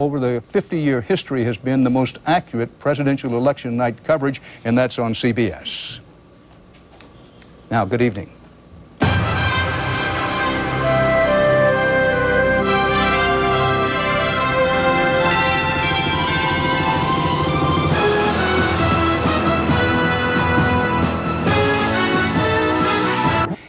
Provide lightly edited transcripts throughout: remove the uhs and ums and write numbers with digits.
over the 50-year history has been the most accurate presidential election night coverage, and that's on CBS. Now, good evening.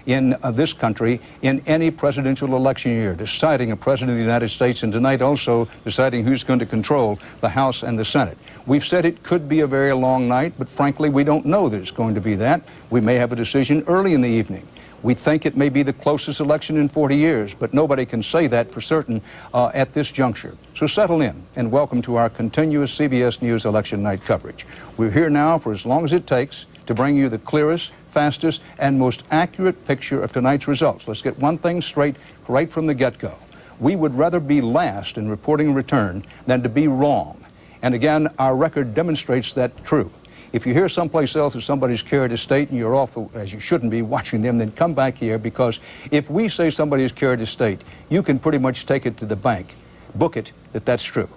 In this country, in any presidential election year, deciding a president of the United States, and tonight also deciding who's going to control the House and the Senate. We've said it could be a very long night, but frankly, we don't know that it's going to be that. We may have a decision early in the evening. We think it may be the closest election in 40 years, but nobody can say that for certain at this juncture. So settle in and welcome to our continuous CBS News election night coverage. We're here now for as long as it takes to bring you the clearest, fastest, and most accurate picture of tonight's results. Let's get one thing straight right from the get-go. We would rather be last in reporting a return than to be wrong. And again, our record demonstrates that true. If you hear someplace else that somebody's carried a state and you're off, as you shouldn't be, watching them, then come back here, because if we say somebody's carried a state, you can pretty much take it to the bank, book it, that that's true.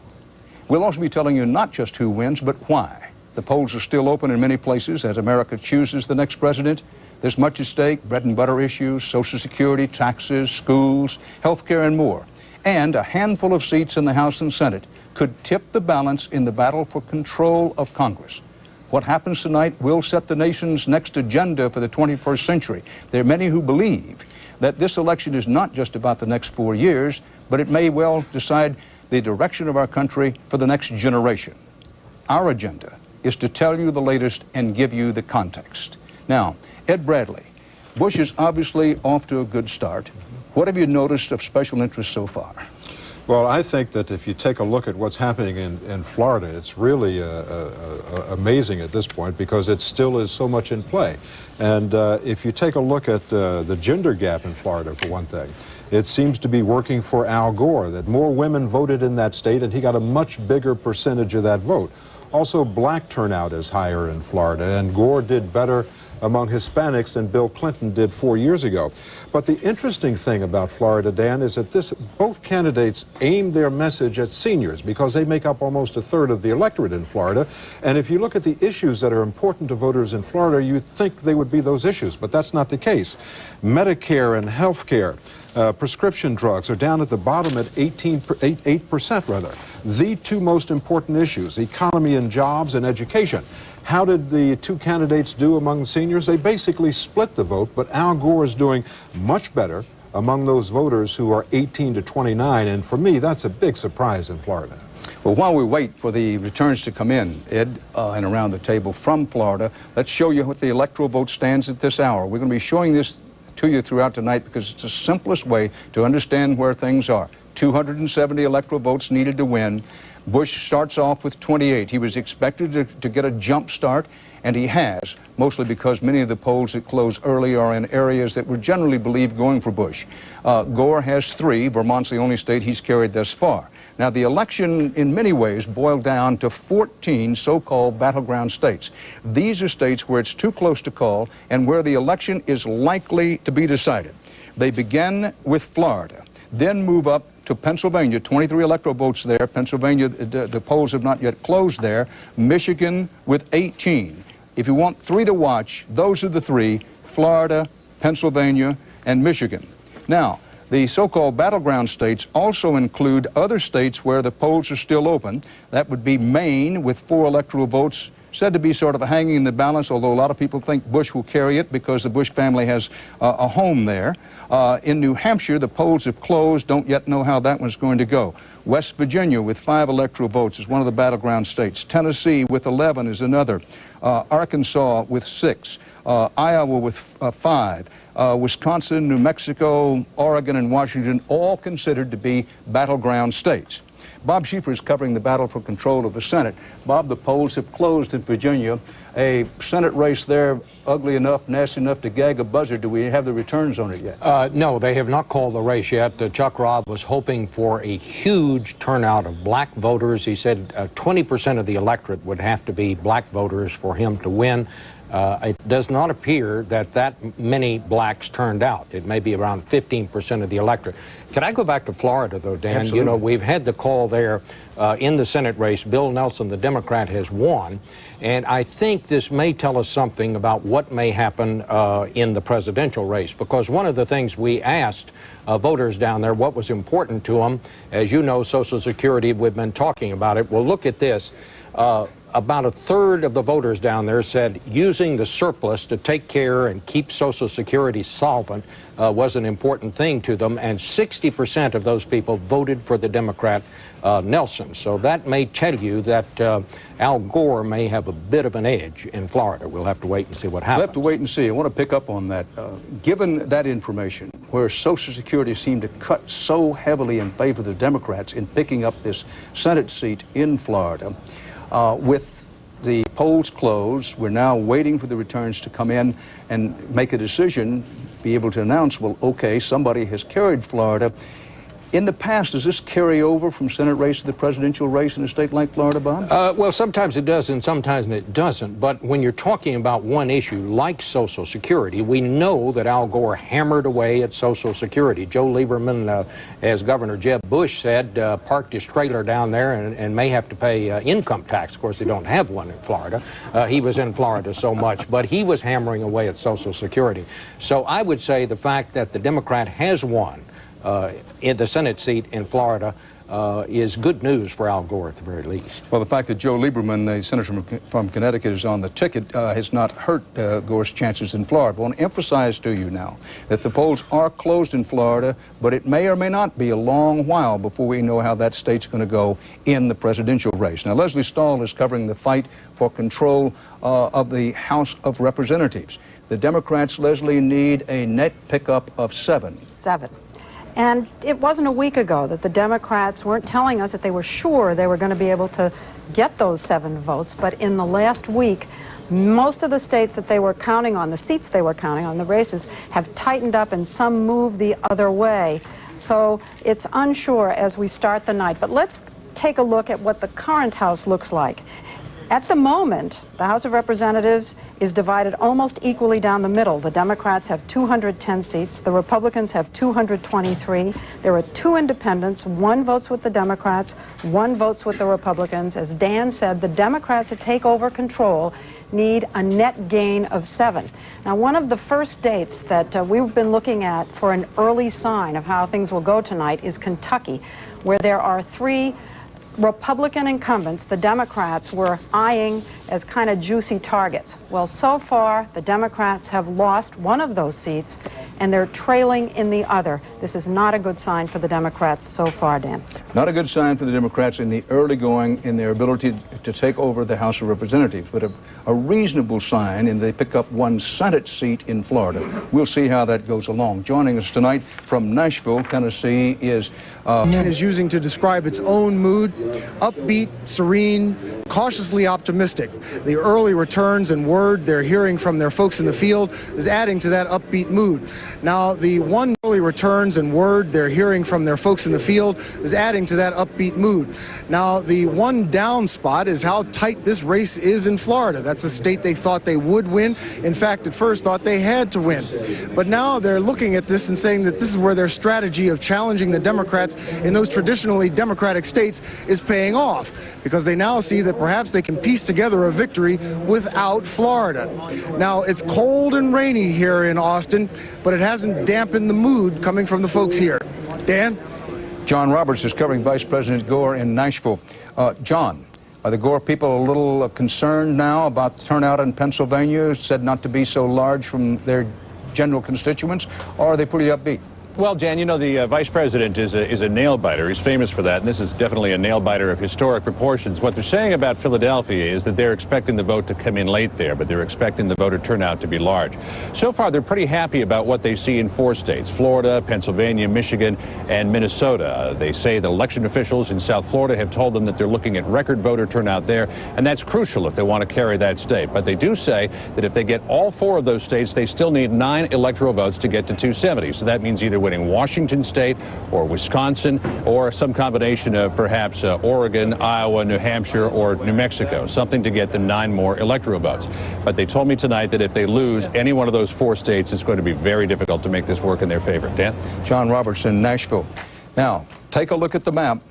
We'll also be telling you not just who wins, but why. The polls are still open in many places as America chooses the next president. There's much at stake: bread and butter issues, Social Security, taxes, schools, health care, and more. And a handful of seats in the House and Senate could tip the balance in the battle for control of Congress. What happens tonight will set the nation's next agenda for the 21st century. There are many who believe that this election is not just about the next 4 years, but it may well decide the direction of our country for the next generation. Our agenda is to tell you the latest and give you the context. Now, Ed Bradley, Bush is obviously off to a good start. What have you noticed of special interest so far? Well, I think that if you take a look at what's happening in Florida, it's really amazing at this point, because it still is so much in play. And if you take a look at the gender gap in Florida, for one thing, it seems to be working for Al Gore, that more women voted in that state, and he got a much bigger percentage of that vote. Also, black turnout is higher in Florida, and Gore did better among Hispanics than Bill Clinton did 4 years ago. But the interesting thing about Florida, Dan, is that both candidates aimed their message at seniors, because they make up almost a third of the electorate in Florida. And if you look at the issues that are important to voters in Florida, you think they would be those issues, but that's not the case. Medicare and health care, prescription drugs are down at the bottom at 8%, rather. The two most important issues, economy and jobs and education. How did the two candidates do among seniors? They basically split the vote, but Al Gore is doing much better among those voters who are 18 to 29, and for me, that's a big surprise in Florida. Well, while we wait for the returns to come in, Ed, and around the table from Florida, let's show you what the electoral vote stands at this hour. We're going to be showing this to you throughout tonight because it's the simplest way to understand where things are. 270 electoral votes needed to win. Bush starts off with 28. He was expected to get a jump start, and he has, mostly because many of the polls that close early are in areas that were generally believed going for Bush. Gore has 3. Vermont's the only state he's carried thus far. Now, the election, in many ways, boiled down to 14 so-called battleground states. These are states where it's too close to call and where the election is likely to be decided. They begin with Florida, then move up to Pennsylvania, 23 electoral votes there. Pennsylvania, the polls have not yet closed there. Michigan with 18. If you want 3 to watch, those are the 3: Florida, Pennsylvania, and Michigan. Now, the so-called battleground states also include other states where the polls are still open. That would be Maine with 4 electoral votes, said to be sort of hanging in the balance, although a lot of people think Bush will carry it because the Bush family has a home there. In New Hampshire, the polls have closed, don't yet know how that one's going to go. West Virginia with 5 electoral votes is one of the battleground states. Tennessee with 11 is another. Arkansas with 6. Iowa with 5. Wisconsin, New Mexico, Oregon, and Washington, all considered to be battleground states. Bob Schieffer is covering the battle for control of the Senate. Bob, the polls have closed in Virginia. A Senate race there, ugly enough, nasty enough to gag a buzzard. Do we have the returns on it yet? No, they have not called the race yet. Chuck Robb was hoping for a huge turnout of black voters. He said 20% of the electorate would have to be black voters for him to win. It does not appear that many blacks turned out. It may be around 15% of the electorate. Can I go back to Florida, though, Dan? Absolutely. You know, we've had the call there in the Senate race. Bill Nelson, the Democrat, has won. And I think this may tell us something about what may happen in the presidential race, because one of the things we asked voters down there what was important to them, as you know, Social Security, we've been talking about it. Well, look at this. About a third of the voters down there said using the surplus to take care and keep Social Security solvent was an important thing to them, and 60% of those people voted for the Democrat Nelson. So that may tell you that Al Gore may have a bit of an edge in Florida. We'll have to wait and see what happens. We'll have to wait and see. I want to pick up on that. Given that information, where Social Security seemed to cut so heavily in favor of the Democrats in picking up this Senate seat in Florida, with the polls closed, we're now waiting for the returns to come in and make a decision, be able to announce, well, okay, somebody has carried Florida. In the past, does this carry over from Senate race to the presidential race in a state like Florida, Bob? Well, sometimes it does and sometimes it doesn't. But when you're talking about one issue like Social Security, we know that Al Gore hammered away at Social Security. Joe Lieberman, as Governor Jeb Bush said, parked his trailer down there and may have to pay income tax. Of course, they don't have one in Florida. He was in Florida so much, but he was hammering away at Social Security. So I would say the fact that the Democrat has won in the Senate seat in Florida is good news for Al Gore at the very least. Well, the fact that Joe Lieberman, the senator from Connecticut, is on the ticket has not hurt Gore's chances in Florida. I want to emphasize to you now that the polls are closed in Florida, but it may or may not be a long while before we know how that state's going to go in the presidential race. Now, Leslie Stahl is covering the fight for control of the House of Representatives. The Democrats, Leslie, need a net pickup of 7. 7. And it wasn't a week ago that the Democrats weren't telling us that they were sure they were going to be able to get those 7 votes. But in the last week, most of the states that they were counting on, the seats they were counting on, the races, have tightened up and some moved the other way. So it's unsure as we start the night. But let's take a look at what the current House looks like. At the moment, the House of Representatives is divided almost equally down the middle. The Democrats have 210 seats. The Republicans have 223. There are 2 independents. 1 votes with the Democrats, 1 votes with the Republicans. As Dan said, the Democrats to take over control need a net gain of 7. Now, one of the first states that we've been looking at for an early sign of how things will go tonight is Kentucky, where there are 3 Republican incumbents the Democrats were eyeing as kind of juicy targets. Well, so far, the Democrats have lost one of those seats, and they're trailing in the other. This is not a good sign for the Democrats so far, Dan. Not a good sign for the Democrats in the early going in their ability to take over the House of Representatives, but a reasonable sign in they pick up 1 Senate seat in Florida. We'll see how that goes along. Joining us tonight from Nashville, Tennessee, is using to describe its own mood: upbeat, serene, cautiously optimistic. The early returns and word they're hearing from their folks in the field is adding to that upbeat mood. Now, the one early returns and word they're hearing from their folks in the field is adding to that upbeat mood. Now, the one down spot is how tight this race is in Florida. That's a state they thought they would win. In fact, at first thought they had to win. But now they're looking at this and saying that this is where their strategy of challenging the Democrats in those traditionally Democratic states is paying off, because they now see that perhaps they can piece together a victory without Florida. Now, it's cold and rainy here in Austin, but it hasn't dampened the mood coming from the folks here. Dan? John Roberts is covering Vice President Gore in Nashville. John, are the Gore people a little concerned now about the turnout in Pennsylvania, said not to be so large from their general constituents, or are they pretty upbeat? Well, Jan, you know, the vice president is a nail-biter. He's famous for that, and this is definitely a nail-biter of historic proportions. What they're saying about Philadelphia is that they're expecting the vote to come in late there, but they're expecting the voter turnout to be large. So far, they're pretty happy about what they see in 4 states: Florida, Pennsylvania, Michigan, and Minnesota. They say that election officials in South Florida have told them that they're looking at record voter turnout there, and that's crucial if they want to carry that state. But they do say that if they get all 4 of those states, they still need 9 electoral votes to get to 270. So that means either winning Washington State or Wisconsin, or some combination of perhaps Oregon, Iowa, New Hampshire, or New Mexico, something to get the 9 more electoral votes. But they told me tonight that if they lose any one of those 4 states, it's going to be very difficult to make this work in their favor. Dan? John Roberts in Nashville. Now, take a look at the map.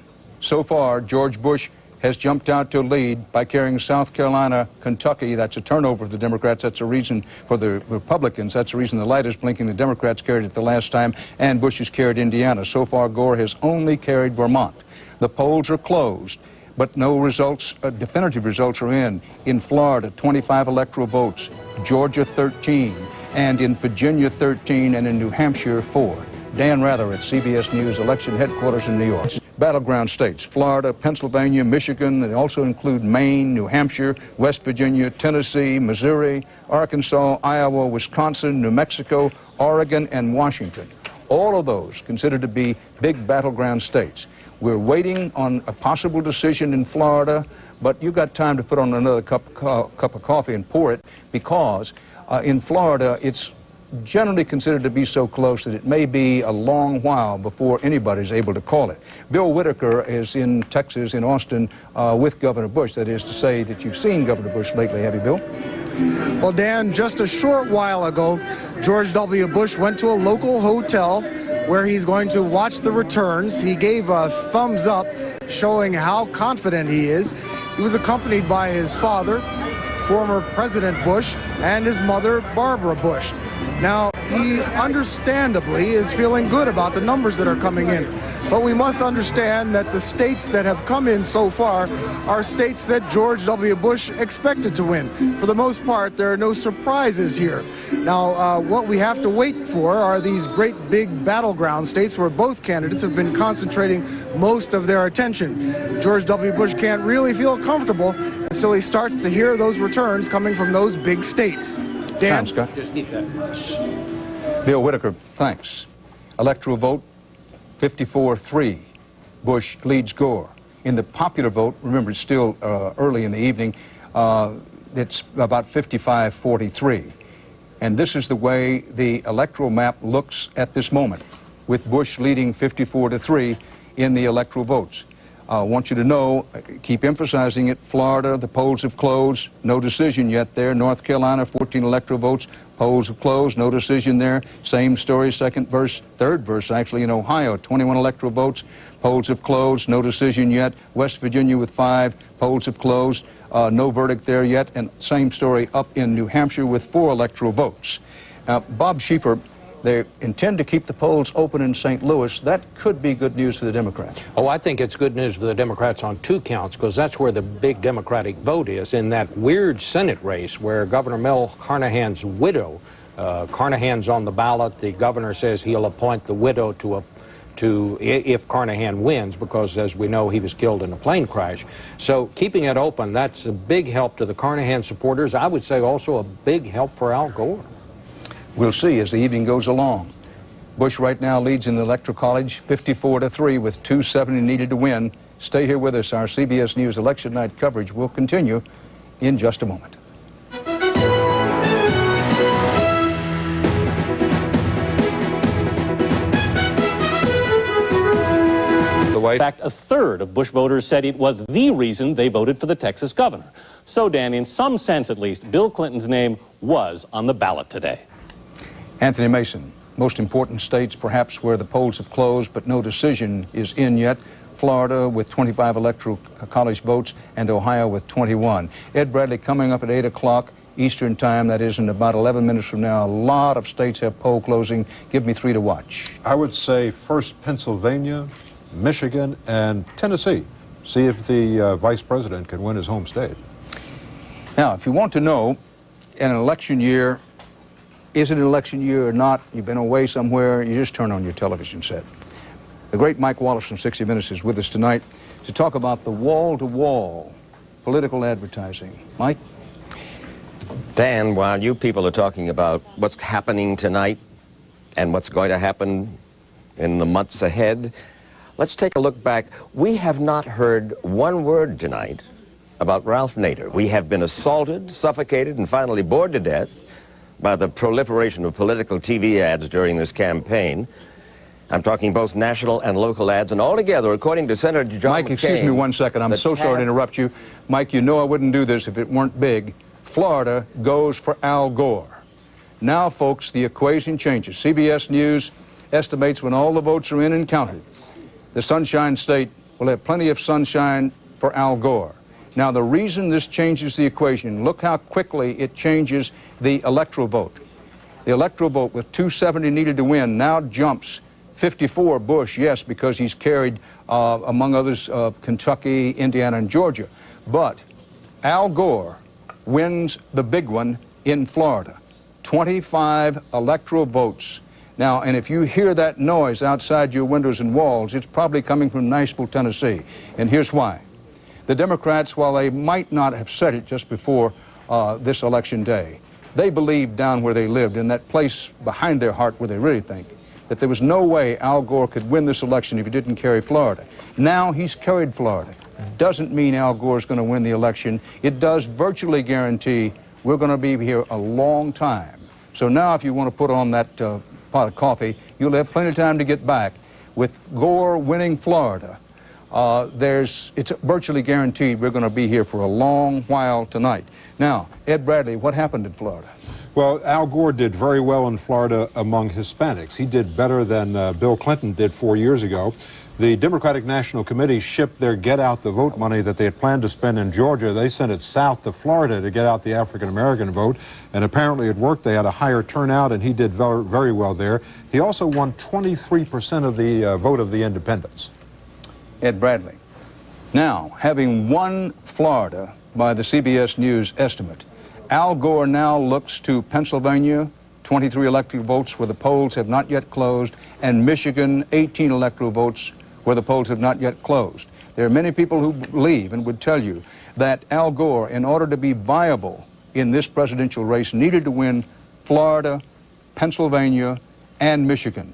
So far, George Bush has jumped out to lead by carrying South Carolina, Kentucky. That's a turnover for the Democrats. That's a reason for the Republicans. That's the reason the light is blinking. The Democrats carried it the last time, and Bush has carried Indiana. So far, Gore has only carried Vermont. The polls are closed, but no results, definitive results are in. In Florida, 25 electoral votes, Georgia 13, and in Virginia 13, and in New Hampshire 4. Dan Rather at CBS News Election Headquarters in New York. Battleground states, Florida, Pennsylvania, Michigan. They also include Maine, New Hampshire, West Virginia, Tennessee, Missouri, Arkansas, Iowa, Wisconsin, New Mexico, Oregon, and Washington. All of those considered to be big battleground states. We're waiting on a possible decision in Florida, but you got time to put on another cup of coffee and pour it, because in Florida, it's generally considered to be so close that it may be a long while before anybody's able to call it. Bill Whitaker is in Texas, in Austin, with Governor Bush. That is to say that you've seen Governor Bush lately, have you, Bill? Well, Dan, just a short while ago, George W. Bush went to a local hotel where he's going to watch the returns. He gave a thumbs up, showing how confident he is. He was accompanied by his father, former President Bush, and his mother, Barbara Bush. Now, he understandably is feeling good about the numbers that are coming in. But we must understand that the states that have come in so far are states that George W. Bush expected to win. For the most part, there are no surprises here. Now, what we have to wait for are these great big battleground states where both candidates have been concentrating most of their attention. George W. Bush can't really feel comfortable until he starts to hear those returns coming from those big states. Dan? Scott. Just keep that. Bill Whitaker, thanks. Electoral vote, 54-3. Bush leads Gore. In the popular vote, remember it's still early in the evening, it's about 55-43. And this is the way the electoral map looks at this moment, with Bush leading 54-3 in the electoral votes. I want you to know, keep emphasizing it, Florida, the polls have closed, no decision yet there. North Carolina, 14 electoral votes, polls have closed, no decision there. Same story, third verse actually in Ohio, 21 electoral votes, polls have closed, no decision yet. West Virginia with 5, polls have closed, no verdict there yet. And same story up in New Hampshire with 4 electoral votes. Now, Bob Schieffer, they intend to keep the polls open in St. Louis. That could be good news for the Democrats. Oh, I think it's good news for the Democrats on 2 counts, because that's where the big Democratic vote is, in that weird Senate race where Governor Mel Carnahan's widow, Carnahan's on the ballot. The governor says he'll appoint the widow if Carnahan wins, because as we know, he was killed in a plane crash. So keeping it open, that's a big help to the Carnahan supporters. I would say also a big help for Al Gore. We'll see as the evening goes along. Bush right now leads in the Electoral College 54-3 with 270 needed to win. Stay here with us. Our CBS News election night coverage will continue in just a moment. In fact, a third of Bush voters said it was the reason they voted for the Texas governor. So, Dan, in some sense at least, Bill Clinton's name was on the ballot today. Anthony Mason, most important states perhaps where the polls have closed but no decision is in yet. Florida with 25 electoral college votes and Ohio with 21. Ed Bradley coming up at 8 o'clock Eastern time. That is in about 11 minutes from now. A lot of states have poll closing. Give me 3 to watch. I would say first Pennsylvania, Michigan, and Tennessee. See if the vice president can win his home state. Now, if you want to know, in an election year, is it an election year or not? You've been away somewhere, you just turn on your television set. The great Mike Wallace from 60 Minutes is with us tonight to talk about the wall-to-wall political advertising. Mike? Dan, while you people are talking about what's happening tonight and what's going to happen in the months ahead, let's take a look back. We have not heard one word tonight about Ralph Nader. We have been assaulted, suffocated, and finally bored to death by the proliferation of political TV ads during this campaign. I'm talking both national and local ads, and altogether, according to Senator John Mike, McCain, excuse me 1 second. I'm so sorry to interrupt you. Mike, you know I wouldn't do this if it weren't big. Florida goes for Al Gore. Now, folks, the equation changes. CBS News estimates when all the votes are in and counted, the Sunshine State will we'll have plenty of sunshine for Al Gore. Now, the reason this changes the equation, look how quickly it changes the electoral vote. The electoral vote with 270 needed to win now jumps 54 Bush, yes, because he's carried, among others, Kentucky, Indiana, and Georgia. But Al Gore wins the big one in Florida, 25 electoral votes. Now, and if you hear that noise outside your windows and walls, it's probably coming from Nashville, Tennessee. And here's why. The Democrats, while they might not have said it just before this election day, they believed down where they lived, in that place behind their heart where they really think, that there was no way Al Gore could win this election if he didn't carry Florida. Now he's carried Florida. Doesn't mean Al Gore's going to win the election. It does virtually guarantee we're going to be here a long time. So now if you want to put on that pot of coffee, you'll have plenty of time to get back. With Gore winning Florida, it's virtually guaranteed we're going to be here for a long while tonight. Now, Ed Bradley, what happened in Florida? Well, Al Gore did very well in Florida among Hispanics. He did better than Bill Clinton did 4 years ago. The Democratic National Committee shipped their get-out-the-vote money that they had planned to spend in Georgia. They sent it south to Florida to get out the African-American vote, and apparently it worked. They had a higher turnout, and he did very, very well there. He also won 23% of the vote of the independents. Ed Bradley. Now, having won Florida by the CBS News estimate, Al Gore now looks to Pennsylvania, 23 electoral votes where the polls have not yet closed, and Michigan, 18 electoral votes where the polls have not yet closed. There are many people who believe and would tell you that Al Gore, in order to be viable in this presidential race, needed to win Florida, Pennsylvania, and Michigan.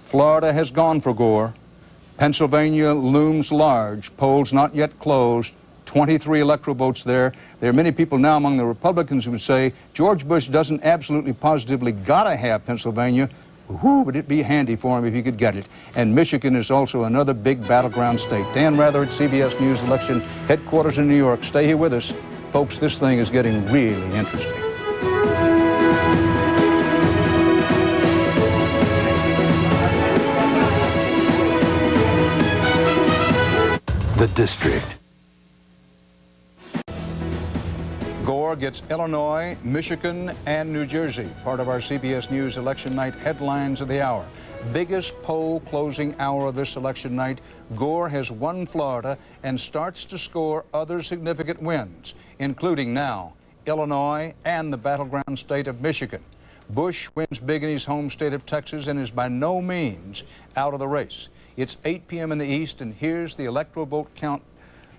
Florida has gone for Gore. Pennsylvania looms large, polls not yet closed, 23 electoral votes there. There are many people now among the Republicans who would say George Bush doesn't absolutely positively gotta have Pennsylvania. Whoo, would it be handy for him if he could get it. And Michigan is also another big battleground state. Dan Rather at CBS News Election Headquarters in New York. Stay here with us. Folks, this thing is getting really interesting. The district. Gore gets Illinois, Michigan, and New Jersey. Part of our CBS News election night headlines of the hour. Biggest poll closing hour of this election night. Gore has won Florida and starts to score other significant wins, including now Illinois and the battleground state of Michigan. Bush wins big in his home state of Texas and is by no means out of the race. It's 8 p.m. in the East, and here's the electoral vote count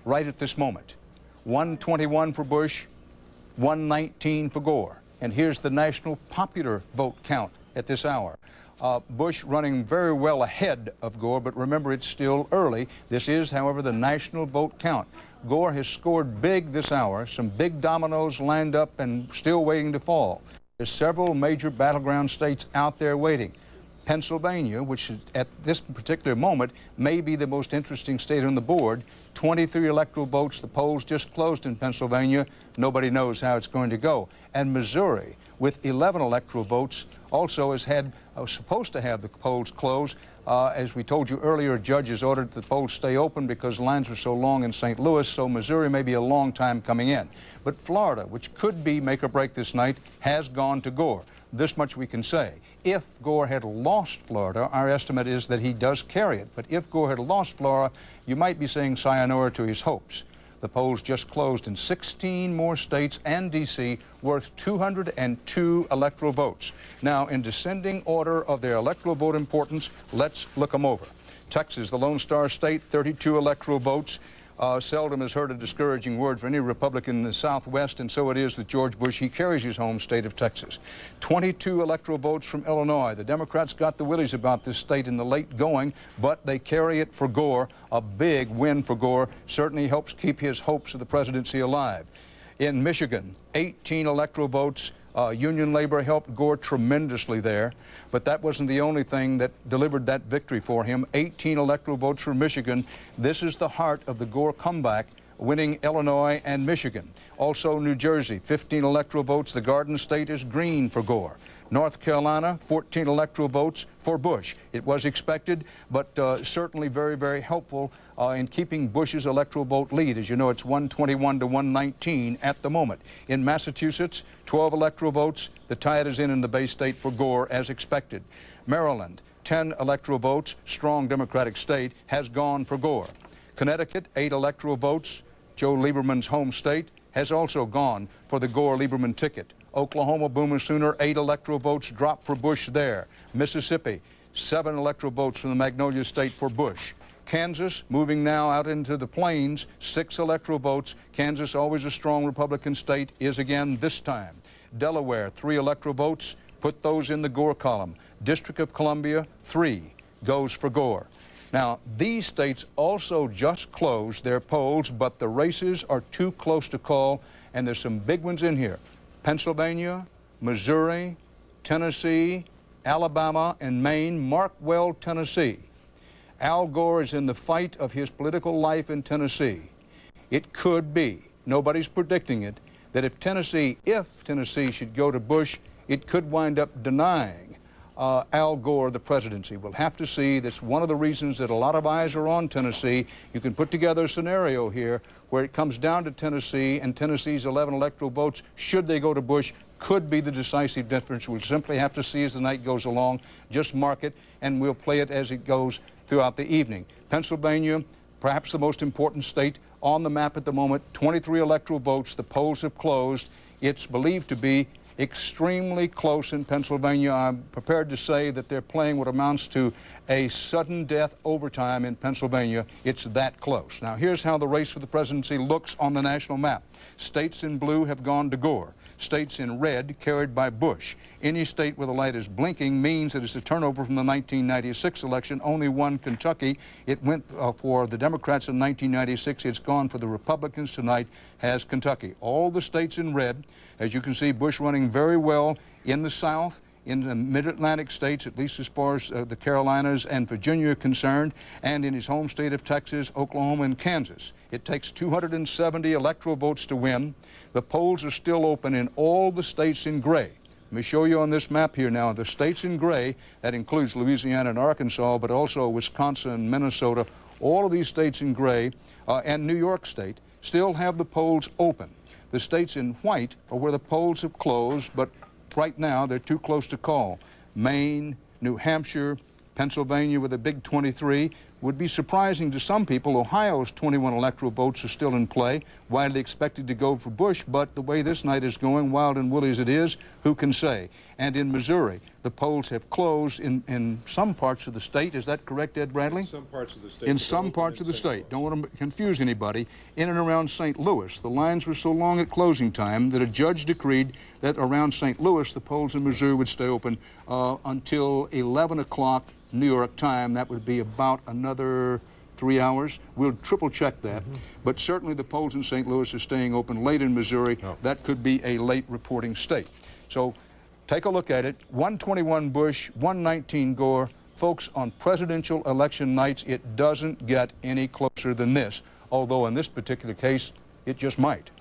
right at this moment. 121 for Bush, 119 for Gore. And here's the national popular vote count at this hour. Bush running very well ahead of Gore, but remember, it's still early. This is, however, the national vote count. Gore has scored big this hour, some big dominoes lined up and still waiting to fall. There's several major battleground states out there waiting. Pennsylvania, which at this particular moment may be the most interesting state on the board, 23 electoral votes. The polls just closed in Pennsylvania. Nobody knows how it's going to go. And Missouri, with 11 electoral votes, also has had, supposed to have the polls closed. As we told you earlier, judges ordered the polls stay open because lines were so long in St. Louis, so Missouri may be a long time coming in. But Florida, which could be make or break this night, has gone to Gore. This much we can say. If Gore had lost Florida, our estimate is that he does carry it. But if Gore had lost Florida, you might be saying sayonara to his hopes. The polls just closed in 16 more states and D.C., worth 202 electoral votes. Now, in descending order of their electoral vote importance, let's look them over. Texas, the Lone Star State, 32 electoral votes. Seldom has heard a discouraging word for any Republican in the Southwest, and so it is with George Bush. He carries his home state of Texas. 22 electoral votes from Illinois. The Democrats got the willies about this state in the late going, but they carry it for Gore. A big win for Gore. Certainly helps keep his hopes of the presidency alive. In Michigan, 18 electoral votes. Union labor helped Gore tremendously there, but that wasn't the only thing that delivered that victory for him. 18 electoral votes for Michigan. This is the heart of the Gore comeback, winning Illinois and Michigan. Also New Jersey, 15 electoral votes. The Garden State is green for Gore. North Carolina, 14 electoral votes for Bush. It was expected, but certainly very, very helpful in keeping Bush's electoral vote lead. As you know, it's 121 to 119 at the moment. In Massachusetts, 12 electoral votes. The tide is in the Bay State for Gore, as expected. Maryland, 10 electoral votes, strong Democratic state, has gone for Gore. Connecticut, 8 electoral votes. Joe Lieberman's home state has also gone for the Gore-Lieberman ticket. Oklahoma, Boomer Sooner, 8 electoral votes dropped for Bush there. Mississippi, 7 electoral votes from the Magnolia State for Bush. Kansas, moving now out into the plains, 6 electoral votes. Kansas, always a strong Republican state, is again this time. Delaware, 3 electoral votes. Put those in the Gore column. District of Columbia, 3 goes for Gore. Now, these states also just closed their polls, but the races are too close to call, and there's some big ones in here. Pennsylvania, Missouri, Tennessee, Alabama, and Maine. Mark well Tennessee. Al Gore is in the fight of his political life in Tennessee. It could be, nobody's predicting it, that if Tennessee should go to Bush, it could wind up denying Al Gore the presidency. We'll have to see. That's one of the reasons that a lot of eyes are on Tennessee. You can put together a scenario here where it comes down to Tennessee, and Tennessee's 11 electoral votes, should they go to Bush, could be the decisive difference. We'll simply have to see as the night goes along. Just mark it, and we'll play it as it goes throughout the evening. Pennsylvania, perhaps the most important state on the map at the moment, 23 electoral votes. The polls have closed. It's believed to be extremely close in Pennsylvania. I'm prepared to say that they're playing what amounts to a sudden death overtime in Pennsylvania. It's that close. Now, here's how the race for the presidency looks on the national map. States in blue have gone to Gore. States in red carried by Bush. Any state where the light is blinking means that it's a turnover from the 1996 election. Only one, Kentucky. It went for the Democrats in 1996. It's gone for the Republicans tonight, has Kentucky. All the states in red, as you can see, Bush running very well in the South, in the mid-Atlantic states, at least as far as the Carolinas and Virginia are concerned, and in his home state of Texas, Oklahoma, and Kansas. It takes 270 electoral votes to win. The polls are still open in all the states in gray. Let me show you on this map here now. The states in gray, that includes Louisiana and Arkansas, but also Wisconsin and Minnesota, all of these states in gray, and New York State, still have the polls open. The states in white are where the polls have closed, but right now they're too close to call. Maine, New Hampshire, Pennsylvania with a big 23. Would be surprising to some people. Ohio's 21 electoral votes are still in play, widely expected to go for Bush, but the way this night is going, wild and woolly as it is, who can say? And in Missouri, the polls have closed in some parts of the state. Is that correct, Ed Bradley? Some parts of the state. In some parts of the state. Don't want to confuse anybody. In and around St. Louis, the lines were so long at closing time that a judge decreed that around St. Louis, the polls in Missouri would stay open until 11 o'clock New York time. That would be about another 3 hours. We'll triple check that. But certainly the polls in St. Louis are staying open late in Missouri. That could be a late reporting state. So take a look at it. 121 Bush, 119 Gore. Folks, on presidential election nights, it doesn't get any closer than this, although in this particular case, it just might.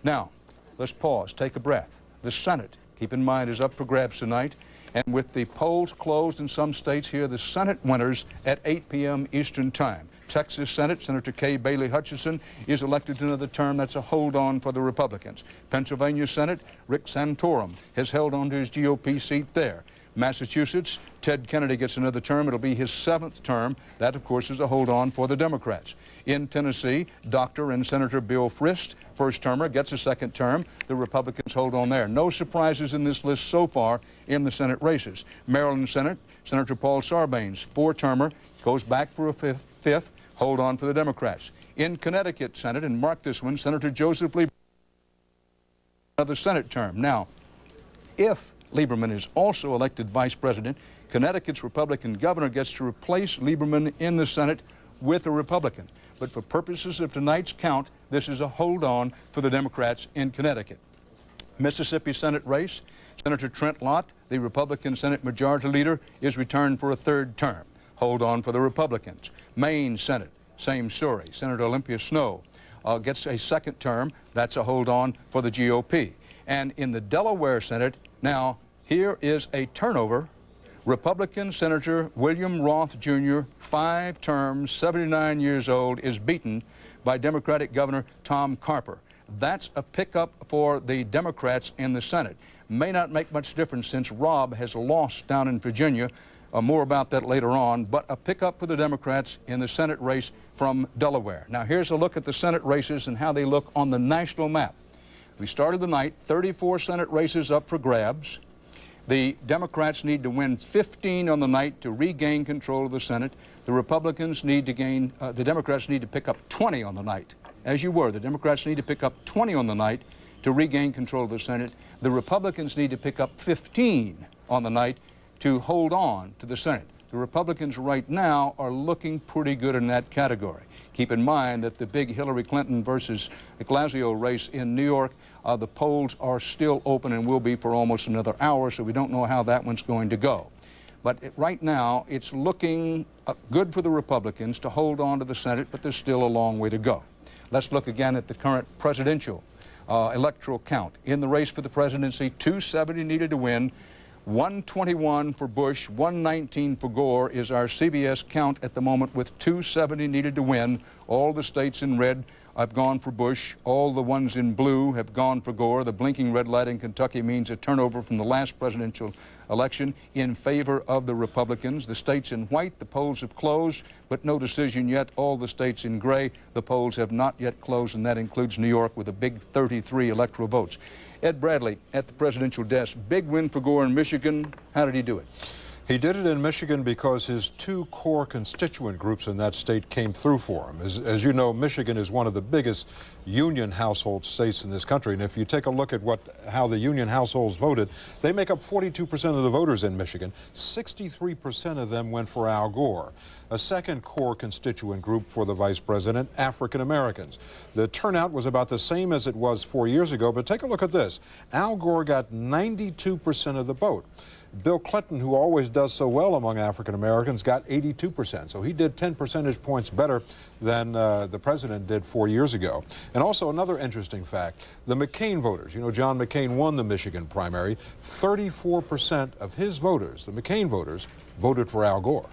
Now, let's pause, take a breath. The Senate, keep in mind, is up for grabs tonight. And with the polls closed in some states here, the Senate winners at 8 p.m. Eastern Time. Texas Senate, Senator Kay Bailey Hutchinson is elected to another term. That's a hold on for the Republicans. Pennsylvania Senate, Rick Santorum has held on to his GOP seat there. Massachusetts, Ted Kennedy gets another term. It'll be his 7th term. That, of course, is a hold on for the Democrats. In Tennessee, Dr. and Senator Bill Frist, first termer, gets a 2nd term. The Republicans hold on there. No surprises in this list so far in the Senate races. Maryland Senate, Senator Paul Sarbanes, 4-termer, goes back for a 5th, hold on for the Democrats. In Connecticut Senate, and mark this one, Senator Joseph Lieberman, another Senate term. Now, if Lieberman is also elected vice president, Connecticut's Republican governor gets to replace Lieberman in the Senate with a Republican. But for purposes of tonight's count, this is a hold on for the Democrats in Connecticut. Mississippi Senate race, Senator Trent Lott, the Republican Senate Majority Leader, is returned for a 3rd term. Hold on for the Republicans. Maine Senate, same story. Senator Olympia Snowe gets a 2nd term. That's a hold on for the GOP. And in the Delaware Senate, now Here is a turnover. Republican Senator William Roth Jr., 5 terms, 79 years old, is beaten by Democratic Governor Tom Carper. That's a pickup for the Democrats in the Senate. May not make much difference since Rob has lost down in Virginia. More about that later on, but a pickup for the Democrats in the Senate race from Delaware. Now here's a look at the Senate races and how they look on the national map. We started the night, 34 Senate races up for grabs. The Democrats need to win 15 on the night to regain control of the Senate. The Republicans need to gain, the Democrats need to pick up 20 on the night. As you were, the Democrats need to pick up 20 on the night to regain control of the Senate. The Republicans need to pick up 15 on the night to hold on to the Senate. The Republicans right now are looking pretty good in that category. Keep in mind that the big Hillary Clinton versus Glasgow race in New York, the polls are still open and will be for almost another hour, so we don't know how that one's going to go. But right now, it's looking good for the Republicans to hold on to the Senate, but there's still a long way to go. Let's look again at the current presidential electoral count. In the race for the presidency, 270 needed to win. 121 for Bush, 119 for Gore is our CBS count at the moment, with 270 needed to win. All the states in red have gone for Bush. All the ones in blue have gone for Gore. The blinking red light in Kentucky means a turnover from the last presidential election in favor of the Republicans. The states in white, the polls have closed, but no decision yet. All the states in gray, the polls have not yet closed, and that includes New York with a big 33 electoral votes. Ed Bradley at the presidential desk. Big win for Gore in Michigan. How did he do it? He did it in Michigan because his 2 core constituent groups in that state came through for him. As you know, Michigan is one of the biggest union household states in this country. And if you take a look at how the union households voted, they make up 42% of the voters in Michigan. 63% of them went for Al Gore. A second core constituent group for the vice president, African Americans. The turnout was about the same as it was 4 years ago, but take a look at this. Al Gore got 92% of the vote. Bill Clinton, who always does so well among African Americans, got 82%. So he did 10 percentage points better than the president did 4 years ago. And also another interesting fact, the McCain voters, you know, John McCain won the Michigan primary. 34% of his voters, the McCain voters, voted for Al Gore.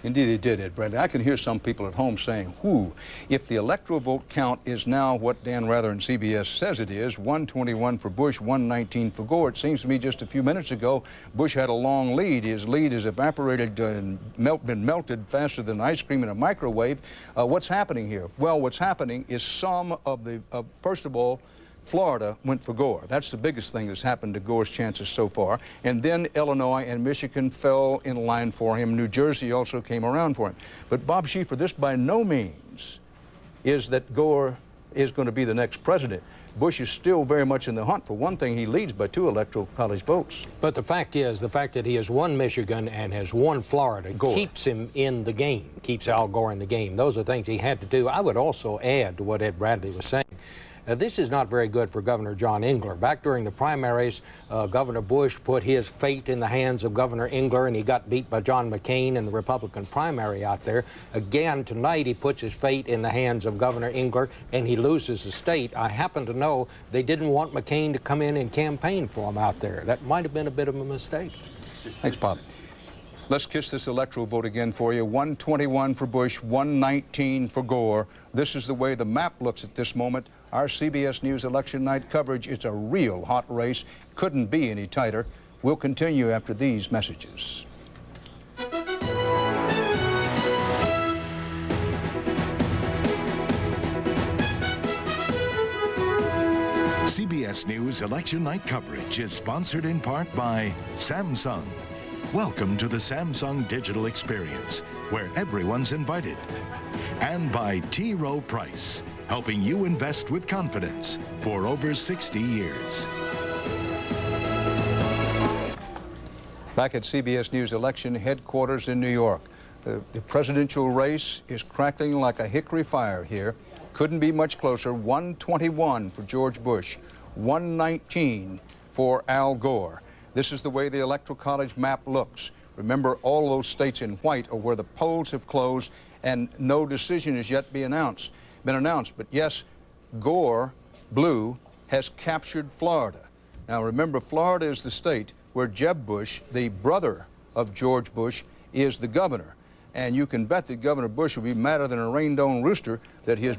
Indeed they did, Ed Bradley. I can hear some people at home saying, whoo, if the electoral vote count is now what Dan Rather and CBS says it is, 121 for Bush, 119 for Gore, it seems to me just a few minutes ago, Bush had a long lead. His lead has evaporated and been melted faster than ice cream in a microwave. What's happening here? Well, what's happening is some of the, first of all, Florida went for Gore. That's the biggest thing that's happened to Gore's chances so far. And then Illinois and Michigan fell in line for him. New Jersey also came around for him. But Bob Schieffer, this by no means is that Gore is going to be the next president. Bush is still very much in the hunt. For one thing, he leads by 2 electoral college votes. But the fact is, the fact that he has won Michigan and has won Florida keeps him in the game, keeps Al Gore in the game. Those are things he had to do. I would also add to what Ed Bradley was saying. This is not very good for Governor John Engler. Back during the primaries, Governor Bush put his fate in the hands of Governor Engler, and he got beat by John McCain in the Republican primary out there. Again, tonight, he puts his fate in the hands of Governor Engler, and he loses the state. I happen to know they didn't want McCain to come in and campaign for him out there. That might have been a bit of a mistake. Thanks, Bob. Let's kiss this electoral vote again for you. 121 for Bush, 119 for Gore. This is the way the map looks at this moment. Our CBS News election night coverage, it's a real hot race. Couldn't be any tighter. We'll continue after these messages. CBS News election night coverage is sponsored in part by Samsung. Welcome to the Samsung Digital Experience, where everyone's invited. And by T. Rowe Price, helping you invest with confidence for over 60 years. Back at CBS News election headquarters in New York. The presidential race is crackling like a hickory fire here. Couldn't be much closer. 121 for George Bush, 119 for Al Gore. This is the way the Electoral College map looks. Remember, all those states in white are where the polls have closed and no decision has yet been announced. But yes, Gore, blue, has captured Florida. Now remember, Florida is the state where Jeb Bush, the brother of George Bush, is the governor. And you can bet that Governor Bush would be madder than a rain-down rooster that his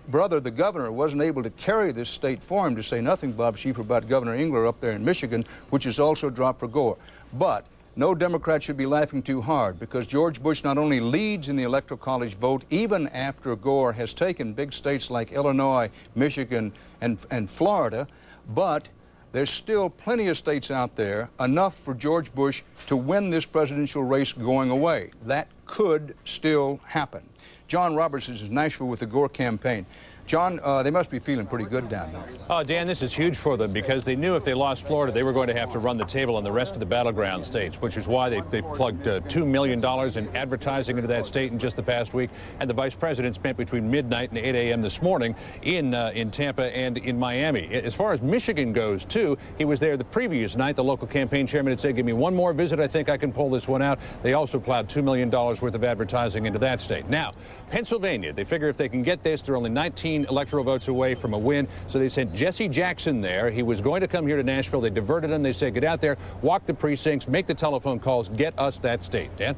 brother, the governor, wasn't able to carry this state for him, to say nothing, Bob Schieffer, about Governor Engler up there in Michigan, which is also dropped for Gore. But no Democrat should be laughing too hard, because George Bush not only leads in the Electoral College vote, even after Gore has taken big states like Illinois, Michigan, and Florida, but there's still plenty of states out there, enough for George Bush to win this presidential race going away. That could still happen. John Roberts is in Nashville with the Gore campaign. John, they must be feeling pretty good down there. Oh, Dan, this is huge for them, because they knew if they lost Florida, they were going to have to run the table on the rest of the battleground states, which is why they plugged $2 million in advertising into that state in just the past week. And the vice president spent between midnight and 8 a.m. this morning in Tampa and in Miami. As far as Michigan goes, too, he was there the previous night. The local campaign chairman had said, give me one more visit. I think I can pull this one out. They also plowed $2 million worth of advertising into that state. Now, Pennsylvania, they figure if they can get this, they're only 19 electoral votes away from a win. So they sent Jesse Jackson there. He was going to come here to Nashville. They diverted him. They said, get out there, walk the precincts, make the telephone calls, get us that state. Dan?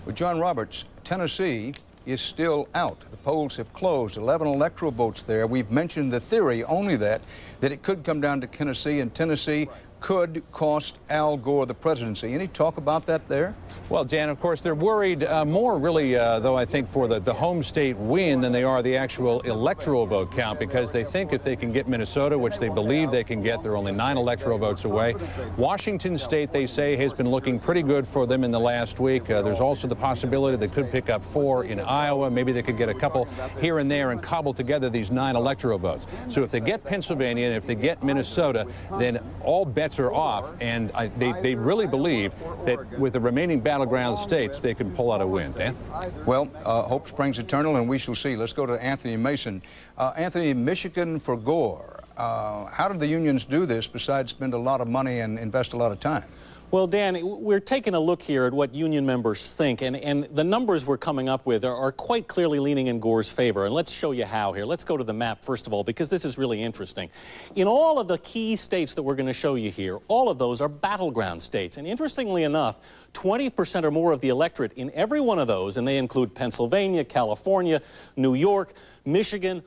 With John Roberts, Tennessee is still out. The polls have closed. 11 electoral votes there. We've mentioned the theory only that it could come down to Tennessee, and Tennessee could cost Al Gore the presidency. Any talk about that there? Well, Dan, of course, they're worried more really, though, I think, for the home state win than they are the actual electoral vote count, because they think if they can get Minnesota, which they believe they can get, they're only 9 electoral votes away. Washington State, they say, has been looking pretty good for them in the last week. There's also the possibility they could pick up 4 in Iowa. Maybe they could get a couple here and there and cobble together these 9 electoral votes. So if they get Pennsylvania and if they get Minnesota, then all bets are off, and they really believe that with the remaining battleground states, they can pull out a win. Dan? Well, hope springs eternal, and we shall see. Let's go to Anthony Mason. Anthony, Michigan for Gore. How did the unions do this besides spend a lot of money and invest a lot of time? Well, Dan, we're taking a look here at what union members think, and the numbers we're coming up with are quite clearly leaning in Gore's favor. And let's show you how here. Let's go to the map, first of all, because this is really interesting. In all of the key states that we're going to show you here, all of those are battleground states. And interestingly enough, 20% or more of the electorate in every one of those, and they include Pennsylvania, California, New York, Michigan,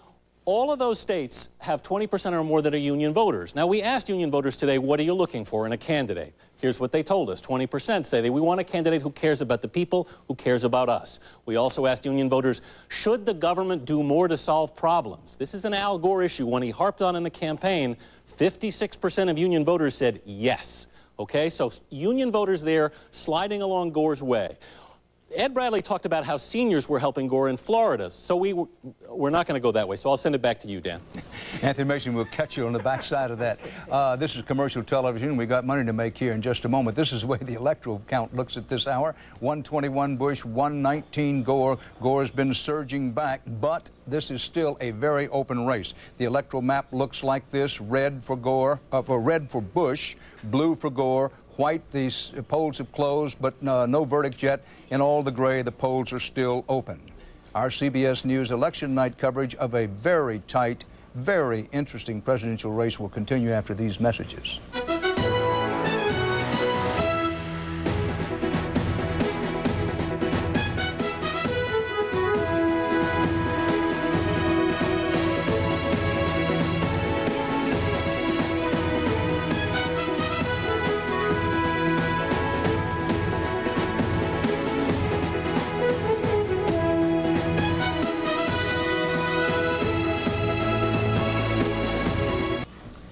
all of those states have 20% or more that are union voters. Now, we asked union voters today, what are you looking for in a candidate? Here's what they told us. 20% say that we want a candidate who cares about the people, who cares about us. We also asked union voters, should the government do more to solve problems? This is an Al Gore issue. When he harped on in the campaign, 56% of union voters said yes. Okay, so union voters there sliding along Gore's way. Ed Bradley talked about how seniors were helping Gore in Florida, so we're not going to go that way, so I'll send it back to you, Dan. Anthony Mason, we'll catch you on the backside of that. This is commercial television. We got money to make here in just a moment. This is the way the electoral count looks at this hour. 121 Bush, 119 Gore. Gore's been surging back, but this is still a very open race. The electoral map looks like this: red for Gore, red for Bush, blue for Gore. White, these polls have closed, but no verdict yet. In all the gray, the polls are still open. Our CBS News election night coverage of a very tight, very interesting presidential race will continue after these messages.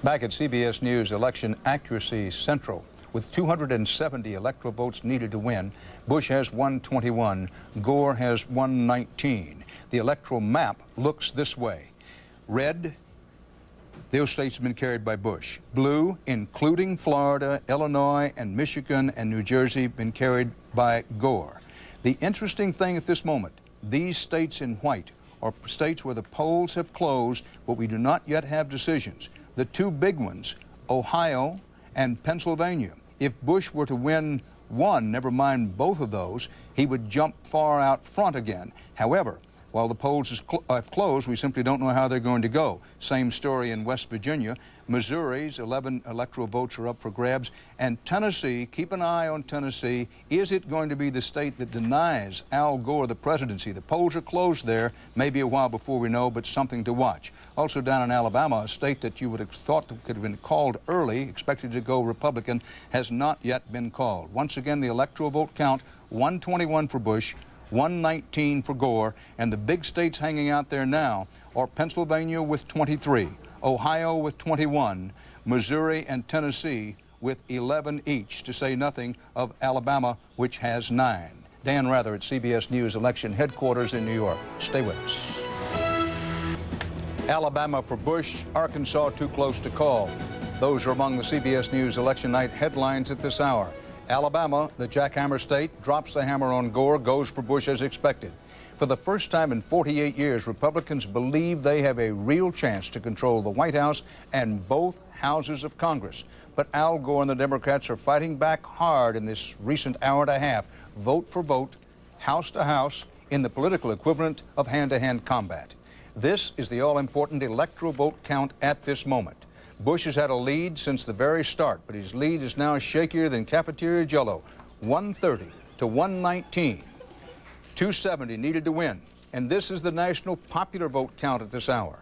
Back at CBS News, Election Accuracy Central. With 270 electoral votes needed to win, Bush has 121, Gore has 119. The electoral map looks this way. Red, those states have been carried by Bush. Blue, including Florida, Illinois, and Michigan, and New Jersey, been carried by Gore. The interesting thing at this moment, these states in white are states where the polls have closed, but we do not yet have decisions. The two big ones, Ohio and Pennsylvania. If Bush were to win one, never mind both of those, he would jump far out front again. However, While the polls have closed, we simply don't know how they're going to go. Same story in West Virginia. Missouri's 11 electoral votes are up for grabs. And Tennessee, keep an eye on Tennessee. Is it going to be the state that denies Al Gore the presidency? The polls are closed there, maybe a while before we know, but something to watch. Also down in Alabama, a state that you would have thought could have been called early, expected to go Republican, has not yet been called. Once again, the electoral vote count, 121 for Bush, 119 for Gore, and the big states hanging out there now are Pennsylvania with 23, Ohio with 21, Missouri and Tennessee with 11 each, to say nothing of Alabama, which has 9. Dan Rather at CBS News Election Headquarters in New York. Stay with us. Alabama for Bush, Arkansas too close to call. Those are among the CBS News Election Night headlines at this hour. Alabama, the jackhammer state, drops the hammer on Gore, goes for Bush as expected. For the first time in 48 years, Republicans believe they have a real chance to control the White House and both houses of Congress. But Al Gore and the Democrats are fighting back hard in this recent hour and a half, vote for vote, house to house, in the political equivalent of hand-to-hand combat. This is the all-important electoral vote count at this moment. Bush has had a lead since the very start, but his lead is now shakier than cafeteria jello. 130 to 119. 270 needed to win. And this is the national popular vote count at this hour.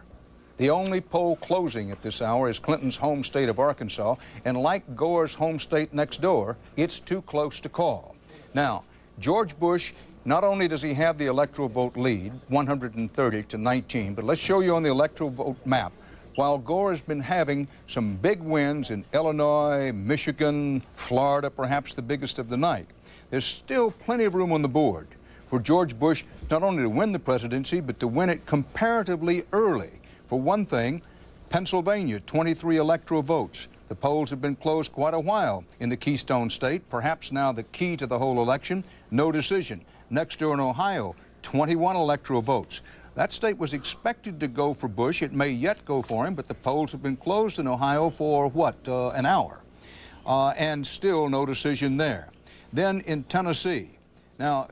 The only poll closing at this hour is Clinton's home state of Arkansas, and like Gore's home state next door, it's too close to call. Now, George Bush, not only does he have the electoral vote lead, 130 to 19, but let's show you on the electoral vote map. While Gore has been having some big wins in Illinois, Michigan, Florida, perhaps the biggest of the night, there's still plenty of room on the board for George Bush not only to win the presidency, but to win it comparatively early. For one thing, Pennsylvania, 23 electoral votes. The polls have been closed quite a while in the Keystone State, perhaps now the key to the whole election. No decision. Next door in Ohio, 21 electoral votes. That state was expected to go for Bush. It may yet go for him, but the polls have been closed in Ohio for, an hour? And still no decision there. Then in Tennessee. Now,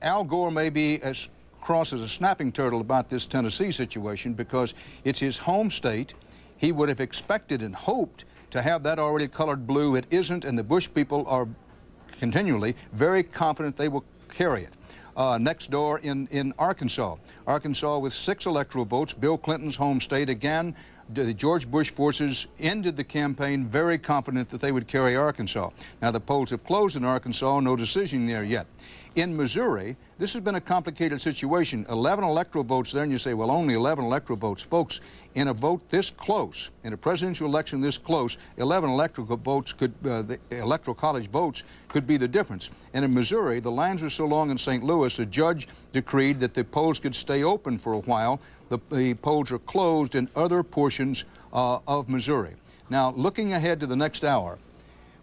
Al Gore may be as cross as a snapping turtle about this Tennessee situation because it's his home state. He would have expected and hoped to have that already colored blue. It isn't, and the Bush people are continually very confident they will carry it. Next door in Arkansas. Arkansas with 6 electoral votes, Bill Clinton's home state. Again, the George Bush forces ended the campaign very confident that they would carry Arkansas. Now, the polls have closed in Arkansas, no decision there yet. In Missouri, this has been a complicated situation. 11 electoral votes there, and you say, well, only 11 electoral votes. Folks, in a vote this close, in a presidential election this close, 11 electoral votes the electoral college votes could be the difference. And in Missouri, the lines were so long in St. Louis, a judge decreed that the polls could stay open for a while. The polls are closed in other portions of Missouri. Now, looking ahead to the next hour,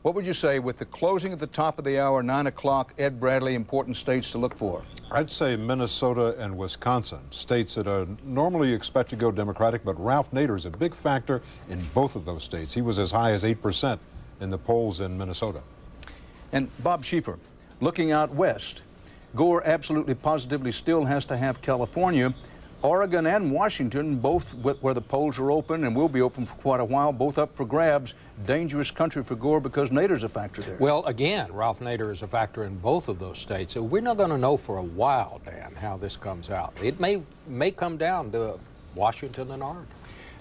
what would you say with the closing at the top of the hour, 9 o'clock, Ed Bradley, important states to look for? I'd say Minnesota and Wisconsin, states that are normally expect to go Democratic, but Ralph Nader is a big factor in both of those states. He was as high as 8% in the polls in Minnesota. And Bob Schieffer, looking out west, Gore absolutely positively still has to have California. Oregon and Washington, both where the polls are open and will be open for quite a while, both up for grabs. Dangerous country for Gore because Nader's a factor there. Well, again, Ralph Nader is a factor in both of those states. So we're not going to know for a while, Dan, how this comes out. It may come down to Washington and Oregon.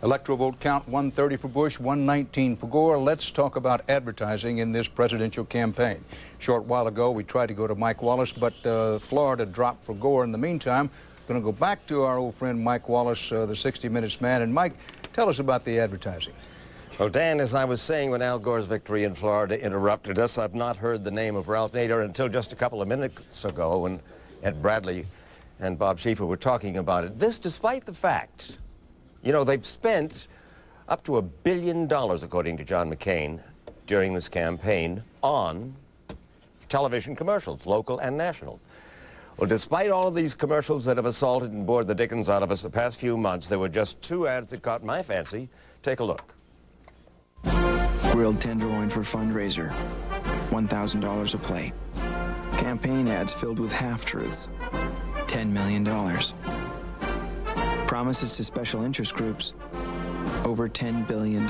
Electoral vote count, 130 for Bush, 119 for Gore. Let's talk about advertising in this presidential campaign. Short while ago, we tried to go to Mike Wallace, but Florida dropped for Gore in the meantime. Going to go back to our old friend Mike Wallace, the 60 Minutes man. And Mike, tell us about the advertising. Well, Dan, as I was saying when Al Gore's victory in Florida interrupted us, I've not heard the name of Ralph Nader until just a couple of minutes ago when Ed Bradley and Bob Schieffer were talking about it. This despite the fact, you know, they've spent up to $1 billion, according to John McCain, during this campaign on television commercials, local and national. Well, despite all of these commercials that have assaulted and bored the dickens out of us the past few months, there were just 2 ads that caught my fancy. Take a look. Grilled tenderloin for fundraiser, $1,000 a plate. Campaign ads filled with half-truths, $10 million. Promises to special interest groups, over $10 billion.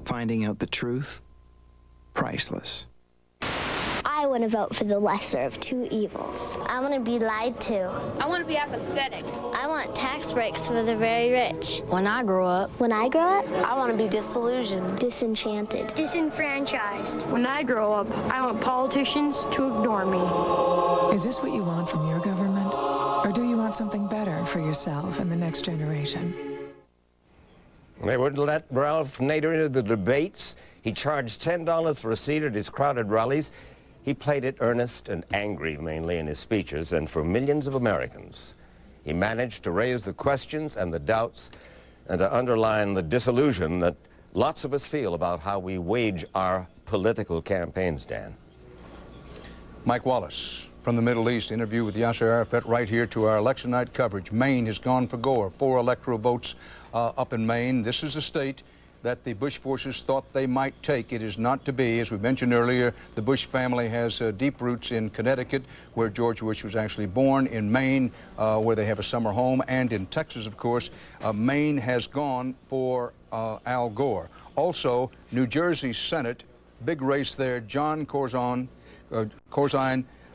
Finding out the truth, priceless. I want to vote for the lesser of two evils. I want to be lied to. I want to be apathetic. I want tax breaks for the very rich. When I grow up, I want to be disillusioned, disenchanted, disenfranchised. When I grow up, I want politicians to ignore me. Is this what you want from your government? Or do you want something better for yourself and the next generation? They wouldn't let Ralph Nader into the debates. He charged $10 for a seat at his crowded rallies. He played it earnest and angry, mainly in his speeches, and for millions of Americans. He managed to raise the questions and the doubts and to underline the disillusion that lots of us feel about how we wage our political campaigns, Dan. Mike Wallace from the Middle East, interview with Yasser Arafat right here to our election night coverage. Maine has gone for Gore. 4 electoral votes up in Maine. This is a state that the Bush forces thought they might take. It is not to be. As we mentioned earlier, the Bush family has deep roots in Connecticut, where George Bush was actually born, in Maine, where they have a summer home, and in Texas, of course. Maine has gone for Al Gore. Also, New Jersey Senate, big race there. John Corzine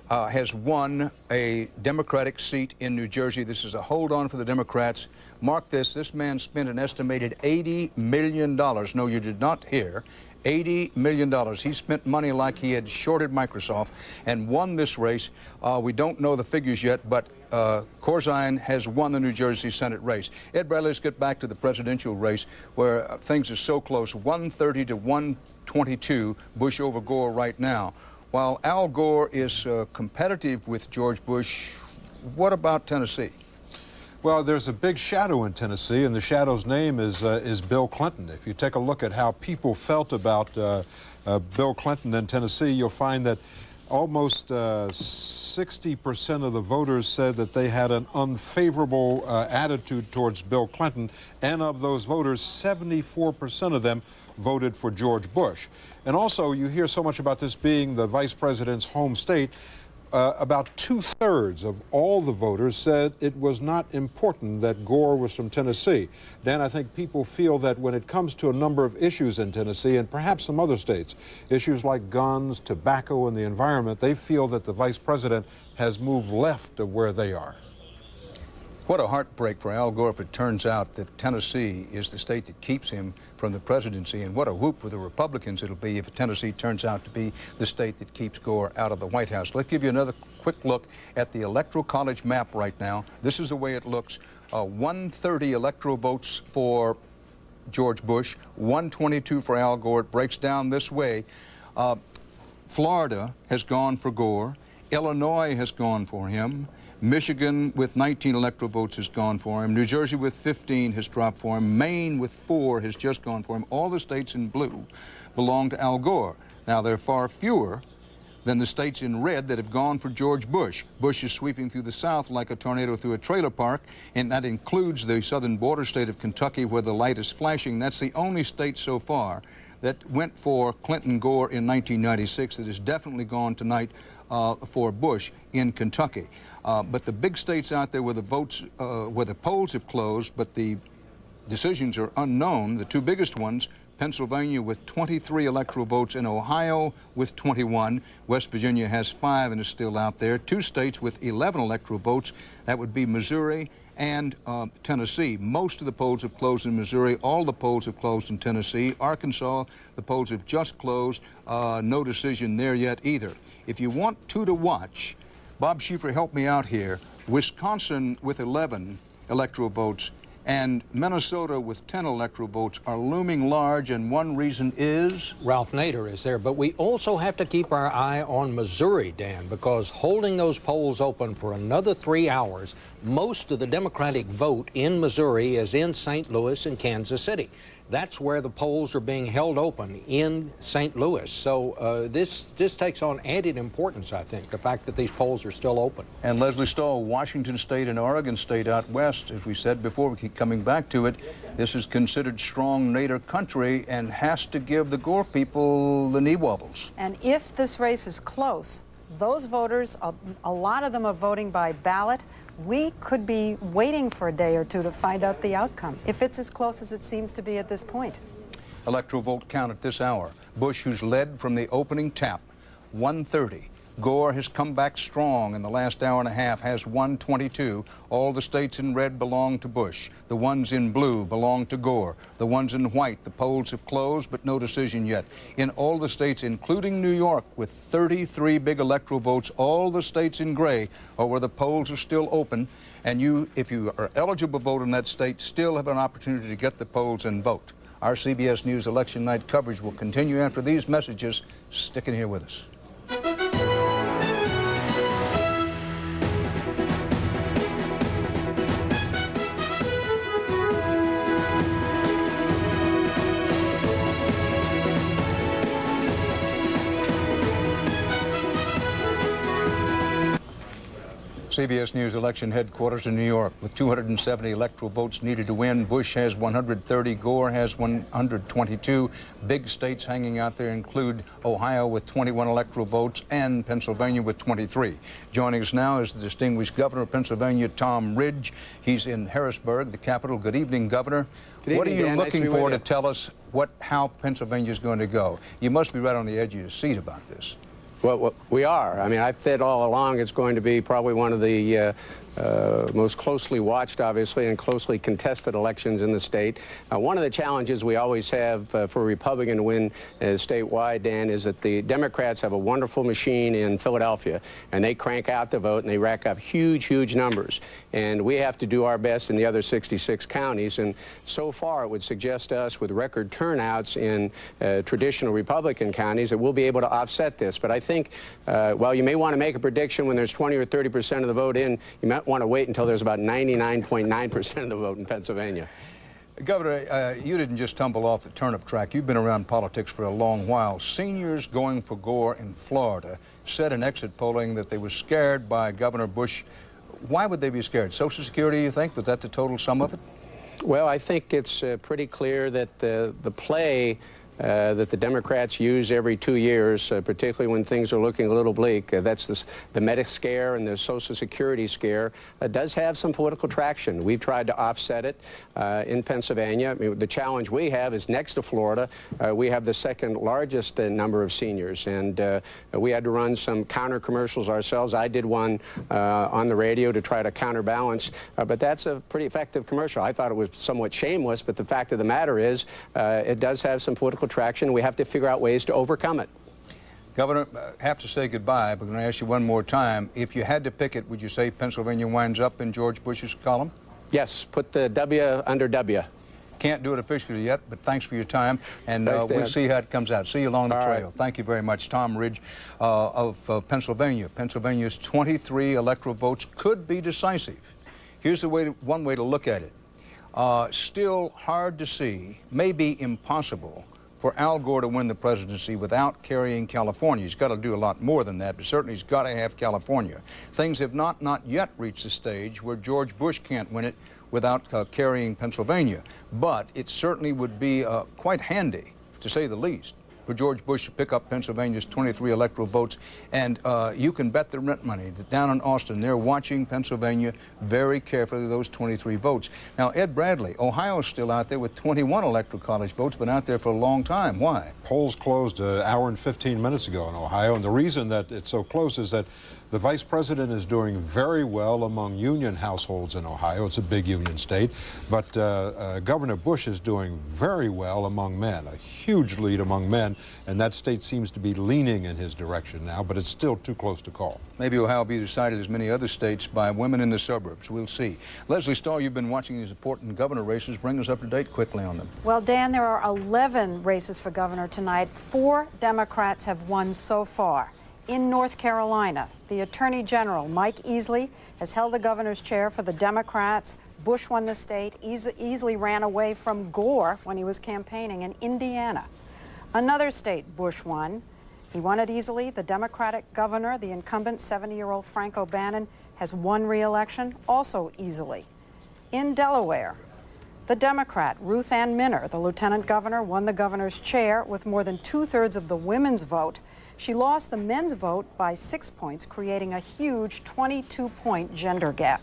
has won a Democratic seat in New Jersey. This is a hold on for the Democrats. Mark this man spent an estimated $80 million. No, you did not hear. $80 million. He spent money like he had shorted Microsoft and won this race. We don't know the figures yet, but Corzine has won the New Jersey Senate race. Ed Bradley, let's get back to the presidential race where things are so close, 130 to 122, Bush over Gore right now. While Al Gore is competitive with George Bush, what about Tennessee? Well, there's a big shadow in Tennessee, and the shadow's name is Bill Clinton. If you take a look at how people felt about Bill Clinton in Tennessee, you'll find that almost 60% of the voters said that they had an unfavorable attitude towards Bill Clinton, and of those voters, 74% of them voted for George Bush. And also, you hear so much about this being the vice president's home state. About 2/3 of all the voters said it was not important that Gore was from Tennessee. Dan, I think people feel that when it comes to a number of issues in Tennessee and perhaps some other states, issues like guns, tobacco, and the environment, they feel that the vice president has moved left of where they are. What a heartbreak for Al Gore if it turns out that Tennessee is the state that keeps him from the presidency, and what a whoop for the Republicans it'll be if Tennessee turns out to be the state that keeps Gore out of the White House. Let's give you another quick look at the Electoral College map right now. This is the way it looks. 130 electoral votes for George Bush, 122 for Al Gore. It breaks down this way. Florida has gone for Gore. Illinois has gone for him. Michigan with 19 electoral votes has gone for him. New Jersey with 15 has dropped for him. Maine with 4 has just gone for him. All the states in blue belong to Al Gore. Now, there are far fewer than the states in red that have gone for George Bush. Bush is sweeping through the South like a tornado through a trailer park, and that includes the southern border state of Kentucky where the light is flashing. That's the only state so far that went for Clinton Gore in 1996 that has definitely gone tonight for Bush in Kentucky. But the big states out there where the votes, where the polls have closed, but the decisions are unknown, the two biggest ones, Pennsylvania with 23 electoral votes and Ohio with 21. West Virginia has 5 and is still out there. 2 states with 11 electoral votes, that would be Missouri and Tennessee. Most of the polls have closed in Missouri. All the polls have closed in Tennessee. Arkansas, the polls have just closed. No decision there yet either. If you want 2 to watch, Bob Schieffer, help me out here. Wisconsin with 11 electoral votes and Minnesota with 10 electoral votes are looming large, and one reason is? Ralph Nader is there, but we also have to keep our eye on Missouri, Dan, because holding those polls open for another 3 hours, most of the Democratic vote in Missouri is in St. Louis and Kansas City. That's where the polls are being held open, in St. Louis. So this takes on added importance, I think, the fact that these polls are still open. And Leslie Stahl, Washington State and Oregon State out west, as we said before, we keep coming back to it, this is considered strong Nader country and has to give the Gore people the knee wobbles. And if this race is close, Those voters, a lot of them are voting by ballot. We could be waiting for a day or two to find out the outcome, if it's as close as it seems to be at this point. Electoral vote count at this hour. Bush, who's led from the opening tap, 130. Gore has come back strong in the last hour and a half, has 122. All the states in red belong to Bush. The ones in blue belong to Gore. The ones in white, the polls have closed, but no decision yet. In all the states, including New York, with 33 big electoral votes, all the states in gray are where the polls are still open. And you, if you are eligible to vote in that state, still have an opportunity to get the polls and vote. Our CBS News election night coverage will continue after these messages. Stick in here with us. CBS News election headquarters in New York. With 270 electoral votes needed to win, Bush has 130, Gore has 122. Big states hanging out there include Ohio with 21 electoral votes and Pennsylvania with 23. Joining us now is the distinguished governor of Pennsylvania, Tom Ridge. He's in Harrisburg, the capital. Good evening, Governor. What are you looking for to tell us how Pennsylvania is going to go? You must be right on the edge of your seat about this. Well, we are. I mean, I've said all along it's going to be probably one of the most closely watched, obviously, and closely contested elections in the state. One of the challenges we always have for a Republican to win statewide, Dan, is that the Democrats have a wonderful machine in Philadelphia, and they crank out the vote, and they rack up huge, huge numbers. And we have to do our best in the other 66 counties. And so far, it would suggest to us, with record turnouts in traditional Republican counties, that we'll be able to offset this. But I think, while you may want to make a prediction when there's 20 or 30% of the vote in, you might want to wait until there's about 99.9% of the vote in Pennsylvania. Governor, you didn't just tumble off the turnip track. You've been around politics for a long while. Seniors going for Gore in Florida said in exit polling that they were scared by Governor Bush. Why would they be scared? Social Security, you think? Was that the total sum of it? Well, I think it's pretty clear that the play that the Democrats use every 2 years, particularly when things are looking a little bleak. That's the medic scare and the Social Security scare does have some political traction. We've tried to offset it in Pennsylvania. I mean, the challenge we have is next to Florida, we have the second largest number of seniors, and we had to run some counter commercials ourselves. I did one on the radio to try to counterbalance, but that's a pretty effective commercial. I thought it was somewhat shameless, but the fact of the matter is it does have some political traction. We have to figure out ways to overcome it. Governor, I have to say goodbye, but I'm going to ask you one more time. If you had to pick it, would you say Pennsylvania winds up in George Bush's column? Yes, put the W under W. Can't do it officially yet, but thanks for your time, and Thanks, we'll see how it comes out. See you along the trail. Right. Thank you very much. Tom Ridge of Pennsylvania. Pennsylvania's 23 electoral votes could be decisive. Here's one way to look at it. Still hard to see, maybe impossible, for Al Gore to win the presidency without carrying California. He's got to do a lot more than that, but certainly he's got to have California. Things have not yet reached the stage where George Bush can't win it without carrying Pennsylvania. But it certainly would be quite handy, to say the least, for George Bush to pick up Pennsylvania's 23 electoral votes. And you can bet the rent money that down in Austin, they're watching Pennsylvania very carefully, those 23 votes. Now, Ed Bradley, Ohio's still out there with 21 electoral college votes, been out there for a long time. Why? Polls closed an hour and 15 minutes ago in Ohio, and the reason that it's so close is that the vice president is doing very well among union households in Ohio. It's a big union state. But Governor Bush is doing very well among men, a huge lead among men, and that state seems to be leaning in his direction now, but it's still too close to call. Maybe Ohio will be decided, as many other states, by women in the suburbs. We'll see. Leslie Stahl, you've been watching these important governor races. Bring us up to date quickly on them. Well, Dan, there are 11 races for governor tonight. 4 Democrats have won so far. In North Carolina, the Attorney General, Mike Easley, has held the governor's chair for the Democrats. Bush won the state. Easley ran away from Gore when he was campaigning in Indiana. Another state Bush won. He won it easily. The Democratic governor, the incumbent 70-year-old Frank O'Bannon, has won re-election also easily. In Delaware, The Democrat, Ruth Ann Minner, the lieutenant governor, won the governor's chair with more than 2/3 of the women's vote. She lost the men's vote by 6 points, creating a huge 22-point gender gap.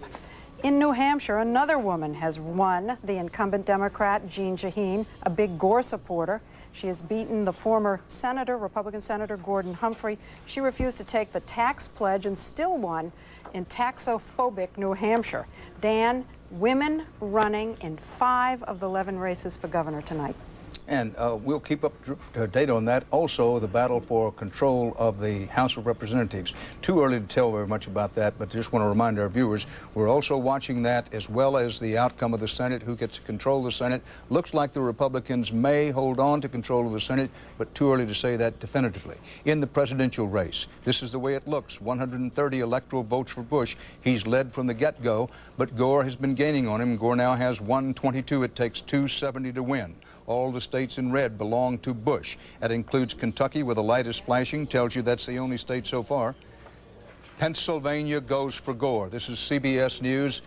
In New Hampshire, another woman has won, the incumbent Democrat, Jean Shaheen, a big Gore supporter. She has beaten the former senator, Republican Senator Gordon Humphrey. She refused to take the tax pledge and still won in taxophobic New Hampshire. Dan, women running in 5 of the 11 races for governor tonight. And we'll keep up to date on that. Also, the battle for control of the House of Representatives. Too early to tell very much about that, but just want to remind our viewers, we're also watching that as well as the outcome of the Senate, who gets to control the Senate. Looks like the Republicans may hold on to control of the Senate, but too early to say that definitively. In the presidential race, this is the way it looks. 130 electoral votes for Bush. He's led from the get-go, but Gore has been gaining on him. Gore now has 122. It takes 270 to win. All the states in red belong to Bush. That includes Kentucky, where the light is flashing, tells you that's the only state so far. Pennsylvania goes for Gore. This is CBS News.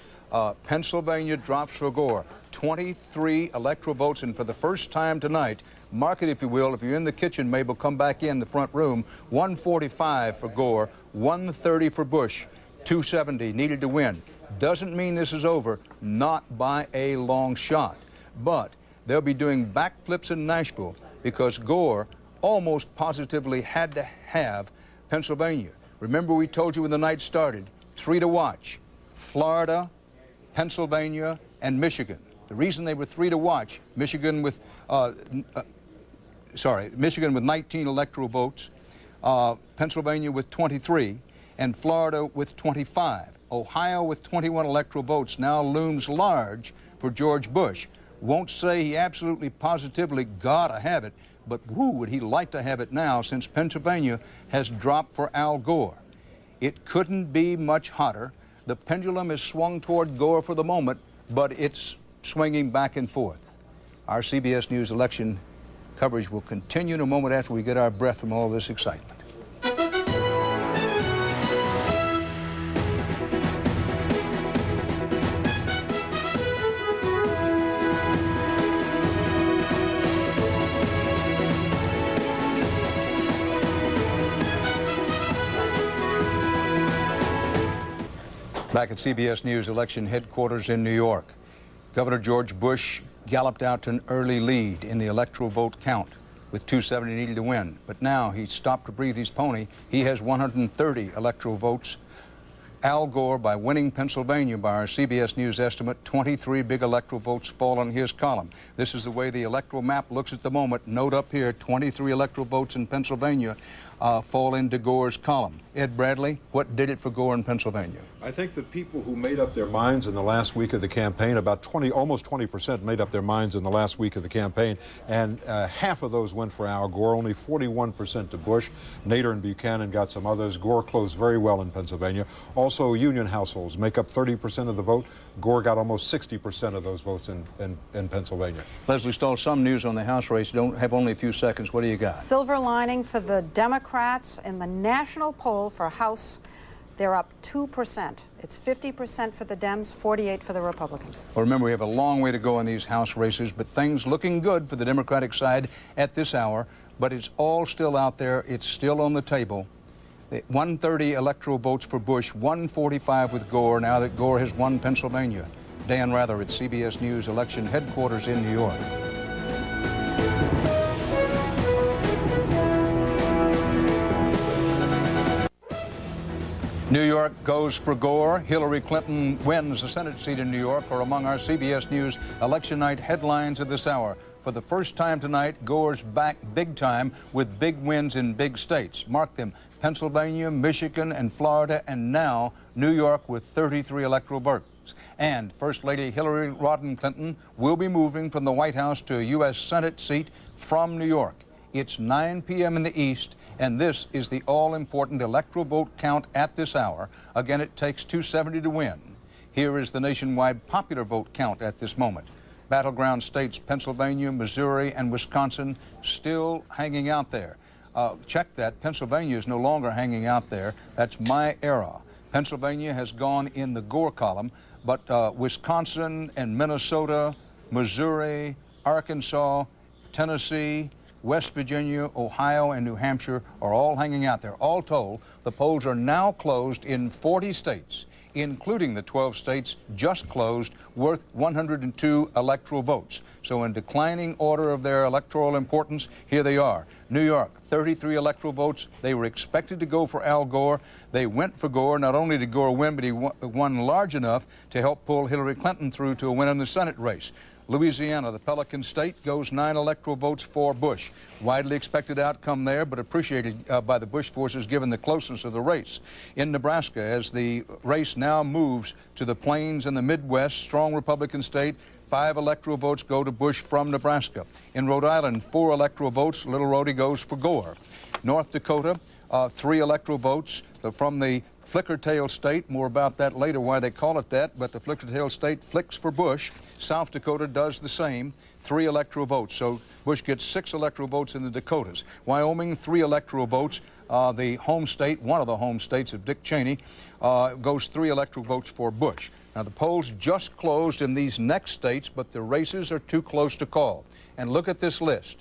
Pennsylvania drops for Gore. 23 electoral votes, and for the first time tonight, mark it if you will, if you're in the kitchen, Mabel, come back in the front room, 145 for Gore, 130 for Bush, 270 needed to win. Doesn't mean this is over, not by a long shot, but they'll be doing backflips in Nashville because Gore almost positively had to have Pennsylvania. Remember, we told you when the night started, 3 to watch: Florida, Pennsylvania, and Michigan. The reason they were 3 to watch, Michigan with 19 electoral votes, Pennsylvania with 23, and Florida with 25. Ohio with 21 electoral votes now looms large for George Bush. Won't say he absolutely positively gotta have it, but who would he like to have it now since Pennsylvania has dropped for Al Gore? It couldn't be much hotter. The pendulum is swung toward Gore for the moment, but it's swinging back and forth. Our CBS News election coverage will continue in a moment after we get our breath from all this excitement. Back at CBS News election headquarters in New York, Governor George Bush galloped out to an early lead in the electoral vote count with 270 needed to win. But now he's stopped to breathe his pony. He has 130 electoral votes. Al Gore, by winning Pennsylvania by our CBS News estimate, 23 big electoral votes fall on his column. This is the way the electoral map looks at the moment. Note up here, 23 electoral votes in Pennsylvania fall into Gore's column. Ed Bradley, what did it for Gore in Pennsylvania? I think the people who made up their minds in the last week of the campaign, almost 20% made up their minds in the last week of the campaign, and half of those went for Al Gore, only 41% to Bush. Nader and Buchanan got some others. Gore closed very well in Pennsylvania. Also, union households make up 30% of the vote. Gore got almost 60% of those votes in Pennsylvania. Leslie Stahl, some news on the House race. Don't have only a few seconds. What do you got? Silver lining for the Democrats in the national poll for House. They're up 2%. It's 50% for the Dems, 48% for the Republicans. Well, remember, we have a long way to go in these House races, but things looking good for the Democratic side at this hour. But it's all still out there. It's still on the table. 130 electoral votes for Bush, 145 with Gore, now that Gore has won Pennsylvania. Dan Rather at CBS News election headquarters in New York. New York goes for Gore. Hillary Clinton wins the Senate seat in New York are among our CBS News election night headlines of this hour. For the first time tonight, Gore's back big time with big wins in big states. Mark them: Pennsylvania, Michigan, and Florida, and now New York with 33 electoral votes. And First Lady Hillary Rodham Clinton will be moving from the White House to a U.S. Senate seat from New York. It's 9 p.m. in the East, and this is the all-important electoral vote count at this hour. Again, it takes 270 to win. Here is the nationwide popular vote count at this moment. Battleground states Pennsylvania, Missouri, and Wisconsin still hanging out there. Check that. Pennsylvania is no longer hanging out there. That's my era. Pennsylvania has gone in the Gore column, but Wisconsin and Minnesota, Missouri, Arkansas, Tennessee, West Virginia, Ohio, and New Hampshire are all hanging out there. All told, the polls are now closed in 40 states, including the 12 states just closed, worth 102 electoral votes. So in declining order of their electoral importance, here they are. New York, 33 electoral votes. They were expected to go for Al Gore. They went for Gore. Not only did Gore win, but he won large enough to help pull Hillary Clinton through to a win in the Senate race. Louisiana, the Pelican State, goes 9 electoral votes for Bush. Widely expected outcome there, but appreciated by the Bush forces given the closeness of the race. In Nebraska, as the race now moves to the plains and the Midwest, strong Republican state, 5 electoral votes go to Bush from Nebraska. In Rhode Island, 4 electoral votes. Little Rhodey goes for Gore. North Dakota, 3 electoral votes from the Flicker-tail state. More about that later, why they call it that, but the Flicker-tail state flicks for Bush. South Dakota does the same, 3 electoral votes. So Bush gets 6 electoral votes in the Dakotas. Wyoming, 3 electoral votes. The home state, one of the home states of Dick Cheney, goes 3 electoral votes for Bush. Now, the polls just closed in these next states, but the races are too close to call. And look at this list.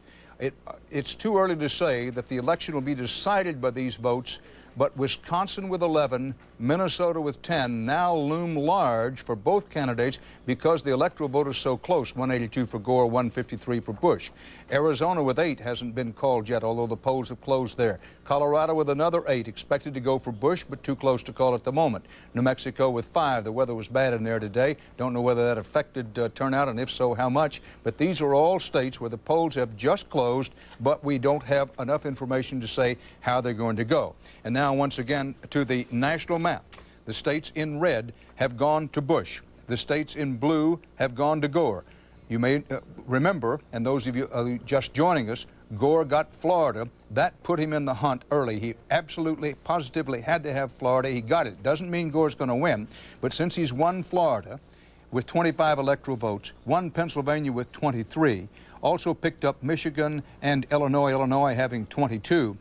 It's too early to say that the election will be decided by these votes, but Wisconsin with 11, Minnesota with 10 now loom large for both candidates because the electoral vote is so close, 182 for Gore, 153 for Bush. Arizona with 8 hasn't been called yet, although the polls have closed there. Colorado with another 8, expected to go for Bush, but too close to call at the moment. New Mexico with 5. The weather was bad in there today. Don't know whether that affected turnout, and if so, how much. But these are all states where the polls have just closed, but we don't have enough information to say how they're going to go. And now, once again, to the national map. The states in red have gone to Bush. The states in blue have gone to Gore. You may remember, and those of you just joining us, Gore got Florida. That put him in the hunt early. He absolutely, positively had to have Florida. He got it. Doesn't mean Gore's going to win, but since he's won Florida with 25 electoral votes, won Pennsylvania with 23, also picked up Michigan and Illinois having 22.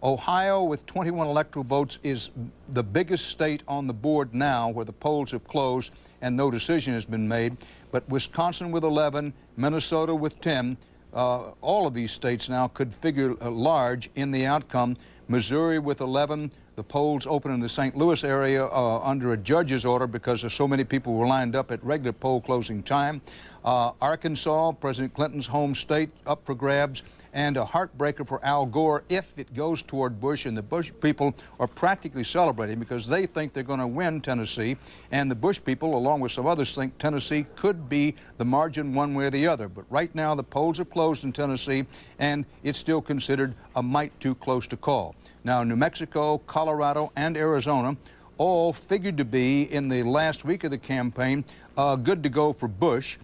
Ohio with 21 electoral votes is the biggest state on the board now where the polls have closed and no decision has been made. But Wisconsin with 11, Minnesota with 10, all of these states now could figure large in the outcome. Missouri with 11, the polls open in the St. Louis area under a judge's order because there's so many people were lined up at regular poll closing time. Arkansas, President Clinton's home state, up for grabs, and a heartbreaker for Al Gore if it goes toward Bush, and the Bush people are practically celebrating because they think they're going to win Tennessee, and the Bush people, along with some others, think Tennessee could be the margin one way or the other. But right now the polls are closed in Tennessee, and it's still considered a mite too close to call. Now, New Mexico, Colorado, and Arizona all figured to be, in the last week of the campaign, good to go for Bush.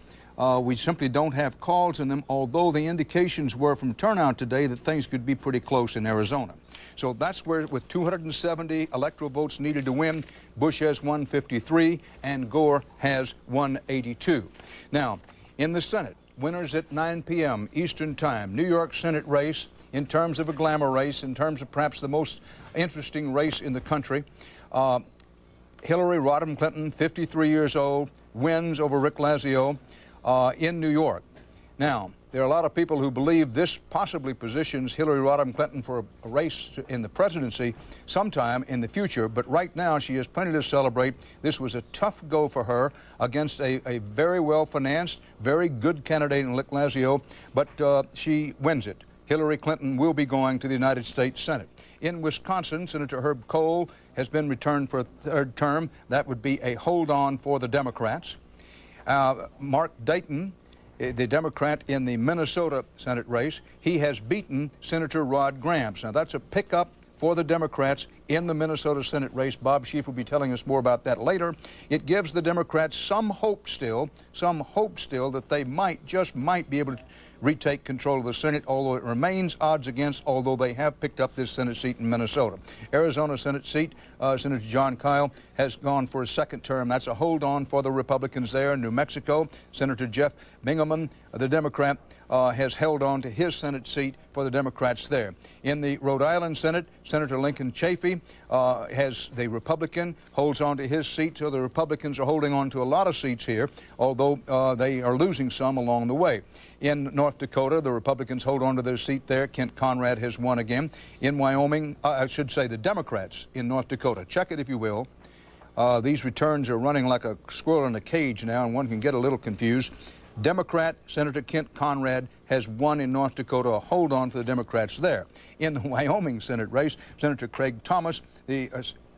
We simply don't have calls in them, although the indications were from turnout today that things could be pretty close in Arizona. So that's where, with 270 electoral votes needed to win, Bush has 153 and Gore has 182. Now, in the Senate, winners at 9 p.m. Eastern Time, New York Senate race, in terms of a glamour race, in terms of perhaps the most interesting race in the country. Hillary Rodham Clinton, 53 years old, wins over Rick Lazio in New York. Now, there are a lot of people who believe this possibly positions Hillary Rodham Clinton for a race in the presidency sometime in the future, but right now she has plenty to celebrate. This was a tough go for her against a very well-financed, very good candidate in Rick Lazio, but she wins it. Hillary Clinton will be going to the United States Senate. In Wisconsin, Senator Herb Kohl has been returned for a third term. That would be a hold-on for the Democrats. Mark Dayton, the Democrat in the Minnesota Senate race, he has beaten Senator Rod Grams. Now, that's a pickup for the Democrats in the Minnesota Senate race. Bob Schief will be telling us more about that later. It gives the Democrats some hope still that they just might be able to retake control of the Senate, although it remains odds against, although they have picked up this Senate seat in Minnesota. Arizona Senate seat, Senator John Kyle has gone for a second term. That's a hold-on for the Republicans there. In New Mexico, Senator Jeff Bingaman, the Democrat, has held on to his Senate seat for the Democrats there. In the Rhode Island Senate, Senator Lincoln Chafee Pelosi has the Republican, holds on to his seat, so the Republicans are holding on to a lot of seats here, although they are losing some along the way. In North Dakota, the Republicans hold on to their seat there. Kent Conrad has won again. In Wyoming, I should say the Democrats in North Dakota. Check it if you will. These returns are running like a squirrel in a cage now, and one can get a little confused. Democrat Senator Kent Conrad has won in North Dakota. A hold on for the Democrats there. In the Wyoming Senate race, Senator Craig Thomas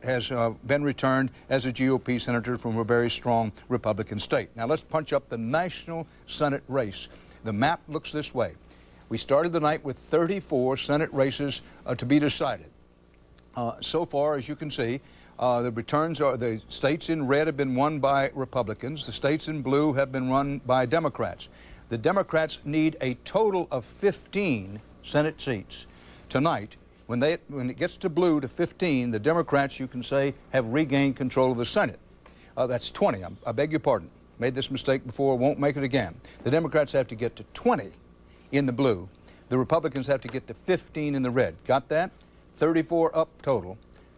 has been returned as a GOP senator from a very strong Republican state. Now let's punch up the national Senate race. The map looks this way. We started the night with 34 Senate races to be decided. So far, as you can see, the returns are, the states in red have been won by Republicans. The states in blue have been run by Democrats. The Democrats need a total of 15 Senate seats. Tonight, when it gets to blue to 15, the Democrats, you can say, have regained control of the Senate. That's 20. I beg your pardon. Made this mistake before, won't make it again. The Democrats have to get to 20 in the blue. The Republicans have to get to 15 in the red. Got that? 34 up total.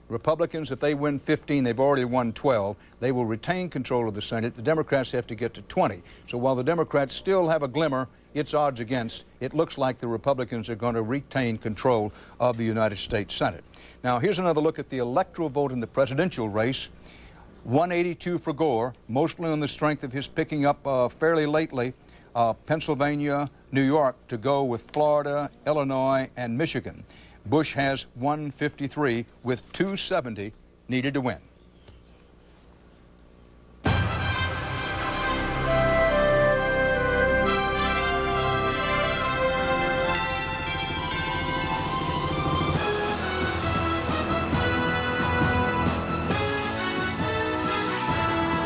Republicans, if they win 15, they've already won 12. They will retain control of the Senate. The Democrats have to get to 20. So while the Democrats still have a glimmer, it's odds against, it looks like the Republicans are going to retain control of the United States Senate. Now, here's another look at the electoral vote in the presidential race. 182 for Gore, mostly on the strength of his picking up fairly lately Pennsylvania, New York to go with Florida, Illinois, and Michigan. Bush has 153 with 270 needed to win.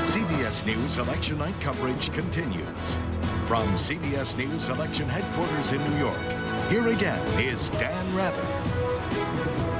CBS News Election Night coverage continues. From CBS News Election Headquarters in New York, here again is Dan Rather.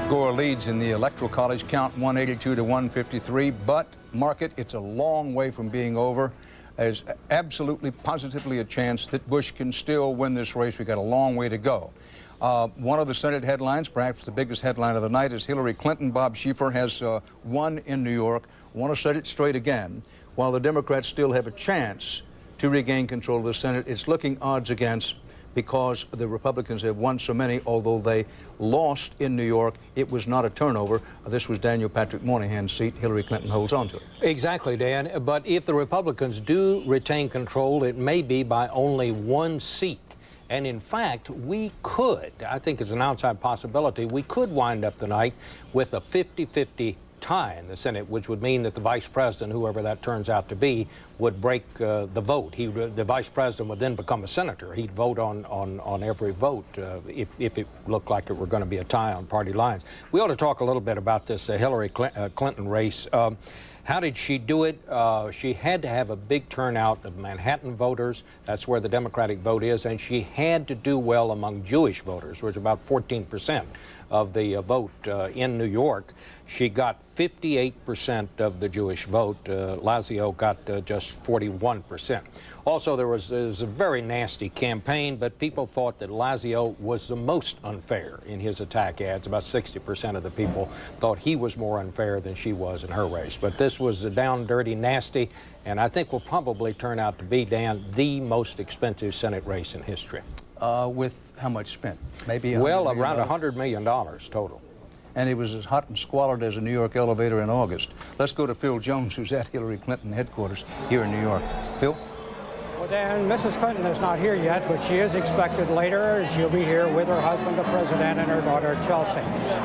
Gore leads in the Electoral College count 182 to 153, but mark it, it's a long way from being over. There's absolutely, positively a chance that Bush can still win this race. We've got a long way to go. One of the Senate headlines, perhaps the biggest headline of the night, is Hillary Clinton. Bob Schieffer has won in New York. Want to set it straight again. While the Democrats still have a chance to regain control of the Senate, it's looking odds against because the Republicans have won so many. Although they lost in New York, it was not a turnover. This was Daniel Patrick Moynihan's seat. Hillary Clinton holds on to it. Exactly, Dan. But if the Republicans do retain control, it may be by only one seat. And in fact, we could, I think it's an outside possibility, we could wind up tonight with a 50-50 tie in the Senate, which would mean that the vice president, whoever that turns out to be, would break the vote. The vice president would then become a senator. He'd vote on every vote if it looked like it were going to be a tie on party lines. We ought to talk a little bit about this Hillary Clinton race. How did she do it? She had to have a big turnout of Manhattan voters. That's where the Democratic vote is. And she had to do well among Jewish voters, which is about 14% of the vote in New York. She got 58% of the Jewish vote. Lazio got just 41%. Also, there was a very nasty campaign, but people thought that Lazio was the most unfair in his attack ads. About 60% of the people thought he was more unfair than she was in her race. But this was down, dirty, nasty, and I think will probably turn out to be, Dan, the most expensive Senate race in history. With how much spent? Maybe well, around $100 million total. And it was as hot and squalid as a New York elevator in August. Let's go to Phil Jones, who's at Hillary Clinton headquarters here in New York. Phil? Well, Dan, Mrs. Clinton is not here yet, but she is expected later, and she'll be here with her husband, the president, and her daughter, Chelsea.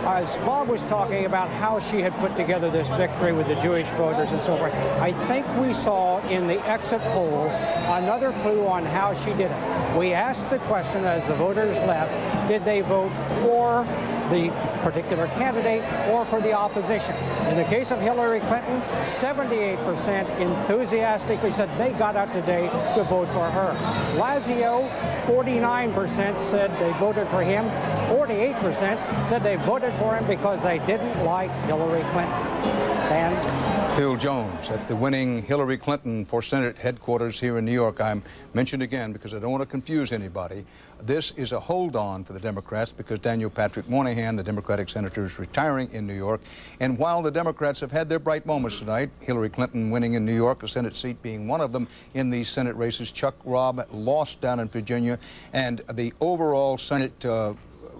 As Bob was talking about how she had put together this victory with the Jewish voters and so forth, I think we saw in the exit polls another clue on how she did it. We asked the question as the voters left, did they vote for the particular candidate or for the opposition? In the case of Hillary Clinton, 78% enthusiastically said they got out today to vote for her. Lazio, 49% said they voted for him. 48% said they voted for him because they didn't like Hillary Clinton. Dan? Phil Jones at the winning Hillary Clinton for Senate headquarters here in New York. I'm mentioned again because I don't want to confuse anybody. This is a hold-on for the Democrats because Daniel Patrick Moynihan, the Democratic senator, is retiring in New York. And while the Democrats have had their bright moments tonight, Hillary Clinton winning in New York, a Senate seat being one of them in these Senate races, Chuck Robb lost down in Virginia, and the overall Senate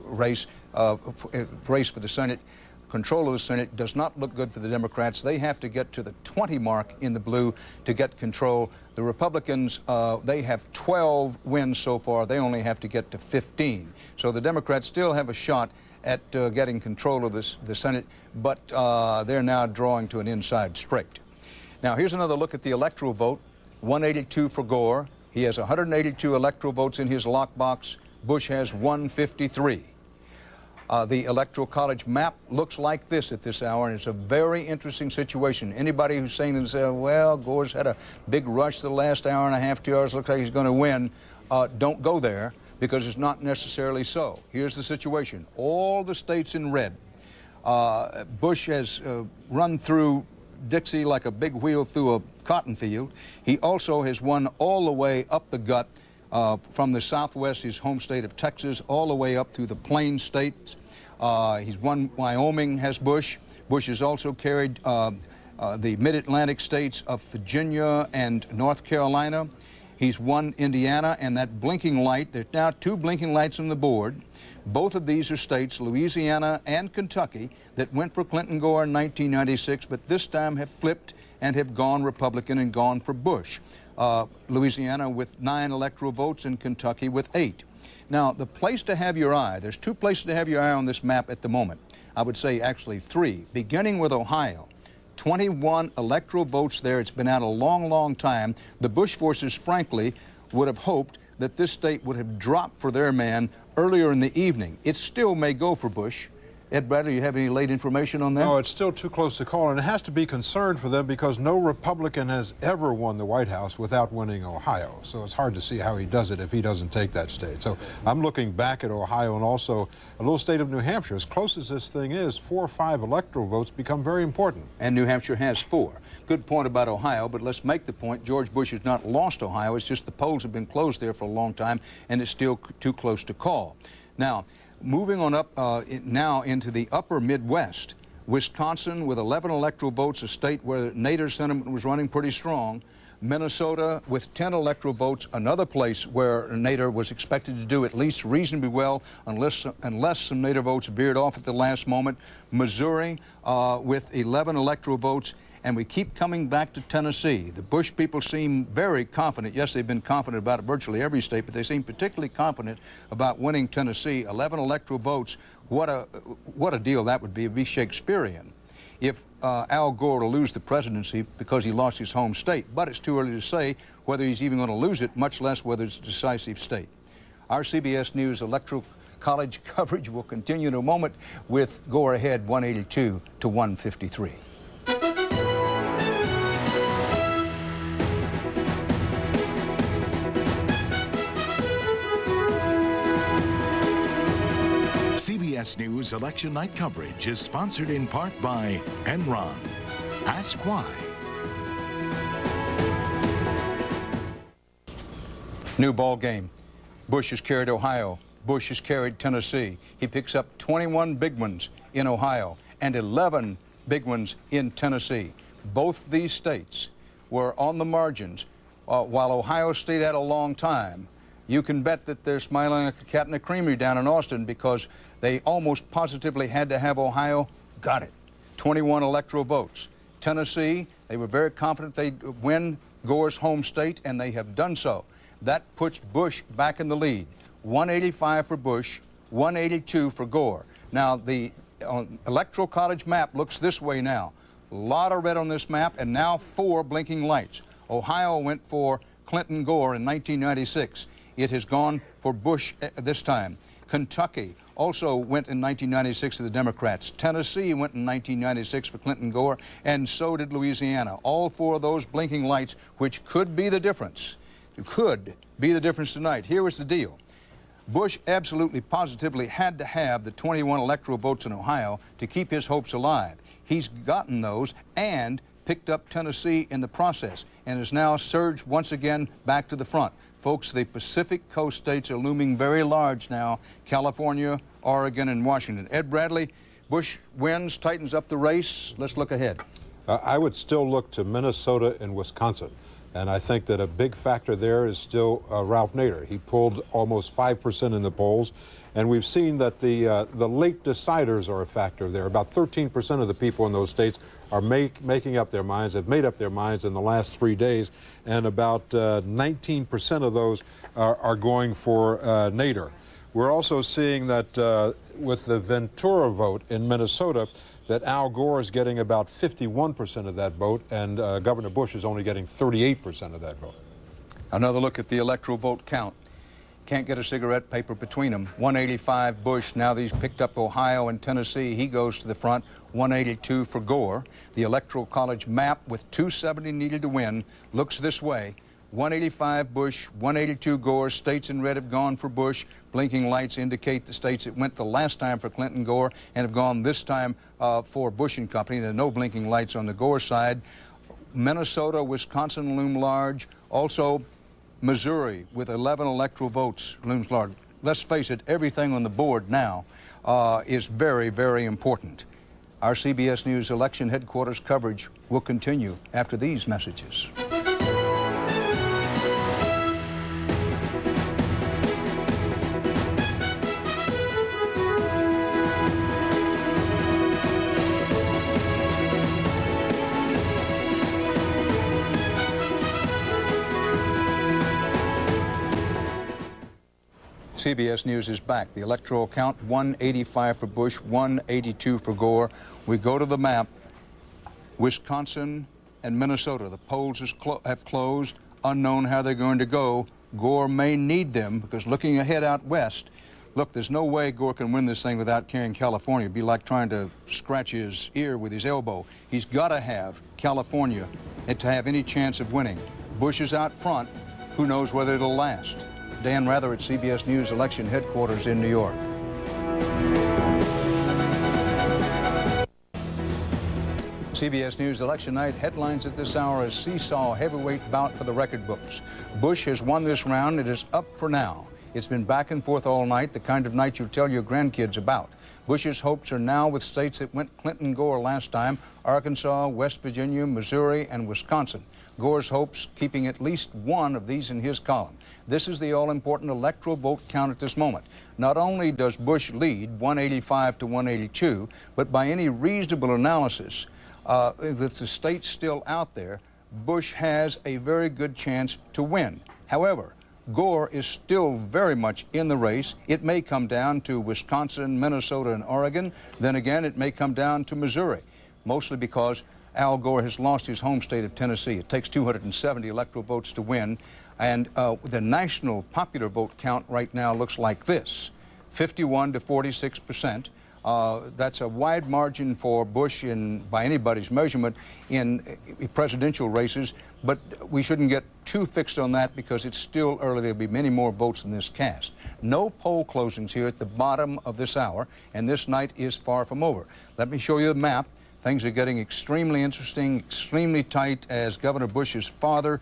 race for the Senate, control of the Senate, does not look good for the Democrats. They have to get to the 20 mark in the blue to get control. The Republicans, they have 12 wins so far. They only have to get to 15. So the Democrats still have a shot at getting control of the Senate, but they're now drawing to an inside straight. Now, here's another look at the electoral vote. 182 for Gore. He has 182 electoral votes in his lockbox. Bush has 153. The Electoral College map looks like this at this hour, and it's a very interesting situation. Anybody who's saying to themselves, well, Gore's had a big rush the last hour and a half, 2 hours, looks like he's going to win, don't go there, because it's not necessarily so. Here's the situation. All the states in red, Bush has run through Dixie like a big wheel through a cotton field. He also has won all the way up the gut from the Southwest, his home state of Texas, all the way up through the Plains states. He's won Wyoming, has Bush. Bush has also carried the mid-Atlantic states of Virginia and North Carolina. He's won Indiana, and that blinking light, there's now 2 blinking lights on the board. Both of these are states, Louisiana and Kentucky, that went for Clinton Gore in 1996, but this time have flipped and have gone Republican and gone for Bush. Louisiana with 9 electoral votes and Kentucky with 8. Now, the place to have your eye, there's 2 places to have your eye on this map at the moment. I would say actually 3, beginning with Ohio. 21 electoral votes there. It's been out a long, long time. The Bush forces, frankly, would have hoped that this state would have dropped for their man earlier in the evening. It still may go for Bush. Ed Bradley, you have any late information on that? No, it's still too close to call, and it has to be concerned for them because no Republican has ever won the White House without winning Ohio. So it's hard to see how he does it if he doesn't take that state. So I'm looking back at Ohio and also a little state of New Hampshire. As close as this thing is, 4 or 5 electoral votes become very important. And New Hampshire has 4. Good point about Ohio, but let's make the point. George Bush has not lost Ohio. It's just the polls have been closed there for a long time, and it's still too close to call. Now, moving on up now into the upper Midwest, Wisconsin with 11 electoral votes, a state where Nader's sentiment was running pretty strong. Minnesota with 10 electoral votes, another place where Nader was expected to do at least reasonably well unless some Nader votes veered off at the last moment. Missouri with 11 electoral votes. And we keep coming back to Tennessee. The Bush people seem very confident. Yes, they've been confident about it virtually every state, but they seem particularly confident about winning Tennessee. 11 electoral votes. What a deal that would be. It would be Shakespearean if Al Gore were to lose the presidency because he lost his home state. But it's too early to say whether he's even going to lose it, much less whether it's a decisive state. Our CBS News Electoral College coverage will continue in a moment with Gore ahead 182 to 153. CBS News election night coverage is sponsored in part by Enron. Ask why. New ball game. Bush has carried Ohio. Bush has carried Tennessee. He picks up 21 big ones in Ohio and 11 big ones in Tennessee. Both these states were on the margins. While Ohio State had a long time, you can bet that they're smiling like a cat in a creamery down in Austin because they almost positively had to have Ohio. Got it. 21 electoral votes. Tennessee, they were very confident they'd win Gore's home state, and they have done so. That puts Bush back in the lead. 185 for Bush, 182 for Gore. Now, the Electoral College map looks this way now. A lot of red on this map, and now 4 blinking lights. Ohio went for Clinton Gore in 1996. It has gone for Bush this time. Kentucky also went in 1996 to the Democrats. Tennessee went in 1996 for Clinton Gore, and so did Louisiana. All 4 of those blinking lights, which could be the difference. It could be the difference tonight. Here was the deal. Bush absolutely positively had to have the 21 electoral votes in Ohio to keep his hopes alive. He's gotten those and picked up Tennessee in the process and has now surged once again back to the front. Folks, the Pacific Coast states are looming very large now: California, Oregon, and Washington. Ed Bradley, Bush wins, tightens up the race. Let's look ahead. I would still look to Minnesota and Wisconsin. And I think that a big factor there is still Ralph Nader. He pulled almost 5% in the polls. And we've seen that the late deciders are a factor there. About 13% of the people in those states are making up their minds, have made up their minds in the last 3 days. And about 19% of those are going for Nader. We're also seeing that with the Ventura vote in Minnesota, that Al Gore is getting about 51% of that vote, and Governor Bush is only getting 38% of that vote. Another look at the electoral vote count. Can't get a cigarette paper between them. 185 Bush. Now that he's picked up Ohio and Tennessee, he goes to the front. 182 for Gore. The Electoral College map with 270 needed to win looks this way. 185 Bush, 182 Gore. States in red have gone for Bush. Blinking lights indicate the states that went the last time for Clinton Gore and have gone this time for Bush and company. There are no blinking lights on the Gore side. Minnesota, Wisconsin loom large. Also, Missouri with 11 electoral votes looms large. Let's face it, everything on the board now is very, very important. Our CBS News election headquarters coverage will continue after these messages. CBS News is back. The electoral count, 185 for Bush, 182 for Gore. We go to the map. Wisconsin and Minnesota. The polls have closed. Unknown how they're going to go. Gore may need them because looking ahead out west, look, there's no way Gore can win this thing without carrying California. It'd be like trying to scratch his ear with his elbow. He's got to have California and to have any chance of winning. Bush is out front. Who knows whether it'll last? Dan Rather at CBS News election headquarters in New York. CBS News election night headlines at this hour: a seesaw heavyweight bout for the record books. Bush has won this round. It is up for now. It's been back and forth all night, the kind of night you tell your grandkids about. Bush's hopes are now with states that went Clinton-Gore last time: Arkansas, West Virginia, Missouri, and Wisconsin. Gore's hopes keeping at least one of these in his column. This is the all-important electoral vote count at this moment. Not only does Bush lead 185 to 182, but by any reasonable analysis, if the state's still out there, Bush has a very good chance to win. However, Gore is still very much in the race. It may come down to Wisconsin, Minnesota, and Oregon. Then again, it may come down to Missouri, mostly because Al Gore has lost his home state of Tennessee. It takes 270 electoral votes to win. And the national popular vote count right now looks like this: 51 to 46%. That's a wide margin for Bush by anybody's measurement in presidential races, but we shouldn't get too fixed on that because it's still early. There'll be many more votes in this cast. No poll closings here at the bottom of this hour, and this night is far from over. Let me show you the map. Things are getting extremely interesting, extremely tight. As Governor Bush's father,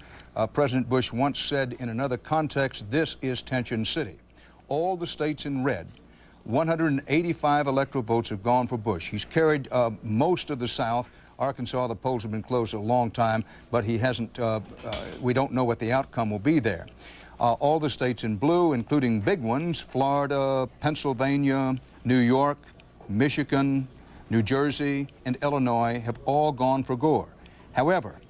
President Bush, once said in another context, this is Tension City. All the states in red. 185 electoral votes have gone for Bush. He's carried most of the South. Arkansas, the polls have been closed a long time, but he hasn't, we don't know what the outcome will be there. All the states in blue, including big ones: Florida, Pennsylvania, New York, Michigan, New Jersey, and Illinois, have all gone for Gore. However,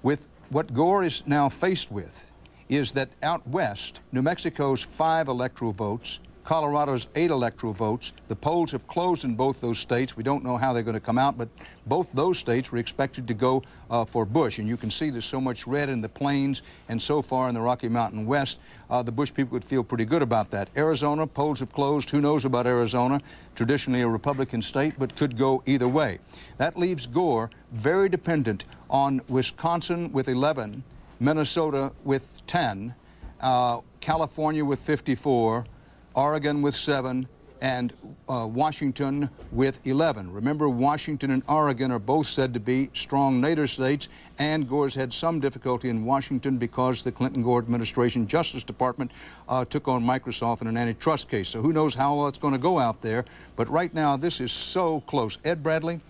with what Gore is now faced with is that out west, New Mexico's 5 electoral votes, Colorado's 8 electoral votes. The polls have closed in both those states. We don't know how they're going to come out, but both those states were expected to go for Bush. And you can see there's so much red in the plains and so far in the Rocky Mountain West. The Bush people would feel pretty good about that. Arizona, polls have closed. Who knows about Arizona? Traditionally a Republican state, but could go either way. That leaves Gore very dependent on Wisconsin with 11, Minnesota with 10, California with 54, Oregon with 7, and Washington with 11. Remember, Washington and Oregon are both said to be strong NATO states, and Gore's had some difficulty in Washington because the Clinton-Gore administration Justice Department took on Microsoft in an antitrust case. So who knows how it's going to go out there. But right now, this is so close. Ed Bradley,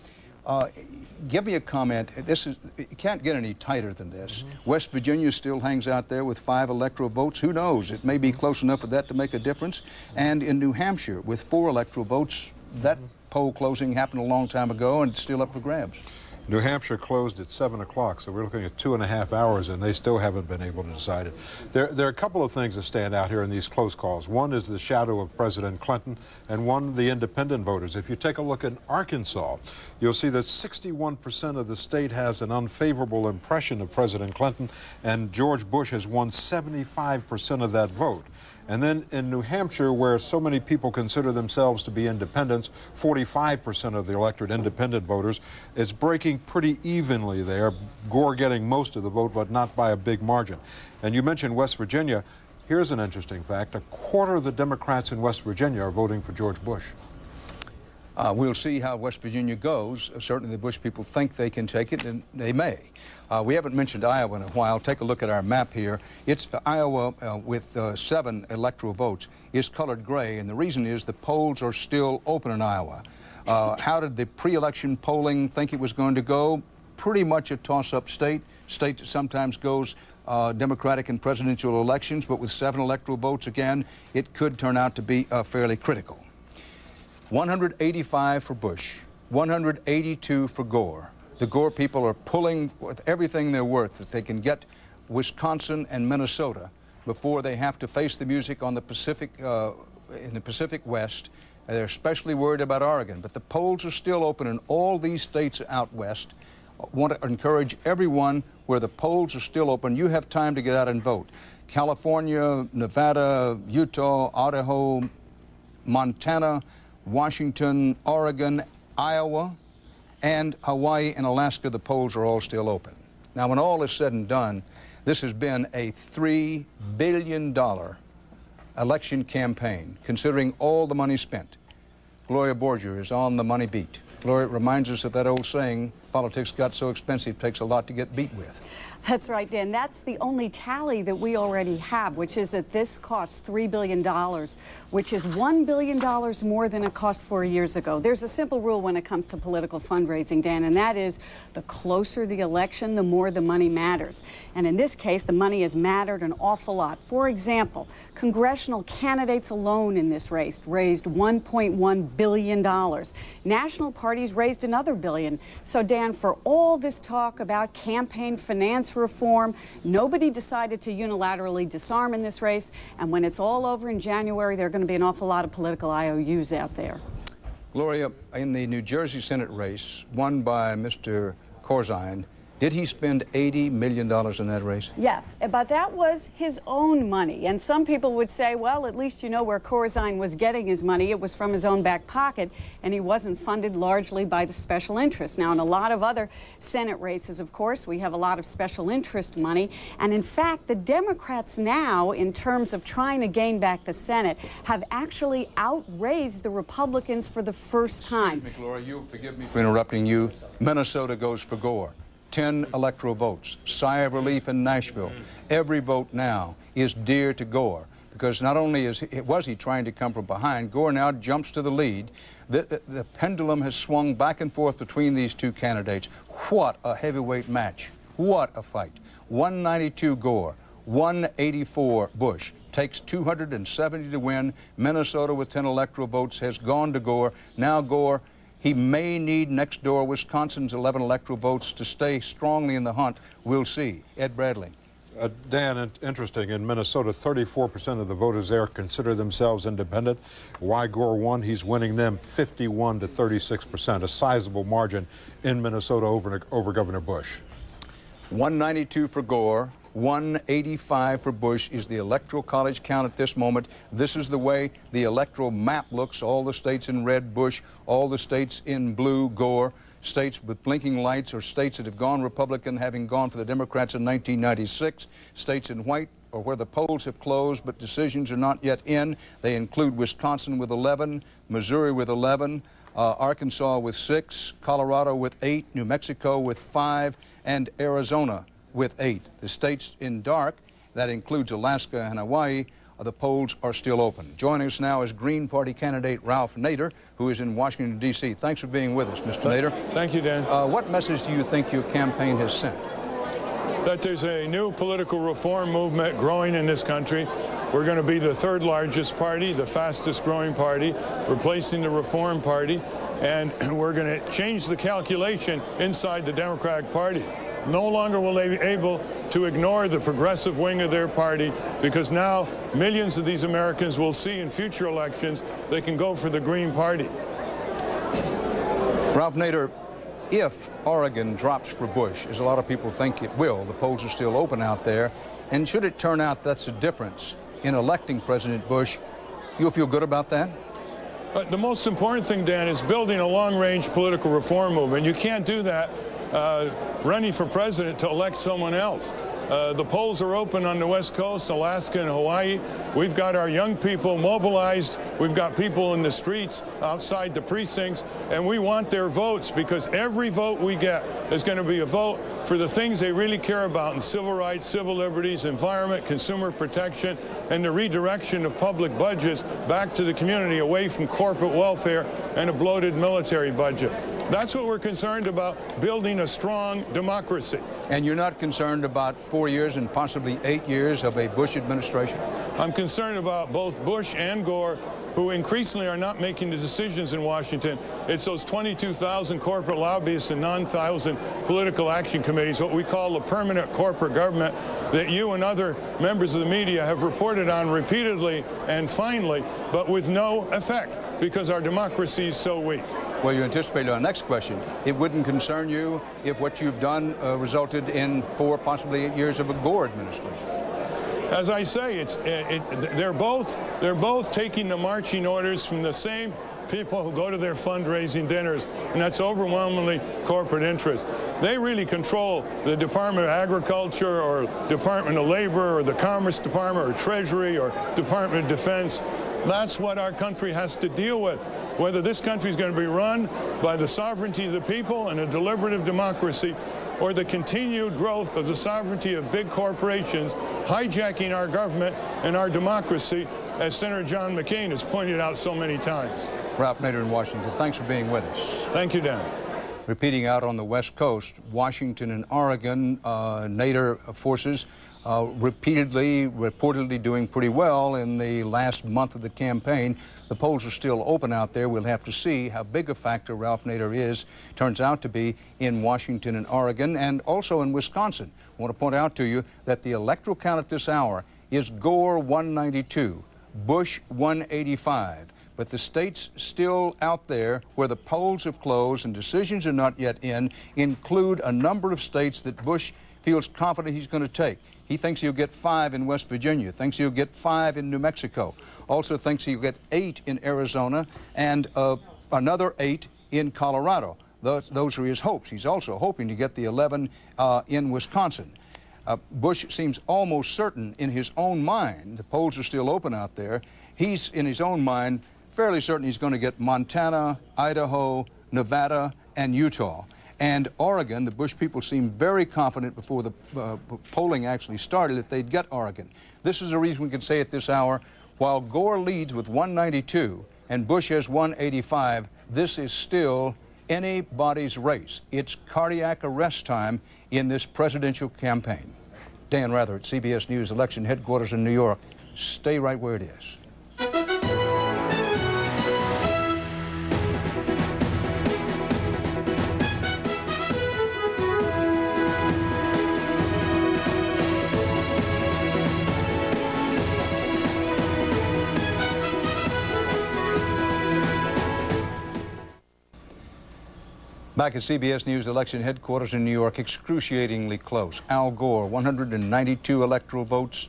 give me a comment. It can't get any tighter than this. West Virginia still hangs out there with 5 electoral votes. Who knows? It may be close enough for that to make a difference. And in New Hampshire, with 4 electoral votes, that poll closing happened a long time ago, and it's still up for grabs. New Hampshire closed at 7 o'clock, so we're looking at 2.5 hours, and they still haven't been able to decide it. There are a couple of things that stand out here in these close calls. One is the shadow of President Clinton, and one, the independent voters. If you take a look at Arkansas, you'll see that 61% of the state has an unfavorable impression of President Clinton, and George Bush has won 75% of that vote. And then in New Hampshire, where so many people consider themselves to be independents, 45% of the electorate, independent voters, it's breaking pretty evenly there. Gore getting most of the vote, but not by a big margin. And you mentioned West Virginia. Here's an interesting fact. 1/4 of the Democrats in West Virginia are voting for George Bush. We'll see how West Virginia goes. Certainly the Bush people think they can take it, and they may. We haven't mentioned Iowa in a while. Take a look at our map here. It's Iowa with 7 electoral votes is colored gray, and the reason is the polls are still open in Iowa. How did the pre-election polling think it was going to go? Pretty much a toss-up state that sometimes goes Democratic in presidential elections, but with 7 electoral votes again, it could turn out to be fairly critical. 185 for Bush, 182 for Gore. The Gore people are pulling with everything they're worth if they can get Wisconsin and Minnesota before they have to face the music on the Pacific, in the Pacific West. They're especially worried about Oregon, but the polls are still open in all these states out west. I want to encourage everyone where the polls are still open. You have time to get out and vote. California, Nevada, Utah, Idaho, Montana, Washington, Oregon, Iowa, and Hawaii and Alaska, the polls are all still open. Now, when all is said and done, this has been a $3 billion election campaign, considering all the money spent. Gloria Borger is on the money beat. Gloria, it reminds us of that old saying, politics got so expensive, it takes a lot to get beat with. That's right, Dan. That's the only tally that we already have, which is that this costs $3 billion, which is $1 billion more than it cost 4 years ago. There's a simple rule when it comes to political fundraising, Dan, and that is the closer the election, the more the money matters. And in this case, the money has mattered an awful lot. For example, congressional candidates alone in this race raised $1.1 billion. National parties raised another billion. So, Dan, for all this talk about campaign finance reform, nobody decided to unilaterally disarm in this race, and when it's all over in January, there are going to be an awful lot of political IOUs out there. Gloria, in the New Jersey Senate race won by Mr. Corzine, did he spend $80 million in that race? Yes, but that was his own money. And some people would say, well, at least you know where Corzine was getting his money. It was from his own back pocket, and he wasn't funded largely by the special interest. Now, in a lot of other Senate races, of course, we have a lot of special interest money. And in fact, the Democrats now, in terms of trying to gain back the Senate, have actually outraised the Republicans for the first time. Excuse me, Gloria, you forgive me for interrupting you. Minnesota goes for Gore. 10 electoral votes, sigh of relief in Nashville. Every vote now is dear to Gore because not only was he trying to come from behind, Gore now jumps to the lead. The pendulum has swung back and forth between these two candidates. What a heavyweight match. What a fight. 192 Gore, 184 Bush. Takes 270 to win. Minnesota with 10 electoral votes has gone to Gore. Now Gore, he may need next door Wisconsin's 11 electoral votes to stay strongly in the hunt. We'll see. Ed Bradley. Dan, interesting, in Minnesota, 34% of the voters there consider themselves independent. Why Gore won? He's winning them 51 to 36%, a sizable margin in Minnesota over Governor Bush. 192 for Gore. 185 for Bush is the Electoral College count at this moment. This is the way the electoral map looks. All the states in red, Bush. All the states in blue, Gore. States with blinking lights are states that have gone Republican, having gone for the Democrats in 1996. States in white are where the polls have closed, but decisions are not yet in. They include Wisconsin with 11, Missouri with 11, Arkansas with 6, Colorado with 8, New Mexico with 5, and Arizona with 8. The states in dark, that includes Alaska and Hawaii, the polls are still open. Joining us now is Green Party candidate Ralph Nader, who is in Washington, D.C. Thanks for being with us, Mr. Nader. Thank you, Dan. What message do you think your campaign has sent? That there's a new political reform movement growing in this country. We're going to be the third largest party, the fastest growing party, replacing the Reform Party, and we're going to change the calculation inside the Democratic Party. No longer will they be able to ignore the progressive wing of their party, because now millions of these Americans will see in future elections they can go for the Green Party. Ralph Nader, if Oregon drops for Bush, as a lot of people think it will, the polls are still open out there, and should it turn out that's a difference in electing President Bush, you'll feel good about that? The most important thing, Dan, is building a long-range political reform movement. You can't do that running for president to elect someone else. The polls are open on the West Coast, Alaska and Hawaii. We've got our young people mobilized. We've got people in the streets outside the precincts, and we want their votes, because every vote we get is going to be a vote for the things they really care about in civil rights, civil liberties, environment, consumer protection, and the redirection of public budgets back to the community, away from corporate welfare and a bloated military budget. That's what we're concerned about, building a strong democracy. And you're not concerned about 4 years and possibly 8 years of a Bush administration? I'm concerned about both Bush and Gore, who increasingly are not making the decisions in Washington. It's those 22,000 corporate lobbyists and 9,000 political action committees, what we call the permanent corporate government, that you and other members of the media have reported on repeatedly and finally, but with no effect, because our democracy is so weak. Well, you anticipated our next question. It wouldn't concern you if what you've done resulted in 4, possibly 8 years of a Gore administration? As I say, they're both taking the marching orders from the same people who go to their fundraising dinners, and that's overwhelmingly corporate interests. They really control the Department of Agriculture or Department of Labor or the Commerce Department or Treasury or Department of Defense. That's what our country has to deal with. Whether this country is going to be run by the sovereignty of the people and a deliberative democracy, or the continued growth of the sovereignty of big corporations hijacking our government and our democracy, as Senator John McCain has pointed out so many times. Ralph Nader in Washington, thanks for being with us. Thank you, Dan. Repeating out on the West Coast, Washington and Oregon, Nader forces reportedly doing pretty well in the last month of the campaign. The polls are still open out there. We'll have to see how big a factor Ralph Nader turns out to be in Washington and Oregon, and also in Wisconsin. I want to point out to you that the electoral count at this hour is Gore 192, Bush 185. But the states still out there where the polls have closed and decisions are not yet in include a number of states that Bush feels confident he's going to take. He thinks he'll get 5 in West Virginia, thinks he'll get 5 in New Mexico, also thinks he'll get 8 in Arizona, and another 8 in Colorado. Those are his hopes. He's also hoping to get the 11 in Wisconsin. Bush seems almost certain in his own mind, the polls are still open out there, he's in his own mind fairly certain he's going to get Montana, Idaho, Nevada, and Utah. And Oregon, the Bush people seemed very confident before the polling actually started that they'd get Oregon. This is the reason we can say at this hour, while Gore leads with 192 and Bush has 185, this is still anybody's race. It's cardiac arrest time in this presidential campaign. Dan Rather at CBS News election headquarters in New York. Stay right where it is. Back at CBS News election headquarters in New York, excruciatingly close. Al Gore, 192 electoral votes.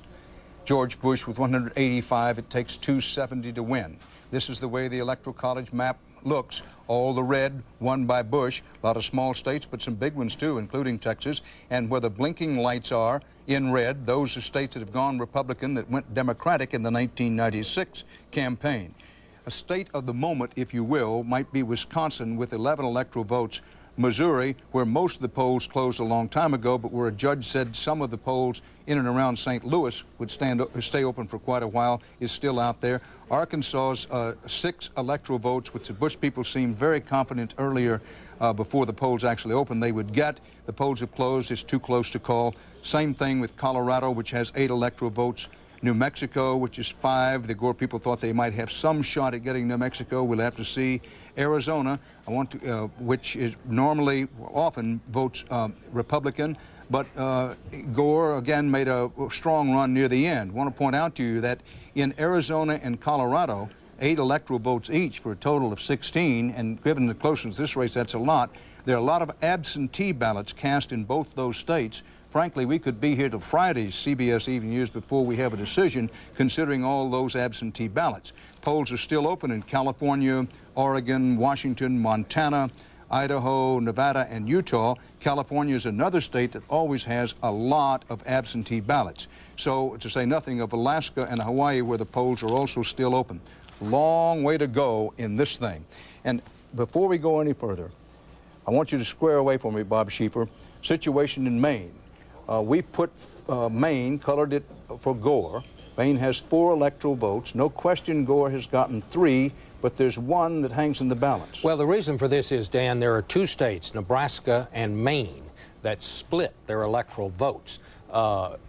George Bush with 185. It takes 270 to win. This is the way the Electoral College map looks. All the red won by Bush. A lot of small states, but some big ones too, including Texas. And where the blinking lights are in red, those are states that have gone Republican that went Democratic in the 1996 campaign. A state of the moment, if you will, might be Wisconsin with 11 electoral votes. Missouri, where most of the polls closed a long time ago, but where a judge said some of the polls in and around St. Louis would stay open for quite a while, is still out there. Arkansas's 6 electoral votes, which the Bush people seemed very confident earlier before the polls actually opened they would get. The polls have closed. It's too close to call. Same thing with Colorado, which has 8 electoral votes. New Mexico, which is 5. The Gore people thought they might have some shot at getting New Mexico. We'll have to see. Arizona, which is normally, often votes Republican, but Gore, again, made a strong run near the end. I want to point out to you that in Arizona and Colorado, 8 electoral votes each for a total of 16, and given the closeness of this race, that's a lot. There are a lot of absentee ballots cast in both those states. Frankly, we could be here till Friday's CBS Evening News before we have a decision, considering all those absentee ballots. Polls are still open in California, Oregon, Washington, Montana, Idaho, Nevada, and Utah. California is another state that always has a lot of absentee ballots. So, to say nothing of Alaska and Hawaii, where the polls are also still open. Long way to go in this thing. And before we go any further, I want you to square away for me, Bob Schieffer, situation in Maine. We put Maine, colored it for Gore. Maine has 4 electoral votes. No question Gore has gotten 3, but there's 1 that hangs in the balance. Well, the reason for this is, Dan, there are 2 states, Nebraska and Maine, that split their electoral votes.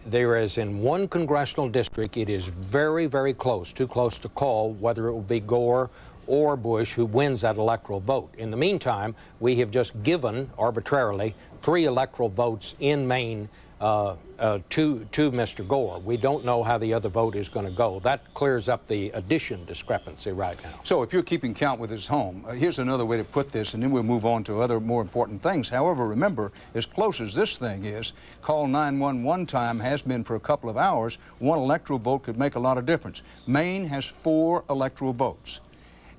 There is in 1 congressional district, it is very, very close, too close to call whether it will be Gore or Bush who wins that electoral vote. In the meantime, we have just given, arbitrarily, 3 electoral votes in Maine to Mr. Gore. We don't know how the other vote is going to go. That clears up the addition discrepancy right now. So if you're keeping count with his home, here's another way to put this, and then we'll move on to other more important things. However, remember, as close as this thing is, call 911 time has been for a couple of hours. 1 electoral vote could make a lot of difference. Maine has 4 electoral votes.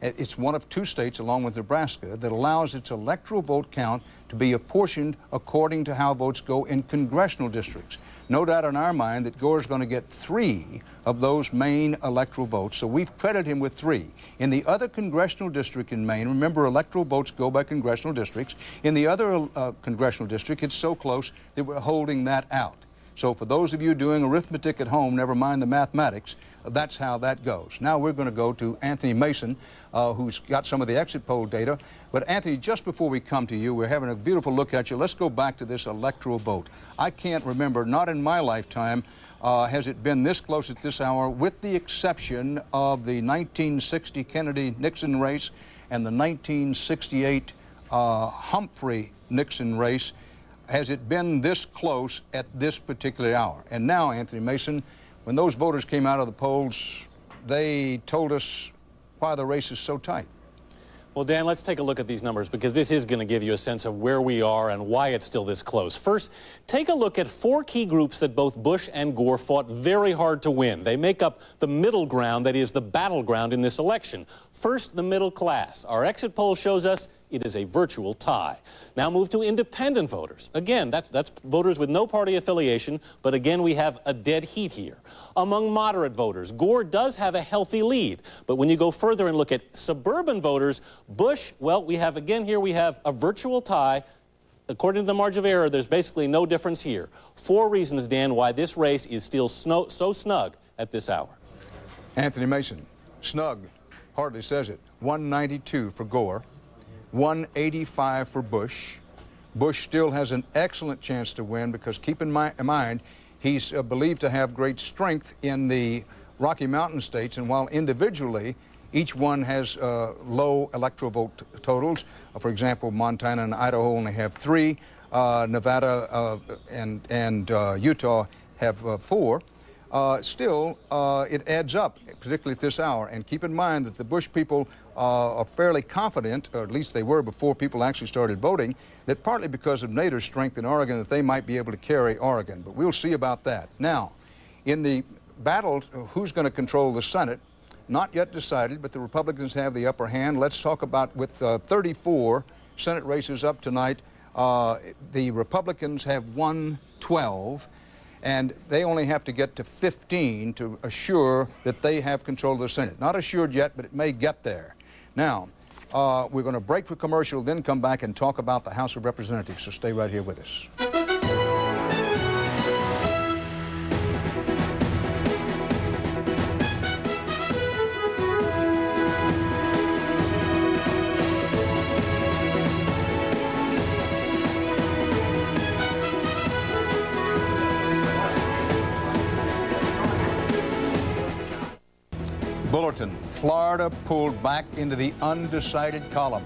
It's one of 2 states, along with Nebraska, that allows its electoral vote count to be apportioned according to how votes go in congressional districts. No doubt in our mind that Gore's going to get 3 of those Maine electoral votes, so we've credited him with 3. In the other congressional district in Maine, remember, electoral votes go by congressional districts. In the other congressional district, it's so close that we're holding that out. So for those of you doing arithmetic at home, never mind the mathematics, that's how that goes. Now we're going to go to Anthony Mason, who's got some of the exit poll data. But Anthony, just before we come to you, we're having a beautiful look at you. Let's go back to this electoral vote. I can't remember, not in my lifetime, has it been this close at this hour, with the exception of the 1960 Kennedy-Nixon race and the 1968 Humphrey-Nixon race. Has it been this close at this particular hour? And now, Anthony Mason, when those voters came out of the polls, they told us why the race is so tight. Well, Dan, let's take a look at these numbers, because this is going to give you a sense of where we are and why it's still this close. First, take a look at 4 key groups that both Bush and Gore fought very hard to win. They make up the middle ground, that is the battleground in this election. First, the middle class. Our exit poll shows us it is a virtual tie. Now move to independent voters. Again, that's voters with no party affiliation, but again, we have a dead heat here. Among moderate voters, Gore does have a healthy lead, but when you go further and look at suburban voters, Bush, well, we have a virtual tie. According to the margin of error, there's basically no difference here. 4 reasons, Dan, why this race is still so snug at this hour. Anthony Mason, snug, hardly says it. 192 for Gore. 185 for Bush. Bush still has an excellent chance to win, because keep in mind he's believed to have great strength in the Rocky Mountain states, and while individually each one has low electoral vote totals. For example, Montana and Idaho only have 3. Nevada and Utah have 4. Still, it adds up, particularly at this hour. And keep in mind that the Bush people are fairly confident, or at least they were before people actually started voting, that partly because of Nader's strength in Oregon, that they might be able to carry Oregon. But we'll see about that. Now, in the battle, who's going to control the Senate, not yet decided, but the Republicans have the upper hand. Let's talk about, with 34 Senate races up tonight, the Republicans have won 12, and they only have to get to 15 to assure that they have control of the Senate. Not assured yet, but it may get there. Now, we're going to break for commercial, then come back and talk about the House of Representatives, so stay right here with us. Bulletin, Florida pulled back into the undecided column.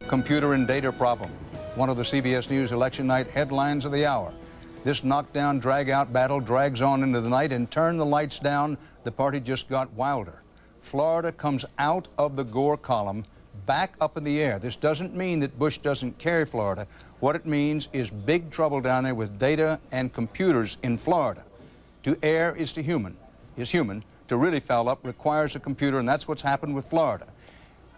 Computer and data problem. One of the CBS News election night headlines of the hour. This knockdown, drag-out battle drags on into the night, and turn the lights down, the party just got wilder. Florida comes out of the Gore column, back up in the air. This doesn't mean that Bush doesn't carry Florida. What it means is big trouble down there with data and computers in Florida. To err is human. To really foul up requires a computer, and that's what's happened with Florida.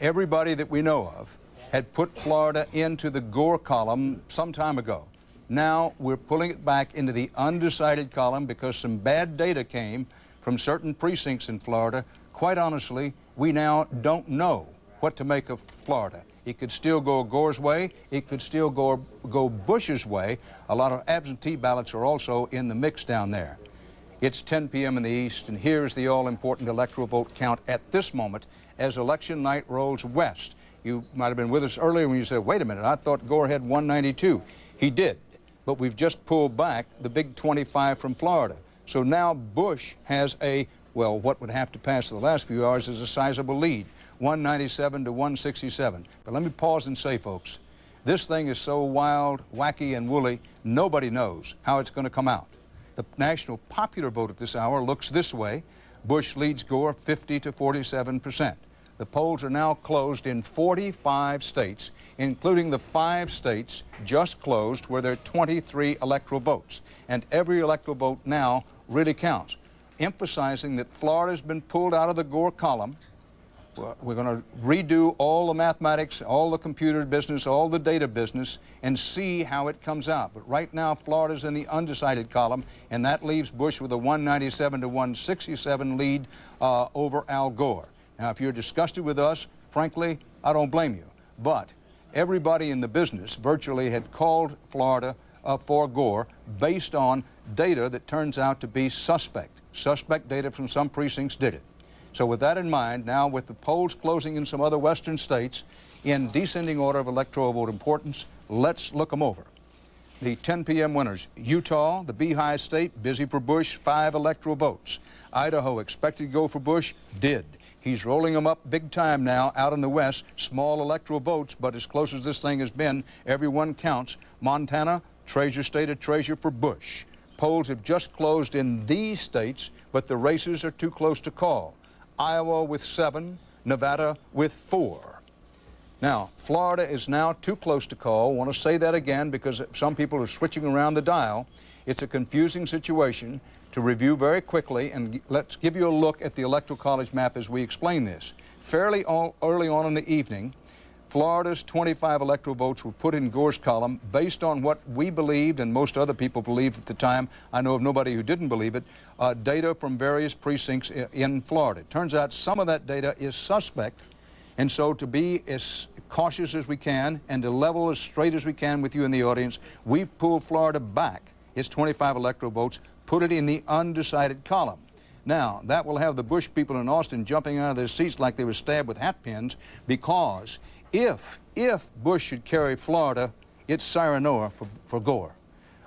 Everybody that we know of had put Florida into the Gore column some time ago. Now we're pulling it back into the undecided column because some bad data came from certain precincts in Florida. Quite honestly, we now don't know what to make of Florida. It could still go Gore's way. It could still go Bush's way. A lot of absentee ballots are also in the mix down there. It's 10 p.m. in the East, and here's the all-important electoral vote count at this moment as election night rolls west. You might have been with us earlier when you said, wait a minute, I thought Gore had 192. He did, but we've just pulled back the big 25 from Florida. So now Bush has well, what would have to pass the last few hours is a sizable lead, 197 to 167. But let me pause and say, folks, this thing is so wild, wacky, and woolly, nobody knows how it's going to come out. The national popular vote at this hour looks this way. Bush leads Gore 50 to 47%. The polls are now closed in 45 states, including the 5 states just closed where there are 23 electoral votes. And every electoral vote now really counts, emphasizing that Florida's been pulled out of the Gore column. We're going to redo all the mathematics, all the computer business, all the data business, and see how it comes out. But right now, Florida's in the undecided column, and that leaves Bush with a 197 to 167 lead over Al Gore. Now, if you're disgusted with us, frankly, I don't blame you. But everybody in the business virtually had called Florida for Gore based on data that turns out to be suspect. Suspect data from some precincts did it. So with that in mind, now with the polls closing in some other western states in descending order of electoral vote importance, let's look them over. The 10 p.m. winners: Utah, the Beehive State, busy for Bush, 5 electoral votes. Idaho, expected to go for Bush, did. He's rolling them up big time now out in the west, small electoral votes, but as close as this thing has been, everyone counts. Montana, treasure state of treasure for Bush. Polls have just closed in these states, but the races are too close to call. Iowa with 7, Nevada with 4. Now, Florida is now too close to call. I want to say that again because some people are switching around the dial. It's a confusing situation. To review very quickly, and let's give you a look at the Electoral College map as we explain this. Fairly early on in the evening, Florida's 25 electoral votes were put in Gore's column based on what we believed and most other people believed at the time. I know of nobody who didn't believe it. Data from various precincts in Florida. It turns out some of that data is suspect, and so to be as cautious as we can and to level as straight as we can with you in the audience, we pulled Florida back its 25 electoral votes, put it in the undecided column. Now, that will have the Bush people in Austin jumping out of their seats like they were stabbed with hat pins, because if Bush should carry Florida, it's sayonara for Gore.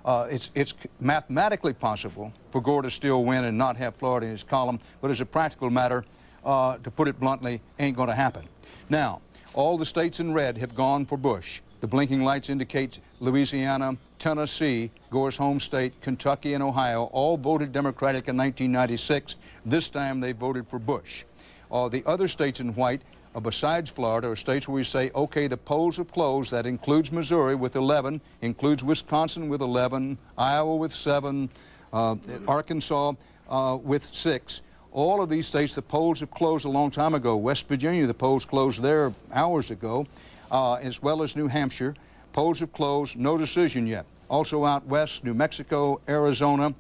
It's mathematically possible for Gore to still win and not have Florida in his column, but as a practical matter, to put it bluntly, ain't going to happen. Now, all the states in red have gone for Bush. The blinking lights indicate Louisiana, Tennessee, Gore's home state, Kentucky, and Ohio all voted Democratic in 1996. This time they voted for Bush. The other states in white, besides Florida, are states where we say, okay, the polls have closed. That includes Missouri with 11, includes Wisconsin with 11, Iowa with 7, Arkansas, with 6. All of these states, the polls have closed a long time ago. West Virginia, the polls closed there hours ago, as well as New Hampshire. Polls have closed, no decision yet. Also out west, New Mexico, Arizona,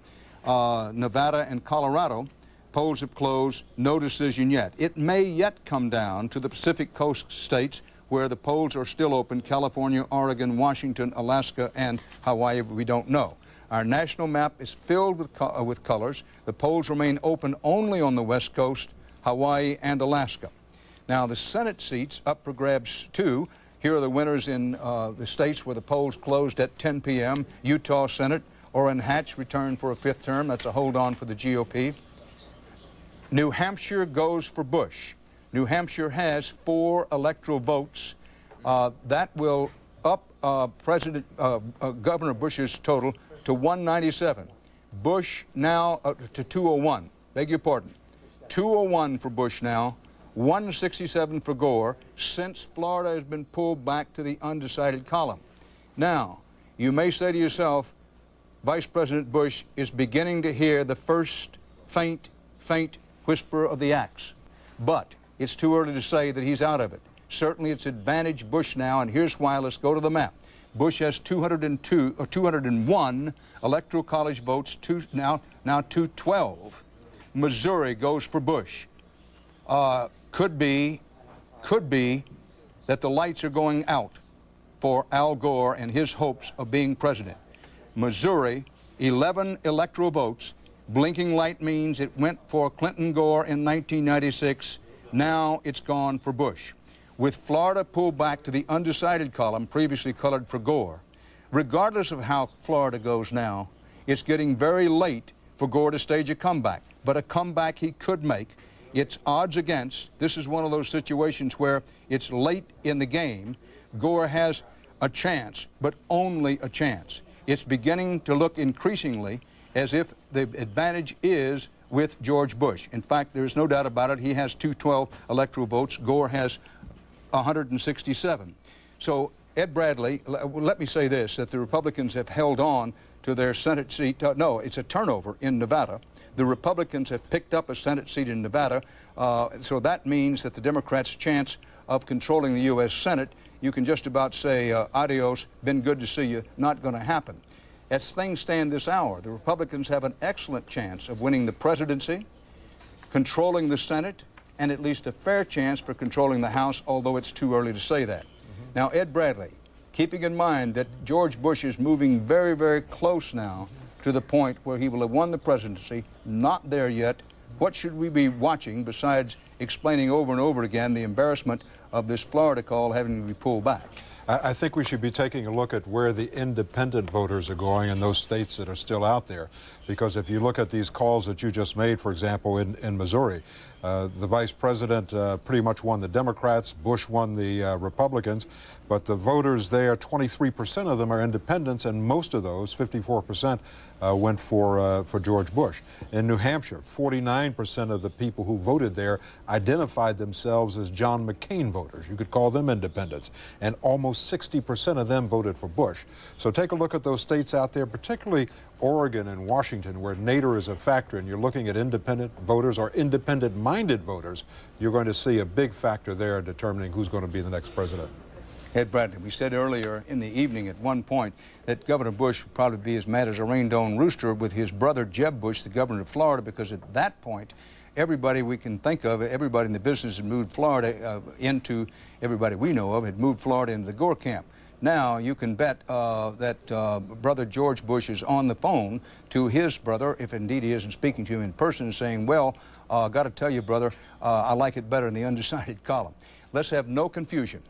Nevada, and Colorado, polls have closed, no decision yet. It may yet come down to the Pacific Coast states where the polls are still open: California, Oregon, Washington, Alaska, and Hawaii. We don't know. Our national map is filled with colors. The polls remain open only on the West Coast, Hawaii, and Alaska. Now, the Senate seats up for grabs, too. Here are the winners in the states where the polls closed at 10 p.m. Utah Senate. Orrin Hatch returned for a 5th term. That's a hold-on for the GOP. New Hampshire goes for Bush. New Hampshire has 4 electoral votes. That will up Governor Bush's total to 197. Bush now to 201. Beg your pardon. 201 for Bush now, 167 for Gore, since Florida has been pulled back to the undecided column. Now, you may say to yourself, Vice President Bush is beginning to hear the first faint whisper of the axe. But it's too early to say that he's out of it. Certainly it's advantage Bush now, and here's why. Let's go to the map. Bush has 201 electoral college votes, now 212. Missouri goes for Bush. Could be that the lights are going out for Al Gore and his hopes of being president. Missouri, 11 electoral votes. Blinking light means it went for Clinton Gore in 1996. Now it's gone for Bush. With Florida pulled back to the undecided column, previously colored for Gore, regardless of how Florida goes now, it's getting very late for Gore to stage a comeback. But a comeback he could make. It's odds against. This is one of those situations where it's late in the game. Gore has a chance, but only a chance. It's beginning to look increasingly as if the advantage is with George Bush. In fact, there's no doubt about it. He has 212 electoral votes. Gore has 167. So, Ed Bradley, let me say this, that the Republicans have held on to their Senate seat. No, it's a turnover in Nevada. The Republicans have picked up a Senate seat in Nevada, so that means that the Democrats' chance of controlling the U.S. Senate, you can just about say, adios, been good to see you, not going to happen. As things stand this hour, the Republicans have an excellent chance of winning the presidency, controlling the Senate, and at least a fair chance for controlling the House, although it's too early to say that. Now, Ed Bradley, keeping in mind that George Bush is moving very, very close now to the point where he will have won the presidency, not there yet, what should we be watching besides explaining over and over again the embarrassment of this Florida call having to be pulled back? I think we should be taking a look at where the independent voters are going in those states that are still out there. Because if you look at these calls that you just made, for example, in Missouri, the vice president pretty much won the Democrats, Bush won the Republicans, but the voters there, 23% of them are independents, and most of those, 54%, went for George Bush. In New Hampshire, 49% of the people who voted there identified themselves as John McCain voters. You could call them independents. And almost 60% of them voted for Bush. So take a look at those states out there, particularly Oregon and Washington, where Nader is a factor, and you're looking at independent voters or independent-minded voters. You're going to see a big factor there determining who's going to be the next president. Ed Bradley, we said earlier in the evening at one point that Governor Bush would probably be as mad as a rain-down rooster with his brother Jeb Bush, the governor of Florida, because at that point, everybody we can think of, everybody in the business had moved Florida everybody we know of had moved Florida into the Gore camp. Now you can bet that brother George Bush is on the phone to his brother, if indeed he isn't speaking to him in person, and saying, well, got to tell you, brother, I like it better in the undecided column. Let's have no confusion.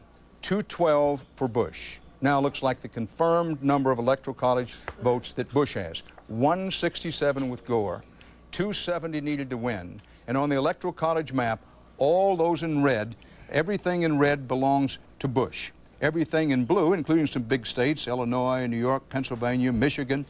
212 for Bush. Now looks like the confirmed number of electoral college votes that Bush has. 167 with Gore, 270 needed to win. And on the electoral college map, all those in red, everything in red belongs to Bush. Everything in blue, including some big states, Illinois, New York, Pennsylvania, Michigan,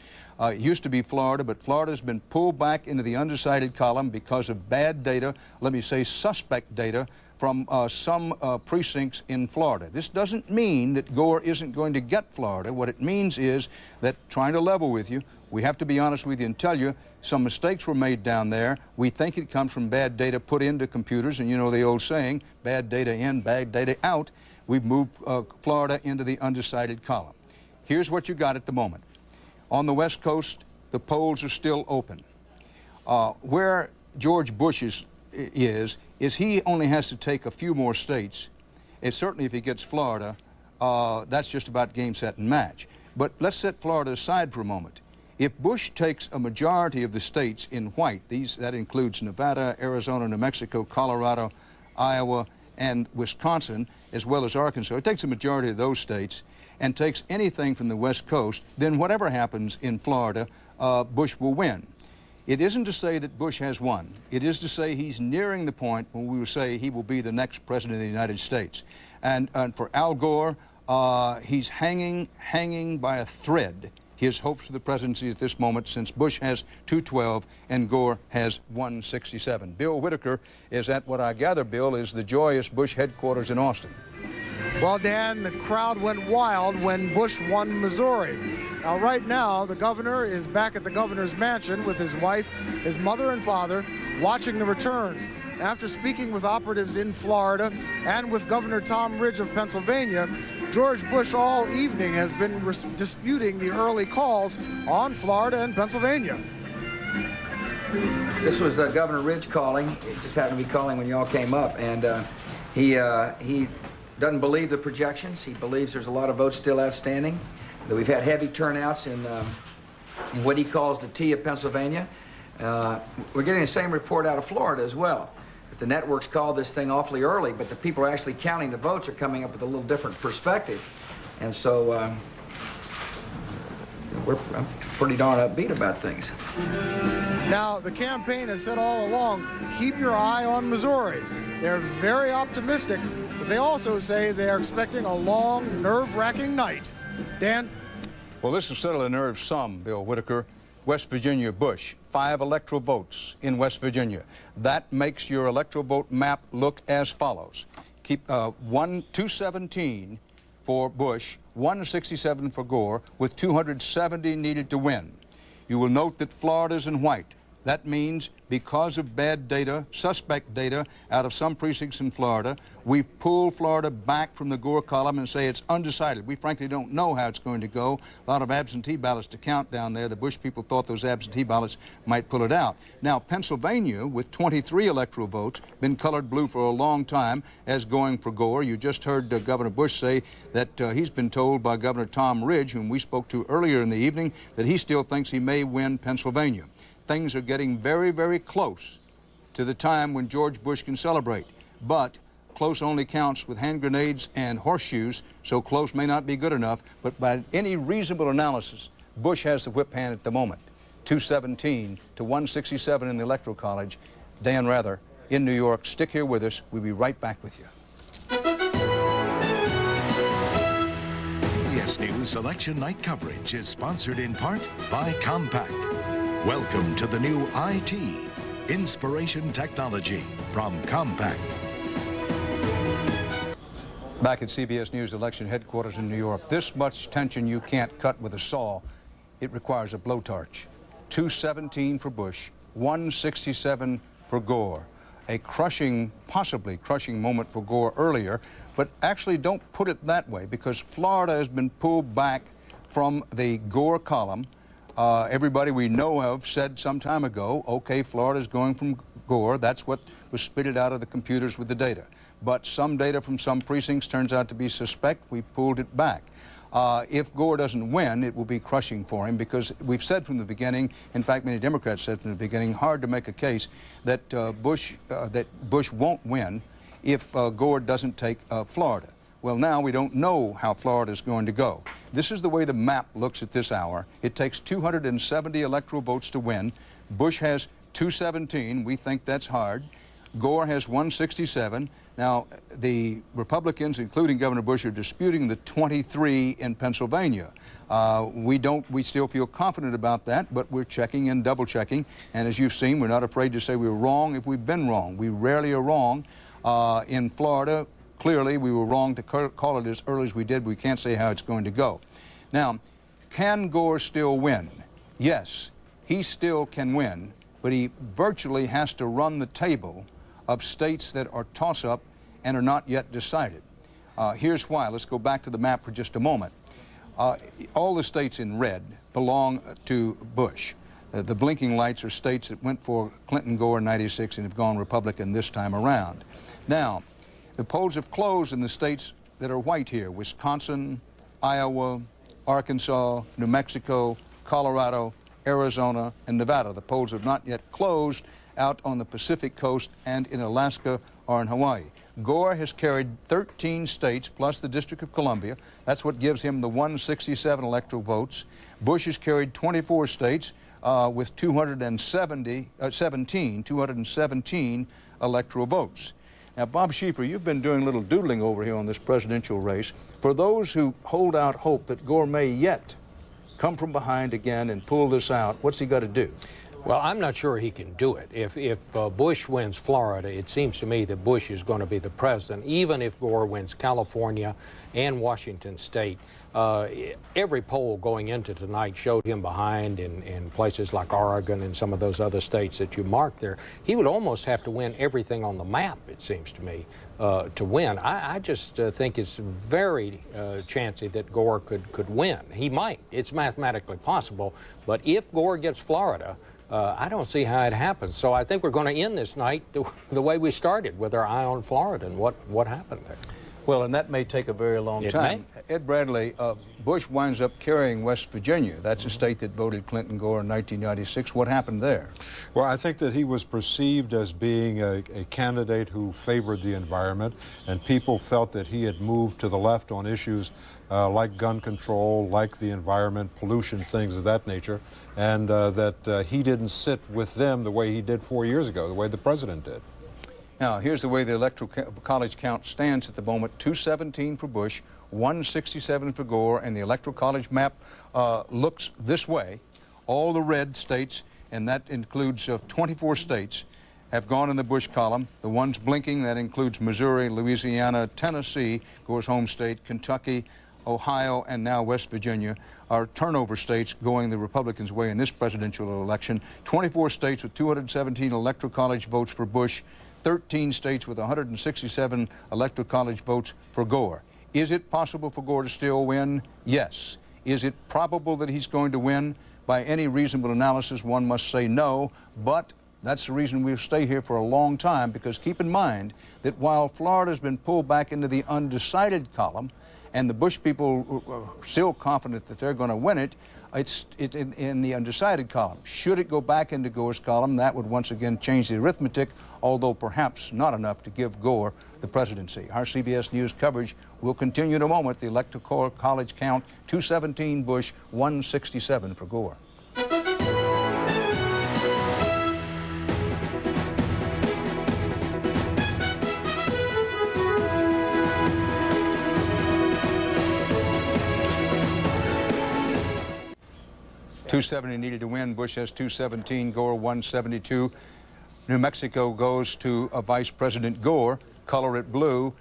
used to be Florida, but Florida has been pulled back into the undecided column because of bad data, let me say suspect data, from some precincts in Florida. This doesn't mean that Gore isn't going to get Florida. What it means is that, trying to level with you, We have to be honest with you and tell you some mistakes were made down there. We think it comes from bad data put into computers, and you know the old saying, bad data in, bad data out. We've moved Florida into the undecided column. Here's what you got at the moment. On the West Coast, the polls are still open. Where George Bush is he only has to take a few more states. And certainly if he gets Florida, that's just about game, set, and match. But let's set Florida aside for a moment. If Bush takes a majority of the states in white, that includes Nevada, Arizona, New Mexico, Colorado, Iowa, and Wisconsin, as well as Arkansas, it takes a majority of those states and takes anything from the West Coast, then whatever happens in Florida, Bush will win. It isn't to say that Bush has won. It is to say he's nearing the point when we will say he will be the next president of the United States. And for Al Gore, he's hanging by a thread his hopes for the presidency at this moment, since Bush has 212 and Gore has 167. Bill Whitaker is at what I gather, Bill, is the joyous Bush headquarters in Austin. Well, Dan, the crowd went wild when Bush won Missouri. Now, right now, the governor is back at the governor's mansion with his wife, his mother and father, watching the returns. After speaking with operatives in Florida and with Governor Tom Ridge of Pennsylvania, George Bush all evening has been disputing the early calls on Florida and Pennsylvania. This was Governor Ridge calling. It just happened to be calling when y'all came up, and he doesn't believe the projections. He believes there's a lot of votes still outstanding, that we've had heavy turnouts in what he calls the T of Pennsylvania. We're getting the same report out of Florida as well. The networks called this thing awfully early, but the people actually counting the votes are coming up with a little different perspective. And so I'm pretty darn upbeat about things. Now, the campaign has said all along, keep your eye on Missouri. They're very optimistic, but they also say they're expecting a long, nerve-wracking night. Dan? Well, this will settle the nerves some, Bill Whitaker. West Virginia, Bush, 5 electoral votes in West Virginia. That makes your electoral vote map look as follows. Keep 217 for Bush, 167 for Gore, with 270 needed to win. You will note that Florida's in white. That means because of bad data, suspect data, out of some precincts in Florida, we pull Florida back from the Gore column and say it's undecided. We frankly don't know how it's going to go. A lot of absentee ballots to count down there. The Bush people thought those absentee ballots might pull it out. Now, Pennsylvania, with 23 electoral votes, been colored blue for a long time as going for Gore. You just heard Governor Bush say that he's been told by Governor Tom Ridge, whom we spoke to earlier in the evening, that he still thinks he may win Pennsylvania. Things are getting very, very close to the time when George Bush can celebrate. But close only counts with hand grenades and horseshoes, so close may not be good enough. But by any reasonable analysis, Bush has the whip hand at the moment. 217 to 167 in the Electoral College. Dan Rather in New York. Stick here with us. We'll be right back with you. CBS News Election Night coverage is sponsored in part by Compaq. Welcome to the new IT, Inspiration Technology from Compaq. Back at CBS News election headquarters in New York. This much tension you can't cut with a saw. It requires a blowtorch. 217 for Bush, 167 for Gore. A crushing, possibly crushing moment for Gore earlier, but actually don't put it that way, because Florida has been pulled back from the Gore column. Everybody we know of said some time ago, okay, Florida's going from Gore. That's what was spitted out of the computers with the data. But some data from some precincts turns out to be suspect. We pulled it back. If Gore doesn't win, it will be crushing for him, because we've said from the beginning, in fact, many Democrats said from the beginning, hard to make a case that Bush won't win if Gore doesn't take Florida. Well, now we don't know how Florida is going to go. This is the way the map looks at this hour. It takes 270 electoral votes to win. Bush has 217. We think that's hard. Gore has 167. Now, the Republicans, including Governor Bush, are disputing the 23 in Pennsylvania. We still feel confident about that, but we're checking and double checking. And as you've seen, we're not afraid to say we were wrong if we've been wrong. We rarely are wrong. In Florida, clearly, we were wrong to call it as early as we did. We can't say how it's going to go. Now, can Gore still win? yes, he still can win, but he virtually has to run the table of states that are toss-up and are not yet decided. Here's why. Let's go back to the map for just a moment. All the states in red belong to Bush. The blinking lights are states that went for Clinton-Gore in '96 and have gone Republican this time around. Now, the polls have closed in the states that are white here: Wisconsin, Iowa, Arkansas, New Mexico, Colorado, Arizona, and Nevada. The polls have not yet closed out on the Pacific coast and in Alaska or in Hawaii. Gore has carried 13 states plus the District of Columbia. That's what gives him the 167 electoral votes. Bush has carried 24 states with 217 electoral votes. Now, Bob Schieffer, you've been doing a little doodling over here on this presidential race. For those who hold out hope that Gore may yet come from behind again and pull this out, what's he got to do? Well, I'm not sure he can do it. If Bush wins Florida, it seems to me that Bush is going to be the president, even if Gore wins California and Washington State. Every poll going into tonight showed him behind in places like Oregon and some of those other states that you marked there. He would almost have to win everything on the map, it seems to me, to win. I just think it's very chancy that Gore could win. He might. It's mathematically possible. But if Gore gets Florida, I don't see how it happens. So I think we're going to end this night the way we started, with our eye on Florida and what happened there. Well, and that may take a very long time. Ed Bradley, Bush winds up carrying West Virginia. That's a state that voted Clinton-Gore in 1996. What happened there? Well, I think that he was perceived as being a candidate who favored the environment, and people felt that he had moved to the left on issues like gun control, like the environment, pollution, things of that nature, and that he didn't sit with them the way he did 4 years ago, the way the president did. Now, here's the way the Electoral College count stands at the moment: 217 for Bush, 167 for Gore, and the Electoral College map looks this way. All the red states, and that includes 24 states, have gone in the Bush column. The ones blinking, that includes Missouri, Louisiana, Tennessee, Gore's home state, Kentucky, Ohio, and now West Virginia, are turnover states going the Republicans' way in this presidential election. 24 states with 217 Electoral College votes for Bush, 13 states with 167 Electoral College votes for Gore. Is it possible for Gore to still win? Yes. Is it probable that he's going to win? By any reasonable analysis, one must say no, but that's the reason we'll stay here for a long time, because keep in mind that while Florida's been pulled back into the undecided column, and the Bush people are still confident that they're going to win it, it's in the undecided column. Should it go back into Gore's column, that would once again change the arithmetic, although perhaps not enough to give Gore the presidency. Our CBS News coverage will continue in a moment. The Electoral College count: 217 Bush, 167 for Gore. .270 needed to win. Bush has 217, Gore 172. New Mexico goes to Vice President Gore. Color it blue.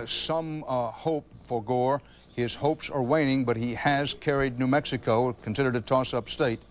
Some hope for Gore. His hopes are waning, but he has carried New Mexico, considered a toss-up state.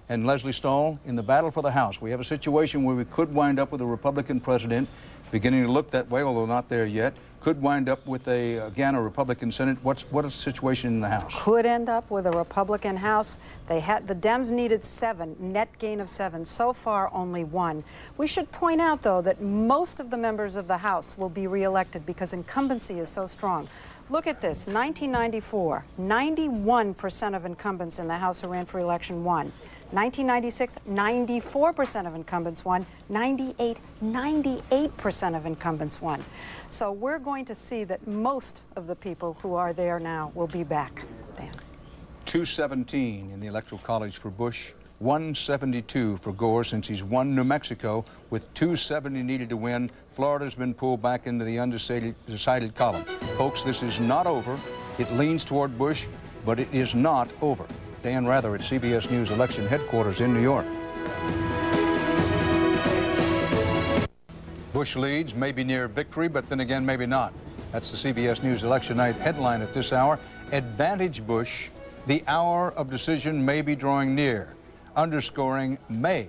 And Leslie Stahl, in the battle for the House, we have a situation where we could wind up with a Republican president, beginning to look that way, although not there yet. Could wind up with again a Republican Senate. What is the situation in the House? Could end up with a Republican House. The Dems needed 7, net gain of 7. So far, only 1. We should point out, though, that most of the members of the House will be reelected because incumbency is so strong. Look at this. 1994, 91% of incumbents in the House who ran for election won. 1996, 94% of incumbents won. 98% of incumbents won. So we're going to see that most of the people who are there now will be back. Dan. 217 in the Electoral College for Bush, 172 for Gore, since he's won New Mexico with 270 needed to win. Florida's been pulled back into the undecided column. Folks, this is not over. It leans toward Bush, but it is not over. Dan Rather at CBS News Election Headquarters in New York. Bush leads, maybe near victory, but then again, maybe not. That's the CBS News Election Night headline at this hour. Advantage Bush, the hour of decision may be drawing near. underscoring may.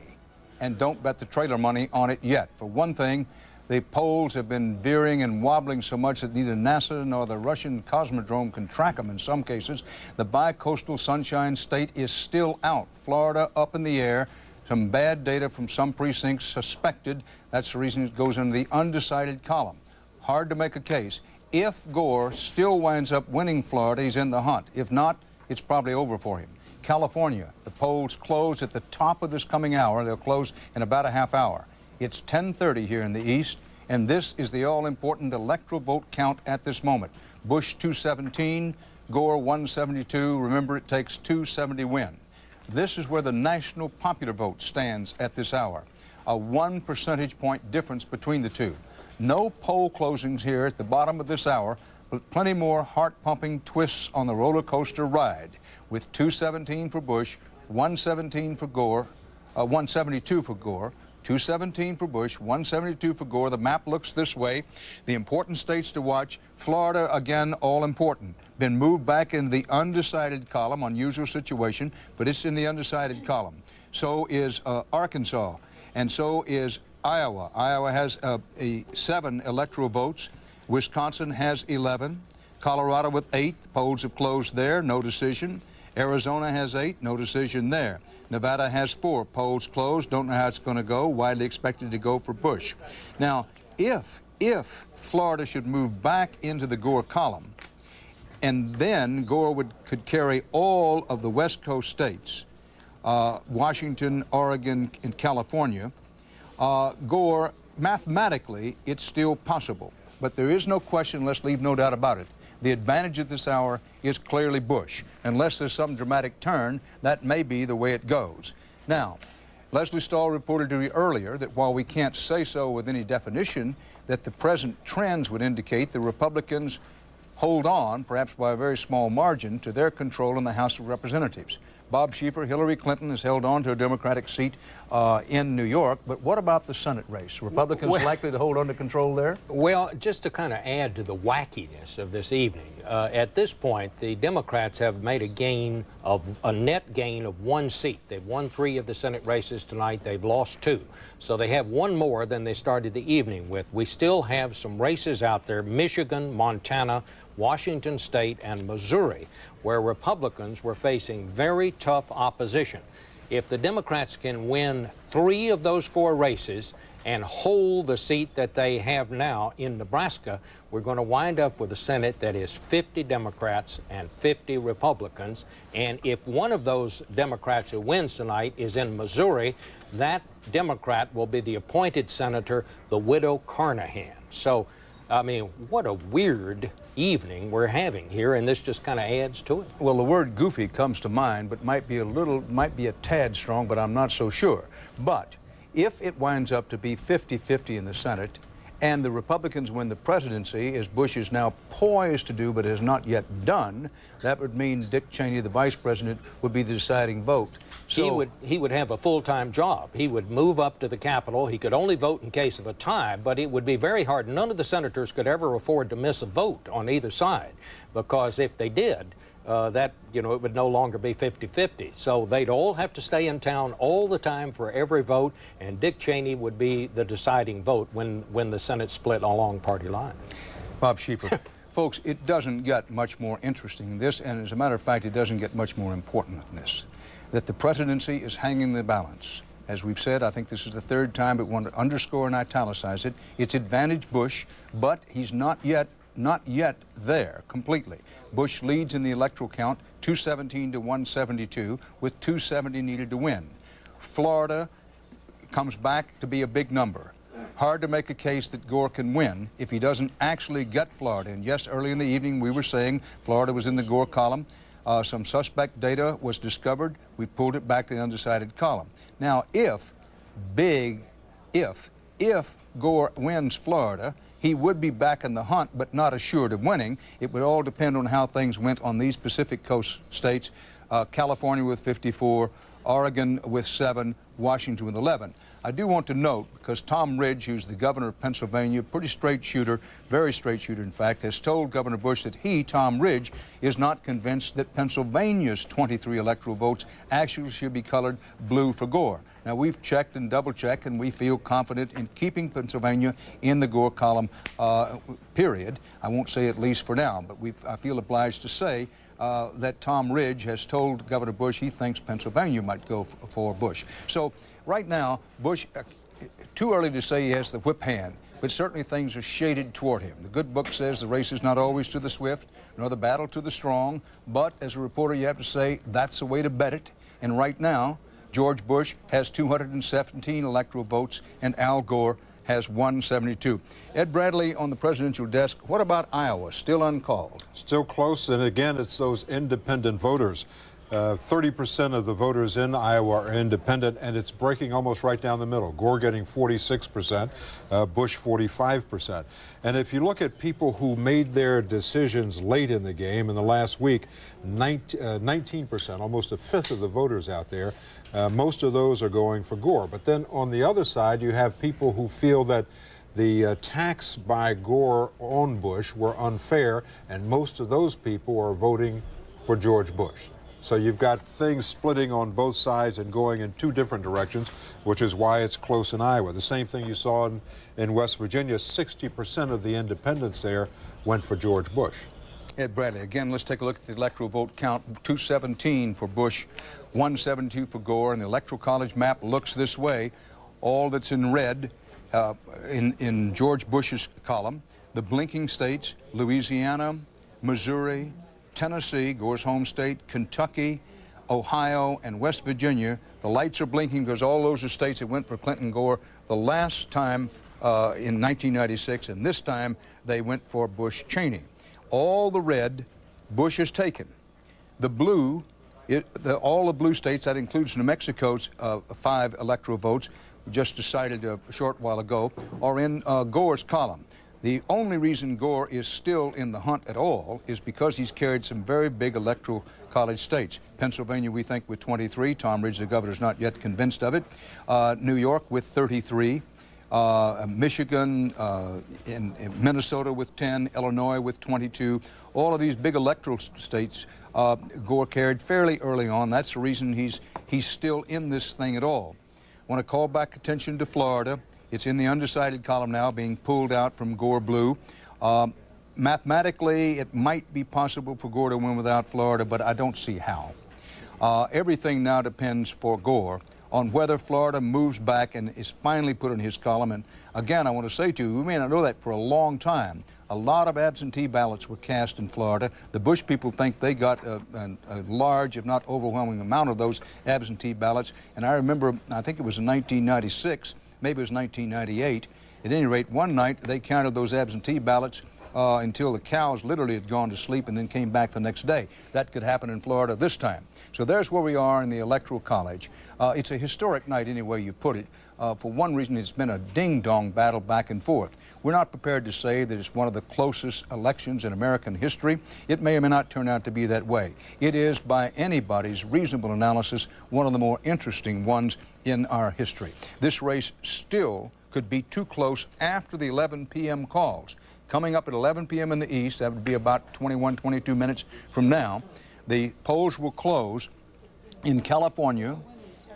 And don't bet the trailer money on it yet. For one thing, the polls have been veering and wobbling so much that neither NASA nor the Russian Cosmodrome can track them in some cases. The bi-coastal Sunshine State is still out. Florida up in the air. Some bad data from some precincts suspected. That's the reason it goes into the undecided column. Hard to make a case. If Gore still winds up winning Florida, he's in the hunt. If not, it's probably over for him. California, the polls close at the top of this coming hour. They'll close in about a half hour. It's 10:30 here in the East, and this is the all-important electoral vote count at this moment. Bush 217, Gore 172. Remember, it takes 270 win. This is where the national popular vote stands at this hour. A 1 percentage point difference between the two. No poll closings here at the bottom of this hour, but plenty more heart-pumping twists on the roller coaster ride, with 217 for Bush, 117 for Gore, 172 for Gore, 217 for Bush, 172 for Gore. The map looks this way. The important states to watch: Florida, again, all important. Been moved back into the undecided column, unusual situation, but it's in the undecided column. So is Arkansas, and so is Iowa. Iowa has 7 electoral votes. Wisconsin has 11. Colorado with 8. The polls have closed there. No decision. Arizona has 8. No decision there. Nevada has 4. Polls closed. Don't know how it's going to go. Widely expected to go for Bush. Now, if Florida should move back into the Gore column, and then Gore could carry all of the West Coast states, Washington, Oregon, and California, Gore, mathematically, it's still possible. But there is no question, let's leave no doubt about it. The advantage at this hour is clearly Bush. Unless there's some dramatic turn, that may be the way it goes. Now, Leslie Stahl reported to you earlier that while we can't say so with any definition, that the present trends would indicate the Republicans hold on, perhaps by a very small margin, to their control in the House of Representatives. Bob Schieffer, Hillary Clinton has held on to a Democratic seat in New York, but what about the Senate race? Republicans likely to hold on to control there? Well, just to kind of add to the wackiness of this evening, at this point, the Democrats have made a net gain of 1 seat. They've won 3 of the Senate races tonight. They've lost 2. So they have 1 more than they started the evening with. We still have some races out there: Michigan, Montana, Washington State, and Missouri, where Republicans were facing very tough opposition. If the Democrats can win 3 of those 4 races and hold the seat that they have now in Nebraska, we're going to wind up with a Senate that is 50 Democrats and 50 Republicans. And if one of those Democrats who wins tonight is in Missouri, that Democrat will be the appointed senator, the widow Carnahan. So, I mean, what a weird evening we're having here, and this just kind of adds to it. Well, the word goofy comes to mind, but might be a tad strong, but I'm not so sure. But if it winds up to be 50-50 in the Senate, and the Republicans win the presidency, as Bush is now poised to do but has not yet done, that would mean Dick Cheney, the vice president, would be the deciding vote. So he would have a full-time job. He would move up to the Capitol. He could only vote in case of a tie, but it would be very hard. None of the senators could ever afford to miss a vote on either side, because if they did, it would no longer be 50-50. So they'd all have to stay in town all the time for every vote, and Dick Cheney would be the deciding vote when the Senate split along party line. Bob Schieffer. Folks, it doesn't get much more interesting than this, and as a matter of fact, it doesn't get much more important than this, that the presidency is hanging the balance. As we've said, I think this is the 3rd time, but want to underscore and italicize it. It's advantage Bush, but he's not yet there completely. Bush leads in the electoral count, 217 to 172, with 270 needed to win. Florida comes back to be a big number. Hard to make a case that Gore can win if he doesn't actually get Florida. And yes, early in the evening we were saying Florida was in the Gore column. Some suspect data was discovered. We pulled it back to the undecided column. Now, if Gore wins Florida, he would be back in the hunt, but not assured of winning. It would all depend on how things went on these Pacific Coast states, California with 54, Oregon with 7, Washington with 11. I do want to note, because Tom Ridge, who's the governor of Pennsylvania, pretty straight shooter, very straight shooter in fact, has told Governor Bush that he, Tom Ridge, is not convinced that Pennsylvania's 23 electoral votes actually should be colored blue for Gore. Now, we've checked and double-checked, and we feel confident in keeping Pennsylvania in the Gore column, period. I won't say at least for now, but I feel obliged to say that Tom Ridge has told Governor Bush he thinks Pennsylvania might go for Bush. So right now, Bush, too early to say he has the whip hand, but certainly things are shaded toward him. The good book says the race is not always to the swift, nor the battle to the strong, but as a reporter you have to say that's the way to bet it. And right now, George Bush has 217 electoral votes, and Al Gore has 172. Ed Bradley on the presidential desk. What about Iowa? Still uncalled? Still close, and again, it's those independent voters. 30% of the voters in Iowa are independent, and it's breaking almost right down the middle. Gore getting 46%, Bush 45%. And if you look at people who made their decisions late in the game in the last week, 19%, almost a fifth of the voters out there, most of those are going for Gore. But then on the other side, you have people who feel that the attacks by Gore on Bush were unfair, and most of those people are voting for George Bush. So you've got things splitting on both sides and going in two different directions, which is why it's close in Iowa. The same thing you saw in West Virginia. 60% of the independents there went for George Bush. Ed Bradley, again, let's take a look at the electoral vote count. 217 for Bush, 172 for Gore, and the Electoral College map looks this way. All that's in red in George Bush's column, the blinking states, Louisiana, Missouri, Tennessee, Gore's home state, Kentucky, Ohio, and West Virginia. The lights are blinking because all those are states that went for Clinton Gore the last time in 1996, and this time they went for Bush Cheney. All the red, Bush has taken. The blue, all the blue states, that includes New Mexico's 5 electoral votes, just decided a short while ago, are in Gore's column. The only reason Gore is still in the hunt at all is because he's carried some very big electoral college states. Pennsylvania, we think, with 23. Tom Ridge, the governor, is not yet convinced of it. New York with 33. Michigan, in Minnesota with 10. Illinois with 22. All of these big electoral states, Gore carried fairly early on. That's the reason he's still in this thing at all. I want to call back attention to Florida. It's in the undecided column now, being pulled out from Gore blue. Mathematically, it might be possible for Gore to win without Florida, but I don't see how. Everything now depends for Gore on whether Florida moves back and is finally put in his column. And again, I want to say to you, we may not know that for a long time. A lot of absentee ballots were cast in Florida. The Bush people think they got a large, if not overwhelming amount of those absentee ballots. And I remember, I think it was in 1996, maybe it was 1998. At any rate, one night they counted those absentee ballots until the cows literally had gone to sleep and then came back the next day. That could happen in Florida this time. So there's where we are in the Electoral College. It's a historic night any way you put it. For one reason, it's been a ding-dong battle back and forth. We're not prepared to say that it's one of the closest elections in American history. It may or may not turn out to be that way. It is, by anybody's reasonable analysis, one of the more interesting ones in our history. This race still could be too close after the 11 p.m. calls. Coming up at 11 p.m. in the east, that would be about 21, 22 minutes from now, the polls will close in California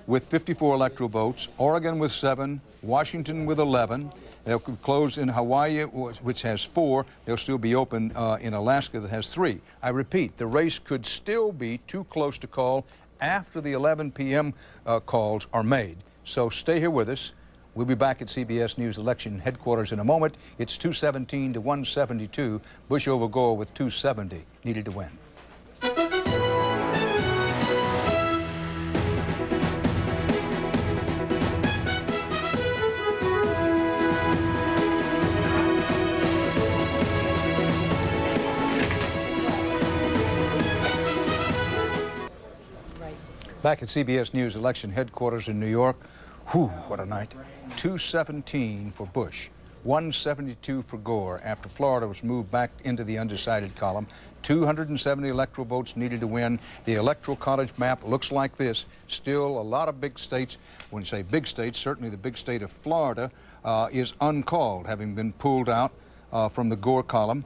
with 54 electoral votes, Oregon with 7, Washington with 11. They'll close in Hawaii, which has 4. They'll still be open in Alaska, that has 3. I repeat, the race could still be too close to call after the 11 p.m. Calls are made. So stay here with us. We'll be back at CBS News election headquarters in a moment. It's 217 to 172. Bush over Gore with 270 needed to win. Back at CBS News election headquarters in New York. Whew, what a night. 217 for Bush, 172 for Gore after Florida was moved back into the undecided column. 270 electoral votes needed to win. The Electoral College map looks like this. Still a lot of big states. When you say big states, certainly the big state of Florida is uncalled, having been pulled out from the Gore column.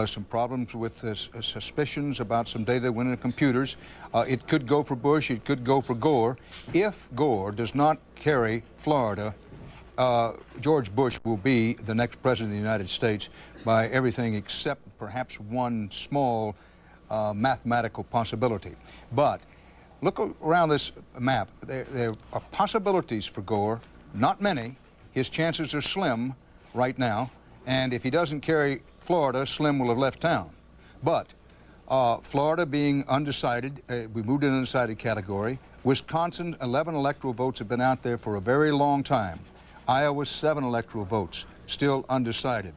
Some problems with suspicions about some data went into computers. It could go for Bush, it could go for Gore. If Gore does not carry Florida, George Bush will be the next president of the United States by everything except perhaps one small mathematical possibility. But look around this map. There are possibilities for Gore, not many. His chances are slim right now, and if he doesn't carry Florida, Slim will have left town. But Florida being undecided, we moved in undecided category. Wisconsin, 11 electoral votes have been out there for a very long time. Iowa, 7 electoral votes, still undecided.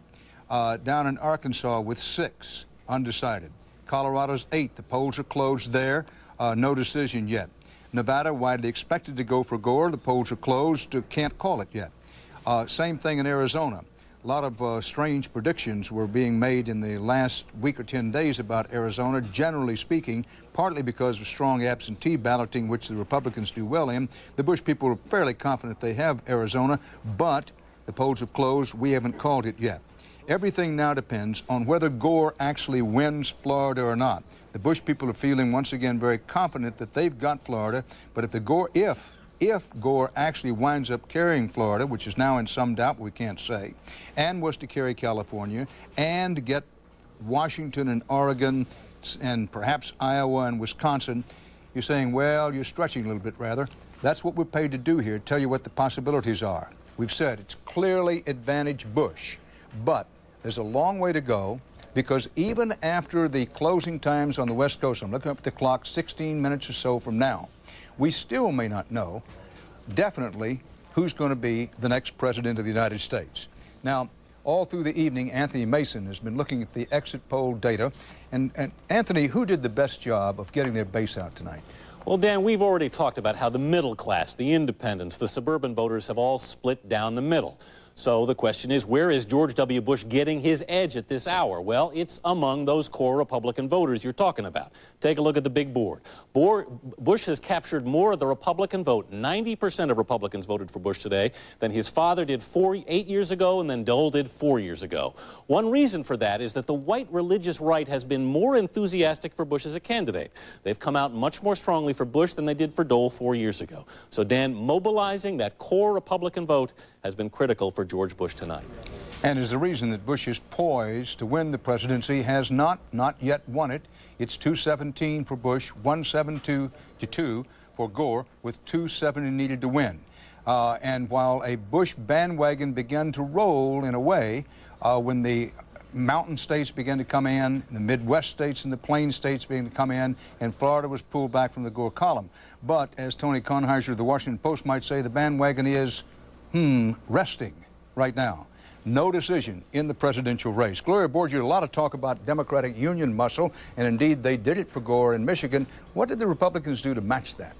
Down in Arkansas with 6, undecided. Colorado's 8, the polls are closed there, no decision yet. Nevada, widely expected to go for Gore, the polls are closed, can't call it yet. Same thing in Arizona. A lot of strange predictions were being made in the last week or 10 days about Arizona, generally speaking, partly because of strong absentee balloting, which the Republicans do well in. The Bush people are fairly confident they have Arizona, but the polls have closed. We haven't called it yet. Everything now depends on whether Gore actually wins Florida or not. The Bush people are feeling, once again, very confident that they've got Florida, but if Gore actually winds up carrying Florida, which is now in some doubt, we can't say, and was to carry California and get Washington and Oregon and perhaps Iowa and Wisconsin, you're saying, well, you're stretching a little bit rather. That's what we're paid to do here, tell you what the possibilities are. We've said it's clearly advantage Bush, but there's a long way to go, because even after the closing times on the West Coast, I'm looking up at the clock, 16 minutes or so from now, we still may not know definitely who's going to be the next president of the United States. Now, all through the evening, Anthony Mason has been looking at the exit poll data. And Anthony, who did the best job of getting their base out tonight? Well, Dan, we've already talked about how the middle class, the independents, the suburban voters have all split down the middle. So the question is, where is George W. Bush getting his edge at this hour? Well, it's among those core Republican voters you're talking about. Take a look at the big board. Bush has captured more of the Republican vote. 90% of Republicans voted for Bush today than his father did 8 years ago and then Dole did 4 years ago. One reason for that is that the white religious right has been more enthusiastic for Bush as a candidate. They've come out much more strongly for Bush than they did for Dole 4 years ago. So, Dan, mobilizing that core Republican vote has been critical for George Bush tonight. And is the reason that Bush is poised to win the presidency, has not yet won it. It's 217 for Bush, 172 to 2 for Gore, with 270 needed to win. And while a Bush bandwagon began to roll in a way when the mountain states began to come in, the Midwest states and the plain states began to come in, and Florida was pulled back from the Gore column. But as Tony Kornheiser of the Washington Post might say, the bandwagon is resting right now. No decision in the presidential race. Gloria Borgia, a lot of talk about Democratic Union muscle, and indeed they did it for Gore in Michigan. What did the Republicans do to match that?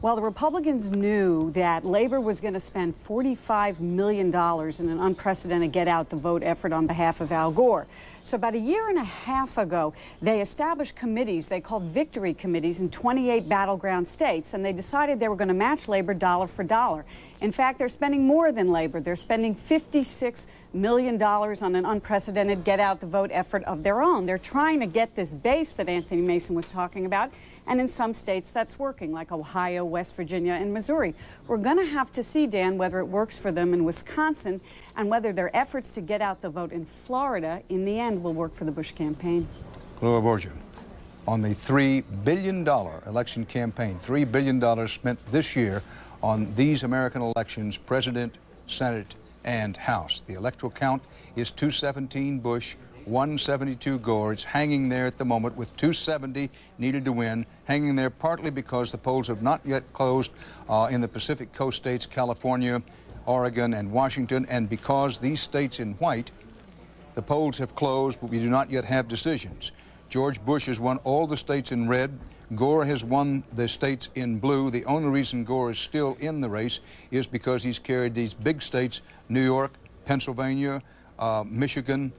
Well, the Republicans knew that Labor was going to spend $45 million in an unprecedented get-out-the-vote effort on behalf of Al Gore. So about a year and a half ago, they established committees they called victory committees in 28 battleground states, and they decided they were going to match Labor dollar for dollar. In fact, they're spending more than Labor. They're spending $56 million on an unprecedented get-out-the-vote effort of their own. They're trying to get this base that Anthony Mason was talking about, and in some states that's working, like Ohio, West Virginia, and Missouri. We're going to have to see, Dan, whether it works for them in Wisconsin and whether their efforts to get out the vote in Florida, in the end, will work for the Bush campaign. Gloria Borgia, on the $3 billion election campaign, $3 billion spent this year on these American elections, President, Senate, and House. The electoral count is 217 Bush, 172 Gore. It's hanging there at the moment with 270 needed to win, hanging there partly because the polls have not yet closed in the Pacific Coast states, California, Oregon, and Washington, and because these states in white, the polls have closed, but we do not yet have decisions. George Bush has won all the states in red. Gore has won the states in blue. The only reason Gore is still in the race is because he's carried these big states, New York, Pennsylvania, Michigan,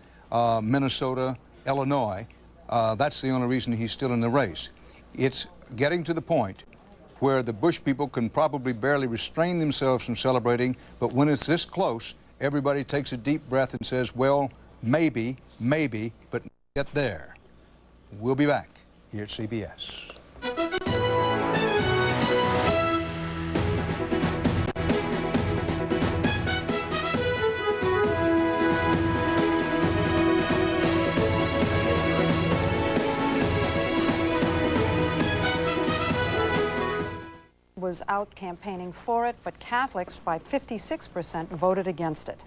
Minnesota, Illinois. That's the only reason he's still in the race. It's getting to the point where the Bush people can probably barely restrain themselves from celebrating, but when it's this close, everybody takes a deep breath and says, well, maybe, but not yet there. We'll be back here at CBS. Was out campaigning for it, but Catholics by 56% voted against it.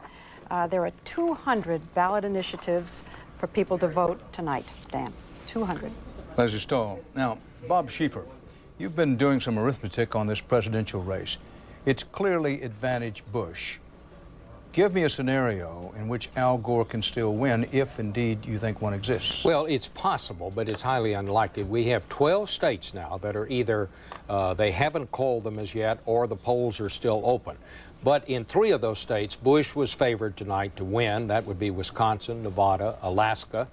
There are 200 ballot initiatives for people to vote tonight, Dan. 200. Leslie Stahl. Now, Bob Schieffer, you've been doing some arithmetic on this presidential race. It's clearly advantage Bush. Give me a scenario in which Al Gore can still win, if indeed you think one exists. Well, it's possible, but it's highly unlikely. We have 12 states now that are either, they haven't called them as yet, or the polls are still open. But in 3 of those states, Bush was favored tonight to win. That would be Wisconsin, Nevada, Alaska.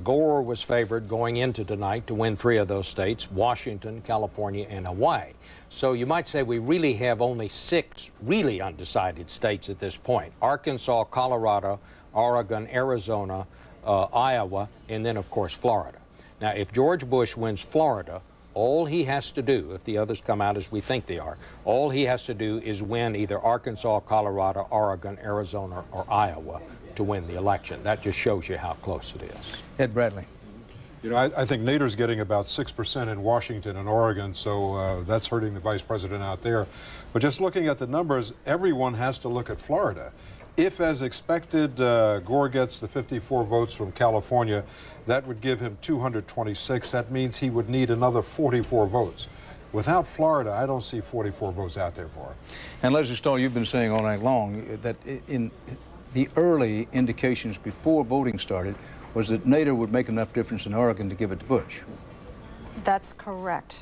Gore was favored going into tonight to win 3 of those states, Washington, California, and Hawaii. So you might say we really have only 6 really undecided states at this point: Arkansas, Colorado, Oregon, Arizona, Iowa, and then, of course, Florida. Now, if George Bush wins Florida, all he has to do, if the others come out as we think they are, all he has to do is win either Arkansas, Colorado, Oregon, Arizona, or Iowa to win the election. That just shows you how close it is. Ed Bradley. You know, I think Nader's getting about 6% in Washington and Oregon, so that's hurting the vice president out there. But just looking at the numbers, everyone has to look at Florida. If, as expected, Gore gets the 54 votes from California, that would give him 226. That means he would need another 44 votes. Without Florida, I don't see 44 votes out there for him. And Leslie Stahl, you've been saying all night long that in the early indications before voting started was that Nader would make enough difference in Oregon to give it to Bush. That's correct.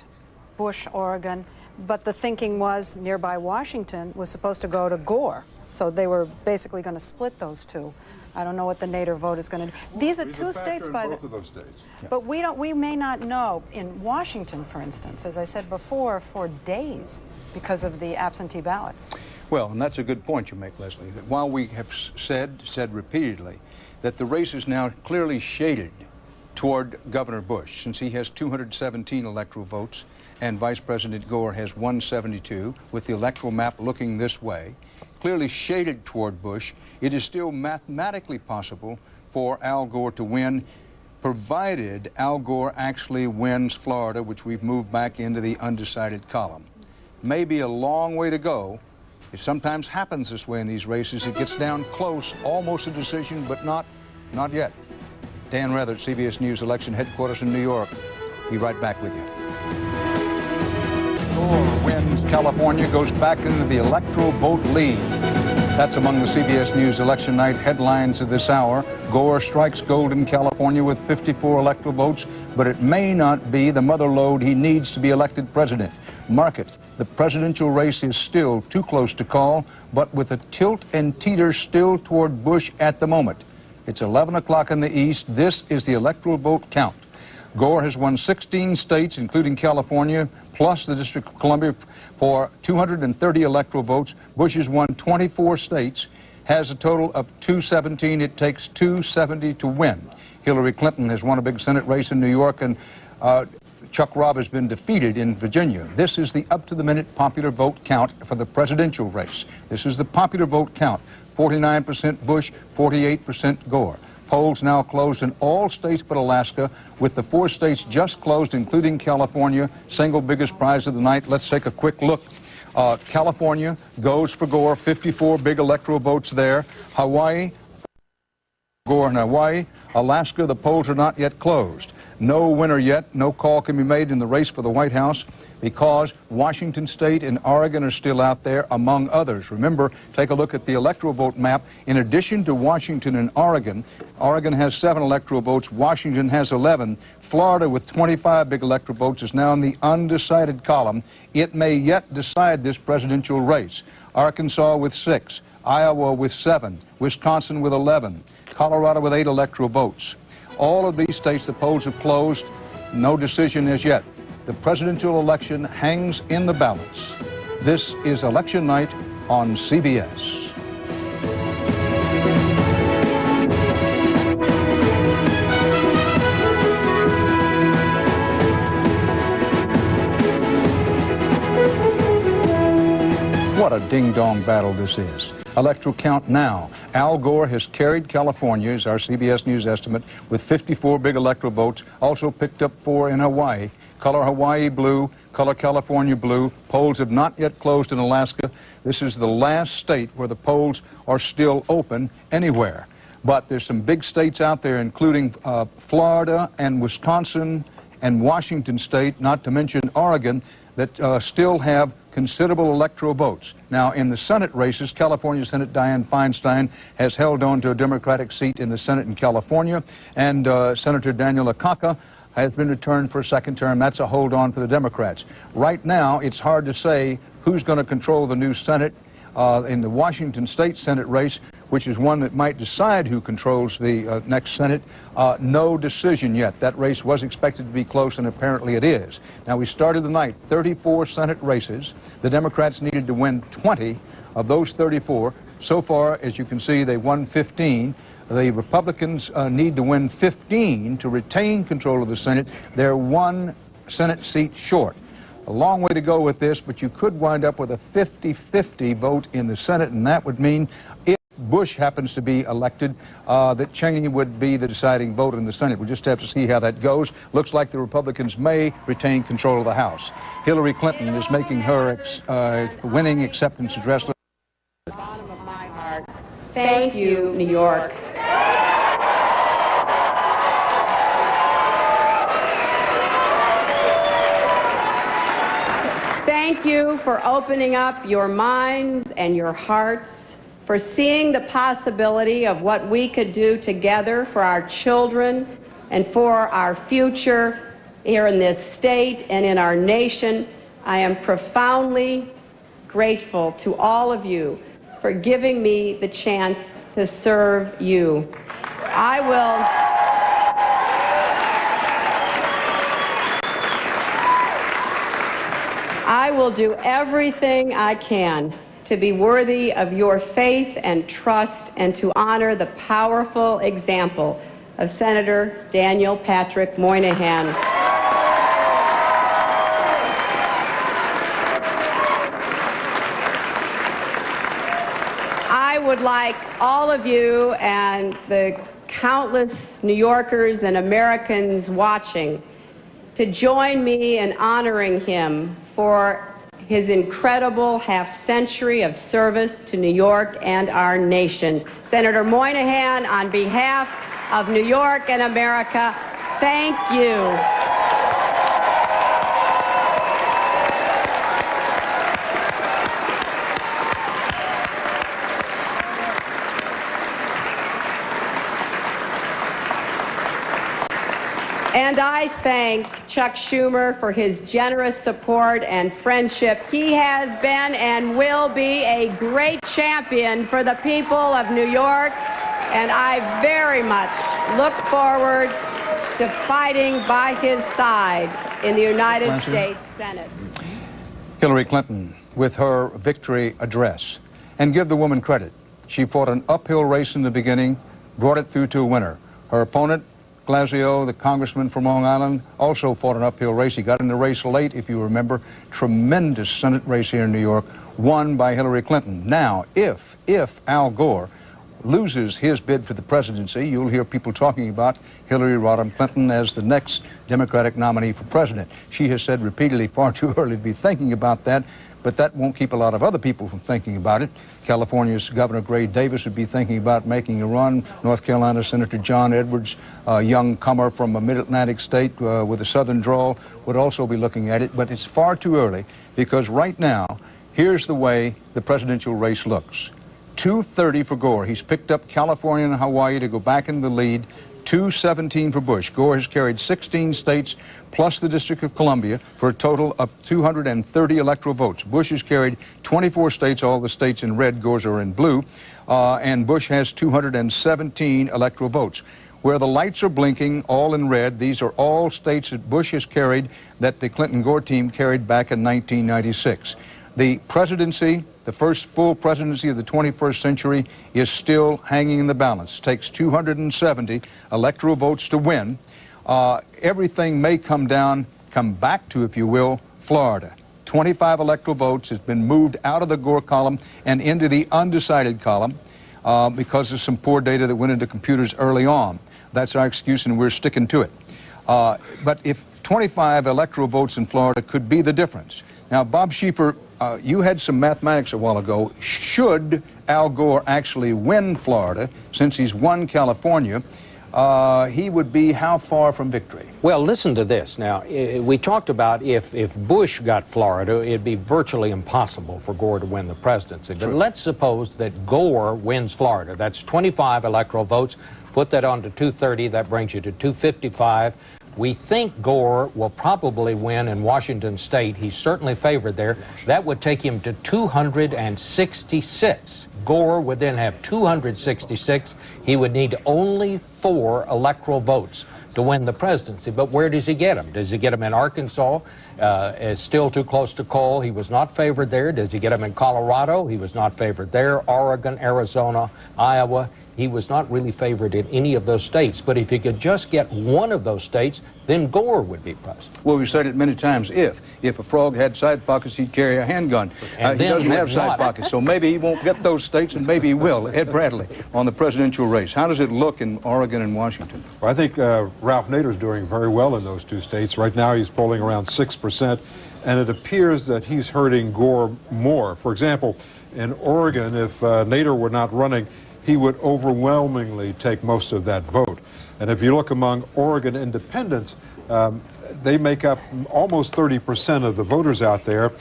Bush, Oregon. But the thinking was nearby Washington was supposed to go to Gore. So they were basically going to split those 2. I don't know what the Nader vote is going to do. These are 2 states by both of those states. But we may not know. In Washington, for instance, as I said before, for days because of the absentee ballots. Well, and that's a good point you make, Leslie, that while we have said repeatedly that the race is now clearly shaded toward Governor Bush, since he has 217 electoral votes and Vice President Gore has 172, with the electoral map looking this way, clearly shaded toward Bush, it is still mathematically possible for Al Gore to win, provided Al Gore actually wins Florida, which we've moved back into the undecided column. Maybe a long way to go. It sometimes happens this way in these races. It gets down close, almost a decision, but not yet. Dan Rather at CBS News Election Headquarters in New York. Be right back with you. Gore wins California, goes back into the electoral vote lead. That's among the CBS News Election Night headlines of this hour. Gore strikes gold in California with 54 electoral votes, but it may not be the mother lode he needs to be elected president. Mark it. The presidential race is still too close to call, but with a tilt and teeter still toward Bush at the moment. It's 11 o'clock in the East. This is the electoral vote count. Gore has won 16 states, including California, plus the District of Columbia, for 230 electoral votes. Bush has won 24 states, has a total of 217. It takes 270 to win. Hillary Clinton has won a big Senate race in New York, and Chuck Robb has been defeated in Virginia. This is the up-to-the-minute popular vote count for the presidential race. This is the popular vote count. 49% Bush, 48% Gore. Polls now closed in all states but Alaska, with the 4 states just closed, including California, single biggest prize of the night. Let's take a quick look. California goes for Gore, 54 big electoral votes there. Hawaii, Gore in Hawaii. Alaska, the polls are not yet closed. No winner yet. No call can be made in the race for the White House because Washington State and Oregon are still out there, among others. Remember, take a look at the electoral vote map. In addition to Washington and Oregon, Oregon has 7 electoral votes. Washington has 11. Florida, with 25 big electoral votes, is now in the undecided column. It may yet decide this presidential race. Arkansas with 6. Iowa with 7, Wisconsin with 11, Colorado with 8 electoral votes. All of these states, the polls have closed. No decision as yet. The presidential election hangs in the balance. This is election night on CBS. What a ding-dong battle this is. Electoral count now. Al Gore has carried California, is our CBS News estimate, with 54 big electoral votes. Also picked up 4 in Hawaii. Color Hawaii blue, color California blue. Polls have not yet closed in Alaska. This is the last state where the polls are still open anywhere. But there's some big states out there, including Florida and Wisconsin and Washington State, not to mention Oregon, that still have considerable electoral votes. Now, in the Senate races, California Senate Dianne Feinstein has held on to a Democratic seat in the Senate in California, and Senator Daniel Akaka has been returned for a second term. That's a hold on for the Democrats. Right now, it's hard to say who's going to control the new Senate. In the Washington State Senate race, which is one that might decide who controls the next Senate, no decision yet. That race was expected to be close, and apparently it is. Now, we started the night, 34 Senate races. The Democrats needed to win 20 of those 34. So far, as you can see, they won 15. The Republicans need to win 15 to retain control of the Senate. They're 1 Senate seat short. A long way to go with this, but you could wind up with a 50-50 vote in the Senate, and that would mean if Bush happens to be elected, that Cheney would be the deciding vote in the Senate. We'll just have to see how that goes. Looks like the Republicans may retain control of the House. Hillary Clinton is making her winning acceptance address. From the bottom of my heart, thank you, New York. Thank you for opening up your minds and your hearts, for seeing the possibility of what we could do together for our children and for our future here in this state and in our nation. I am profoundly grateful to all of you for giving me the chance to serve you. I will do everything I can to be worthy of your faith and trust and to honor the powerful example of Senator Daniel Patrick Moynihan. I would like all of you and the countless New Yorkers and Americans watching to join me in honoring him for his incredible half-century of service to New York and our nation. Senator Moynihan, on behalf of New York and America, thank you. And I thank Chuck Schumer for his generous support and friendship. He has been and will be a great champion for the people of New York, and I very much look forward to fighting by his side in the United States Senate. Hillary Clinton with her victory address. And give the woman credit. She fought an uphill race in the beginning, brought it through to a winner. Her opponent, Blasio, the congressman from Long Island, also fought an uphill race. He got in the race late, if you remember. Tremendous Senate race here in New York, won by Hillary Clinton. Now, if Al Gore loses his bid for the presidency, you'll hear people talking about Hillary Rodham Clinton as the next Democratic nominee for president. She has said repeatedly far too early to be thinking about that, but that won't keep a lot of other people from thinking about it. California's Governor Gray Davis would be thinking about making a run. North Carolina Senator John Edwards, a young comer from a mid-Atlantic state with a southern drawl, would also be looking at it. But it's far too early because right now, here's the way the presidential race looks. 230 for Gore. He's picked up California and Hawaii to go back in the lead. 217 for Bush. Gore has carried 16 states plus the District of Columbia for a total of 230 electoral votes. Bush has carried 24 states, all the states in red, Gore's are in blue, and Bush has 217 electoral votes. Where the lights are blinking, all in red, these are all states that Bush has carried that the Clinton-Gore team carried back in 1996. The presidency, the first full presidency of the 21st century, is still hanging in the balance. It takes 270 electoral votes to win. Everything may come back to, if you will, Florida. 25 electoral votes has been moved out of the Gore column and into the undecided column because of some poor data that went into computers early on. That's our excuse, and we're sticking to it. But if 25 electoral votes in Florida could be the difference. Now, Bob Schieffer, you had some mathematics a while ago. Should Al Gore actually win Florida, since he's won California, he would be how far from victory? Well, listen to this. Now, we talked about if Bush got Florida, it'd be virtually impossible for Gore to win the presidency. But let's suppose that Gore wins Florida. That's 25 electoral votes. Put that on to 230, that brings you to 255. We think Gore will probably win in Washington State. He's certainly favored there. That would take him to 266. Gore would then have 266. He would need only 4 electoral votes to win the presidency. But where does he get them? Does he get them in Arkansas? It's still too close to coal. He was not favored there. Does he get them in Colorado? He was not favored there. Oregon, Arizona, Iowa. He was not really favored in any of those states. But if he could just get one of those states, then Gore would be president. Well, we've said it many times. If a frog had side pockets, he'd carry a handgun. He doesn't have side pockets, so maybe he won't get those states, and maybe he will. Ed Bradley on the presidential race. How does it look in Oregon and Washington? Well, I think Ralph Nader's doing very well in those 2 states. Right now, he's polling around 6%, and it appears that he's hurting Gore more. For example, in Oregon, if Nader were not running, he would overwhelmingly take most of that vote. And if you look among Oregon independents, they make up almost 30% of the voters out there.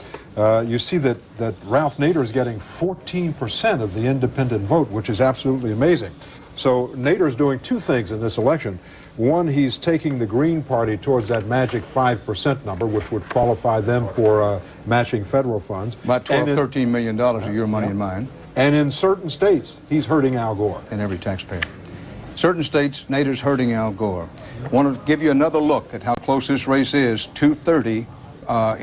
You see that Ralph Nader is getting 14% of the independent vote, which is absolutely amazing. So Nader's doing 2 things in this election. One, he's taking the Green Party towards that magic 5% number, which would qualify them for matching federal funds. About $13 million of your money and mine. And in certain states, he's hurting Al Gore. And every taxpayer. Certain states, Nader's hurting Al Gore. I want to give you another look at how close this race is. 230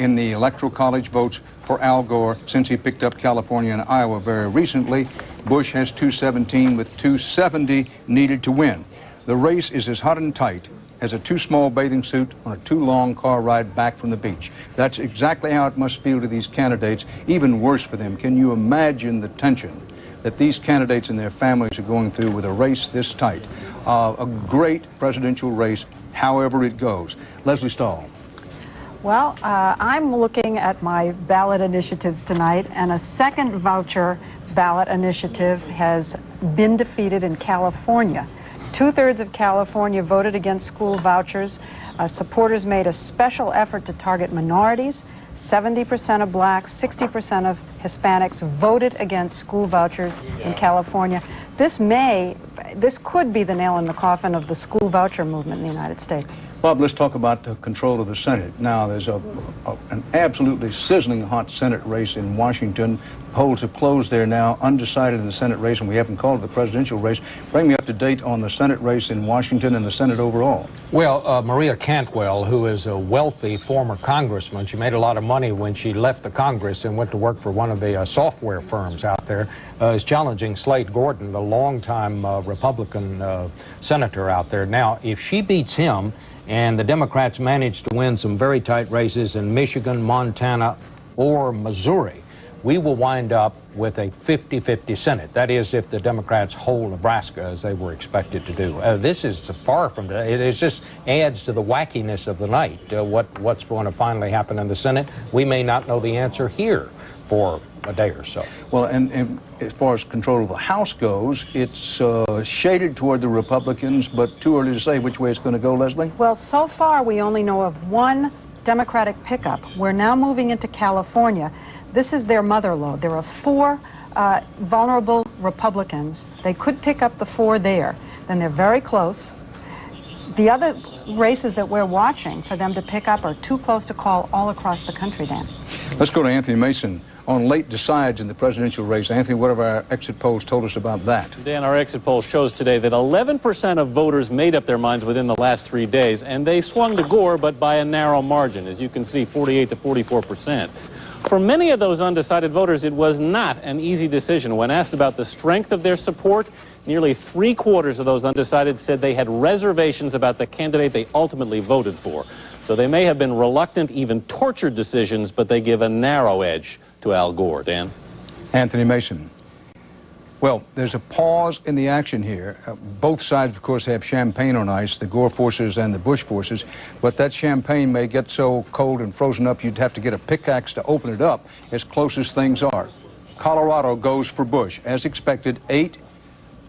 in the Electoral College votes for Al Gore since he picked up California and Iowa very recently. Bush has 217 with 270 needed to win. The race is as hot and tight as a too small bathing suit on a too long car ride back from the beach. That's exactly how it must feel to these candidates, even worse for them. Can you imagine the tension that these candidates and their families are going through with a race this tight? A great presidential race, however it goes. Leslie Stahl. Well, I'm looking at my ballot initiatives tonight, and a second voucher ballot initiative has been defeated in California. 2/3 of California voted against school vouchers. Supporters made a special effort to target minorities. 70% of blacks, 60% of Hispanics voted against school vouchers in California. This could be the nail in the coffin of the school voucher movement in the United States. Bob, let's talk about the control of the Senate. Now, there's an absolutely sizzling hot Senate race in Washington. Polls have closed there now, undecided in the Senate race, and we haven't called it the presidential race. Bring me up to date on the Senate race in Washington and the Senate overall. Well, Maria Cantwell, who is a wealthy former congressman, she made a lot of money when she left the Congress and went to work for one of the software firms out there, is challenging Slade Gordon, the longtime Republican senator out there. Now, if she beats him, and the Democrats managed to win some very tight races in Michigan, Montana, or Missouri, we will wind up with a 50-50 Senate. That is, if the Democrats hold Nebraska as they were expected to do. This is far from that. It just adds to the wackiness of the night. What's going to finally happen in the Senate? We may not know the answer here for a day or so. Well, and as far as control of the House goes, it's shaded toward the Republicans, but too early to say which way it's going to go, Leslie? Well, so far we only know of one Democratic pickup. We're now moving into California. This is their mother lode. There are 4 vulnerable Republicans. They could pick up the 4 there. Then they're very close. the other races that we're watching for them to pick up are too close to call all across the country, Dan. Let's go to Anthony Mason on late decides in the presidential race. Anthony, what have our exit polls told us about that? Dan, our exit poll shows today that 11% of voters made up their minds within the last 3 days, and they swung to Gore, but by a narrow margin, as you can see, 48 to 44%. For many of those undecided voters, it was not an easy decision. When asked about the strength of their support, nearly 3/4 of those undecided said they had reservations about the candidate they ultimately voted for. So they may have been reluctant, even tortured decisions, but they give a narrow edge to Al Gore. Dan? Anthony Mason. Well, there's a pause in the action here. Both sides, of course, have champagne on ice, the Gore forces and the Bush forces, but that champagne may get so cold and frozen up you'd have to get a pickaxe to open it up, as close as things are. Colorado goes for Bush. As expected, 8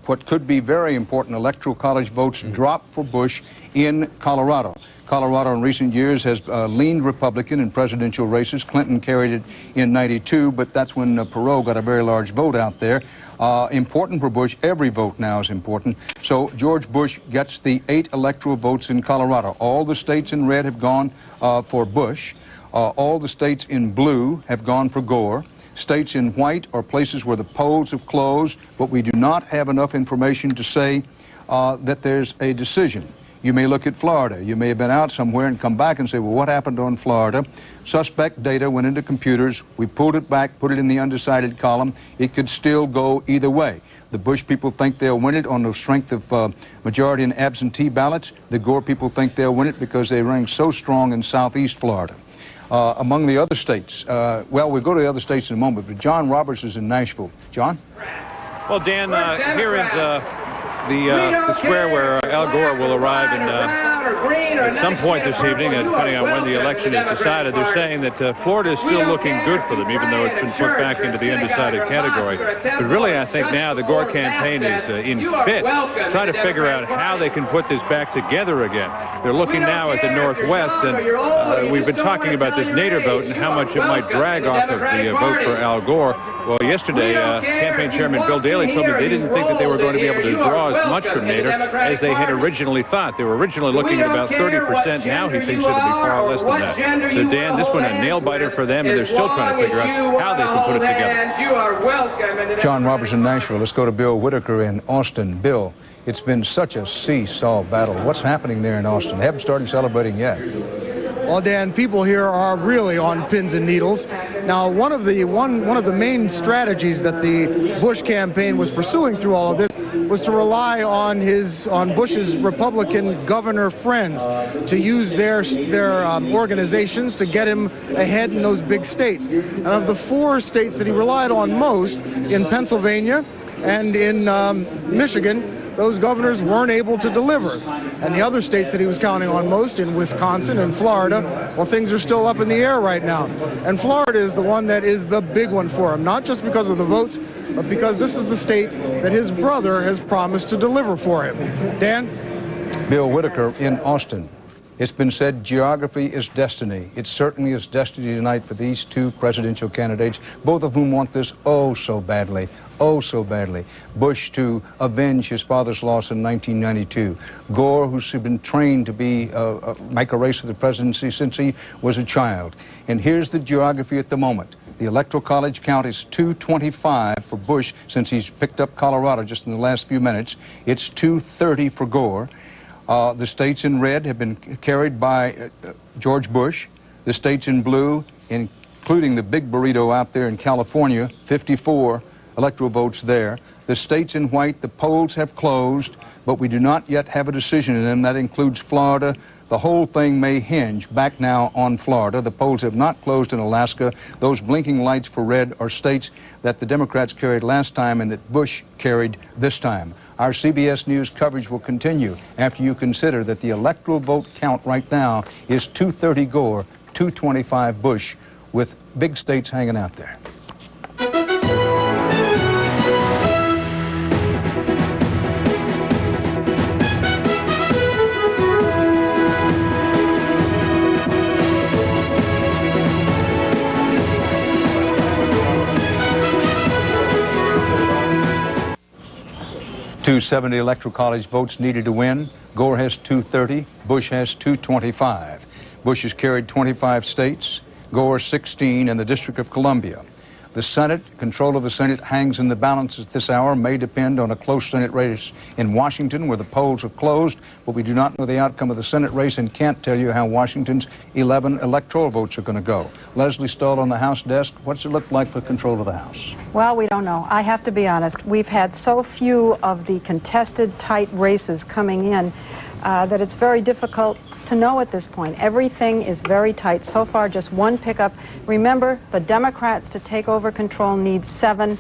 what could be very important electoral college votes drop for Bush in Colorado. Colorado in recent years has leaned Republican in presidential races. Clinton carried it in '92, but that's when Perot got a very large vote out there. Important for Bush. Every vote now is important. So George Bush gets the 8 electoral votes in Colorado. All the states in red have gone for Bush. All the states in blue have gone for Gore. States in white are places where the polls have closed, but we do not have enough information to say that there's a decision. You may look at Florida. You may have been out somewhere and come back and say, well, what happened on Florida? Suspect data went into computers. We pulled it back, put it in the undecided column. It could still go either way. The Bush people think they'll win it on the strength of majority and absentee ballots. The Gore people think they'll win it because they rank so strong in southeast Florida. Among the other states, well, we'll go to the other states in a moment, but John Roberts is in Nashville. John? Well, Dan, here is the square where Al Gore will arrive at some point this evening, depending on when the election is decided. They're saying that Florida is still looking good for them, even though it's been put back into the undecided category. But really, I think now the Gore campaign is in fits, trying to figure out how they can put this back together again. They're looking now at the Northwest, and we've been talking about this Nader vote and how much it might drag off of the vote for Al Gore. Well, yesterday, campaign chairman Bill Daley told me they didn't think that they were going to be able to draw as much from Nader as they had originally thought. They were originally looking at about 30%. Now he thinks it'll be far less than that. So, Dan, this one a nail-biter for them, and they're still trying to figure out how they can put it together. John Roberts in Nashville. Let's go to Bill Whitaker in Austin. Bill, it's been such a seesaw battle. What's happening there in Austin? They haven't started celebrating yet. Well, Dan, people here are really on pins and needles. Now, one of the main strategies that the Bush campaign was pursuing through all of this was to rely on Bush's Republican governor friends to use their organizations to get him ahead in those big states. And of the 4 states that he relied on most, in Pennsylvania and in Michigan, those governors weren't able to deliver. And the other states that he was counting on most, in Wisconsin and Florida, well, things are still up in the air right now. And Florida is the one that is the big one for him, not just because of the votes, but because this is the state that his brother has promised to deliver for him. Dan? Bill Whitaker in Austin. It's been said geography is destiny. It certainly is destiny tonight for these 2 presidential candidates, both of whom want this oh so badly. Oh, so badly. Bush to avenge his father's loss in 1992. Gore, who's been trained to make a race for the presidency since he was a child. And here's the geography at the moment. The Electoral College count is 225 for Bush since he's picked up Colorado just in the last few minutes. It's 230 for Gore. The states in red have been carried by George Bush. The states in blue, including the big burrito out there in California, 54 electoral votes there. The states in white, the polls have closed, but we do not yet have a decision in them. That includes Florida. The whole thing may hinge back now on Florida. The polls have not closed in Alaska. Those blinking lights for red are states that the Democrats carried last time and that Bush carried this time. Our CBS News coverage will continue after you consider that the electoral vote count right now is 230 Gore, 225 Bush, with big states hanging out there. .270 electoral college votes needed to win. Gore has 230. Bush has 225. Bush has carried 25 states. Gore 16 in the District of Columbia. The Senate, control of the Senate hangs in the balance at this hour, may depend on a close Senate race in Washington where the polls are closed, but we do not know the outcome of the Senate race and can't tell you how Washington's 11 electoral votes are going to go. Leslie Stahl on the House desk, what's it look like for control of the House? Well, we don't know. I have to be honest. We've had so few of the contested tight races coming in that it's very difficult to know at this point. Everything is very tight. So far, just one pickup. Remember, the Democrats to take over control need 7,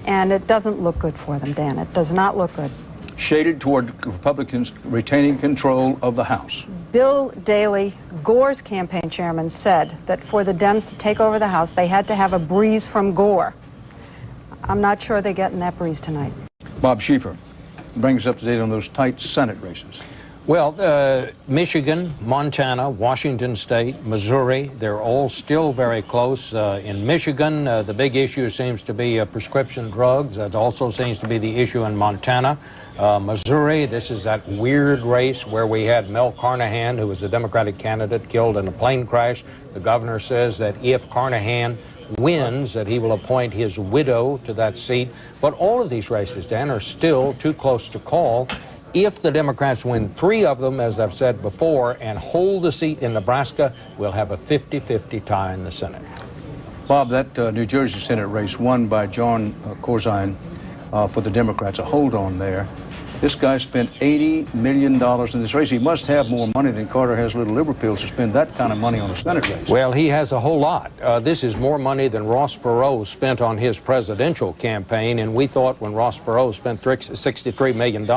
and it doesn't look good for them, Dan. It does not look good. Shaded toward Republicans retaining control of the House. Bill Daley, Gore's campaign chairman, said that for the Dems to take over the House, they had to have a breeze from Gore. I'm not sure they're getting that breeze tonight. Bob Schieffer, bring us up to date on those tight Senate races. Well, Michigan, Montana, Washington State, Missouri, they're all still very close. In Michigan, the big issue seems to be prescription drugs. That also seems to be the issue in Montana. Missouri, this is that weird race where we had Mel Carnahan, who was a Democratic candidate, killed in a plane crash. The governor says that if Carnahan wins, that he will appoint his widow to that seat. But all of these races, Dan, are still too close to call. If the Democrats win 3 of them, as I've said before, and hold the seat in Nebraska, we'll have a 50-50 tie in the Senate. Bob, that New Jersey Senate race won by John Corzine for the Democrats, a hold on there. This guy spent $80 million in this race. He must have more money than Carter has little liver pills to spend that kind of money on a Senate race. Well, he has a whole lot. This is more money than Ross Perot spent on his presidential campaign, and we thought when Ross Perot spent $63 million,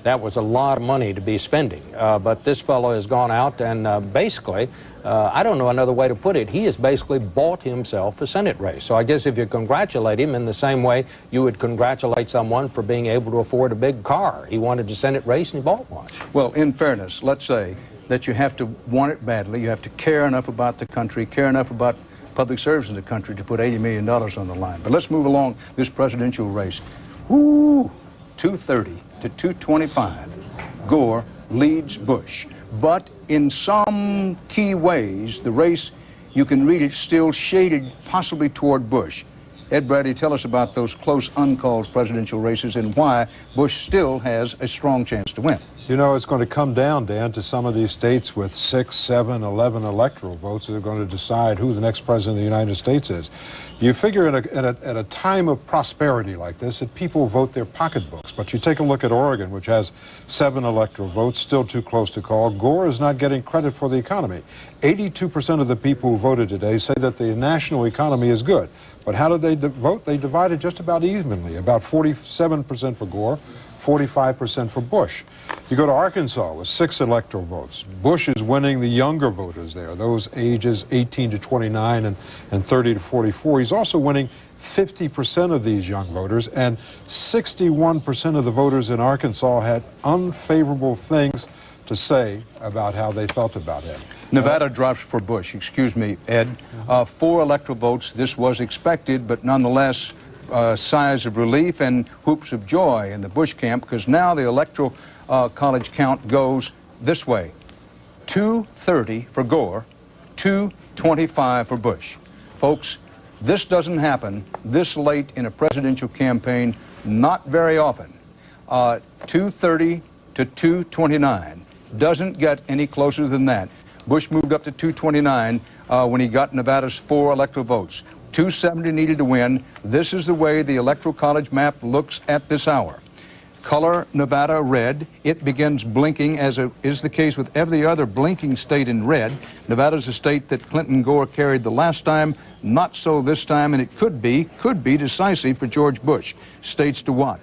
that was a lot of money to be spending. But this fellow has gone out and basically, I don't know another way to put it, he has basically bought himself a Senate race. So I guess if you congratulate him in the same way you would congratulate someone for being able to afford a big car. He wanted a Senate race and he bought one. Well, in fairness, let's say that you have to want it badly. You have to care enough about the country, care enough about public service in the country to put $80 million on the line. But let's move along this presidential race. Woo! 230 to 225. Gore leads Bush. But in some key ways, the race, you can read it, still shaded possibly toward Bush. Ed Bradley, tell us about those close, uncalled presidential races and why Bush still has a strong chance to win. You know, it's going to come down, Dan, to some of these states with 6, 7, 11 electoral votes that are going to decide who the next president of the United States is. You figure at a time of prosperity like this that people vote their pocketbooks. But you take a look at Oregon, which has 7 electoral votes, still too close to call. Gore is not getting credit for the economy. 82% of the people who voted today say that the national economy is good. But how did they vote? They divided just about evenly, about 47% for Gore, 45% for Bush. You go to Arkansas with 6 electoral votes. Bush is winning the younger voters there, those ages 18 to 29 and 30 to 44. He's also winning 50% of these young voters, and 61% of the voters in Arkansas had unfavorable things to say about how they felt about him. Nevada drops for Bush. Excuse me, Ed. 4 electoral votes. This was expected, but nonetheless, sighs of relief and whoops of joy in the Bush camp, because now the electoral college count goes this way. 230 for Gore, 225 for Bush. Folks, this doesn't happen this late in a presidential campaign, not very often. 230 to 229. Doesn't get any closer than that. Bush moved up to 229 when he got Nevada's 4 electoral votes. 270 needed to win. This is the way the Electoral College map looks at this hour. Color Nevada red. It begins blinking, as is the case with every other blinking state in red. Nevada's a state that Clinton Gore carried the last time. Not so this time, and it could be decisive for George Bush. States to watch.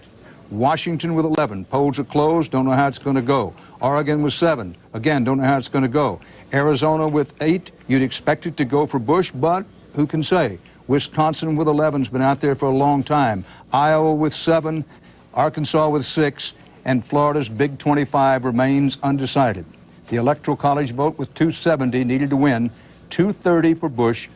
Washington with 11. Polls are closed. Don't know how it's going to go. Oregon with 7. Again, don't know how it's going to go. Arizona with 8. You'd expect it to go for Bush, but who can say? Wisconsin with 11's been out there for a long time. Iowa with 7. Arkansas with 6. And Florida's Big 25 remains undecided. The Electoral College vote with 270 needed to win. 230 for Bush.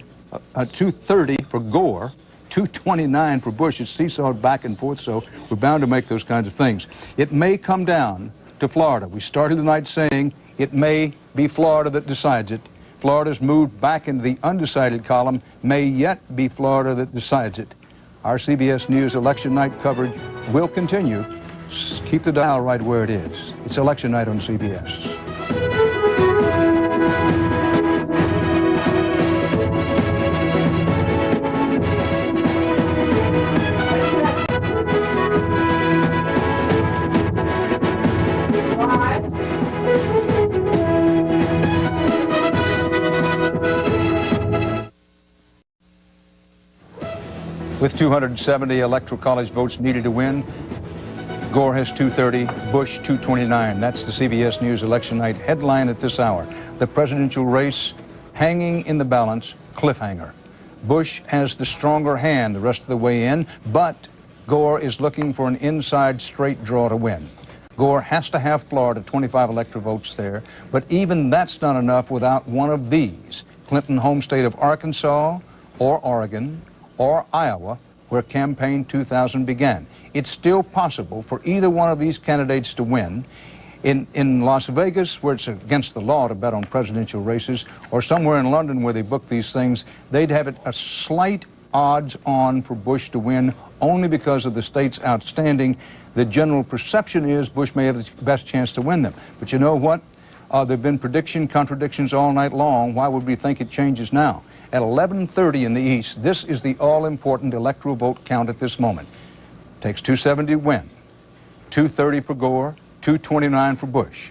230 for Gore. 229 for Bush. It's seesawed back and forth, so we're bound to make those kinds of things. It may come down to Florida. We started the night saying it may be Florida that decides it. Florida's moved back into the undecided column, may yet be Florida that decides it. Our CBS News election night coverage will continue. Keep the dial right where it is. It's election night on CBS. With 270 electoral college votes needed to win, Gore has 230, Bush 229. That's the CBS News election night headline at this hour. The presidential race hanging in the balance, cliffhanger. Bush has the stronger hand the rest of the way in, but Gore is looking for an inside straight draw to win. Gore has to have Florida, 25 electoral votes there, but even that's not enough without one of these. Clinton home state of Arkansas or Oregon or Iowa, where campaign 2000 began. It's still possible for either one of these candidates to win. In Las Vegas, where it's against the law to bet on presidential races, or somewhere in London where they book these things, they'd have it a slight odds on for Bush to win only because of the state's outstanding. The general perception is Bush may have the best chance to win them. But you know what? There have been contradictions all night long. Why would we think it changes now? At 11:30 in the East, this is the all-important electoral vote count at this moment. Takes 270 to win, 230 for Gore, 229 for Bush.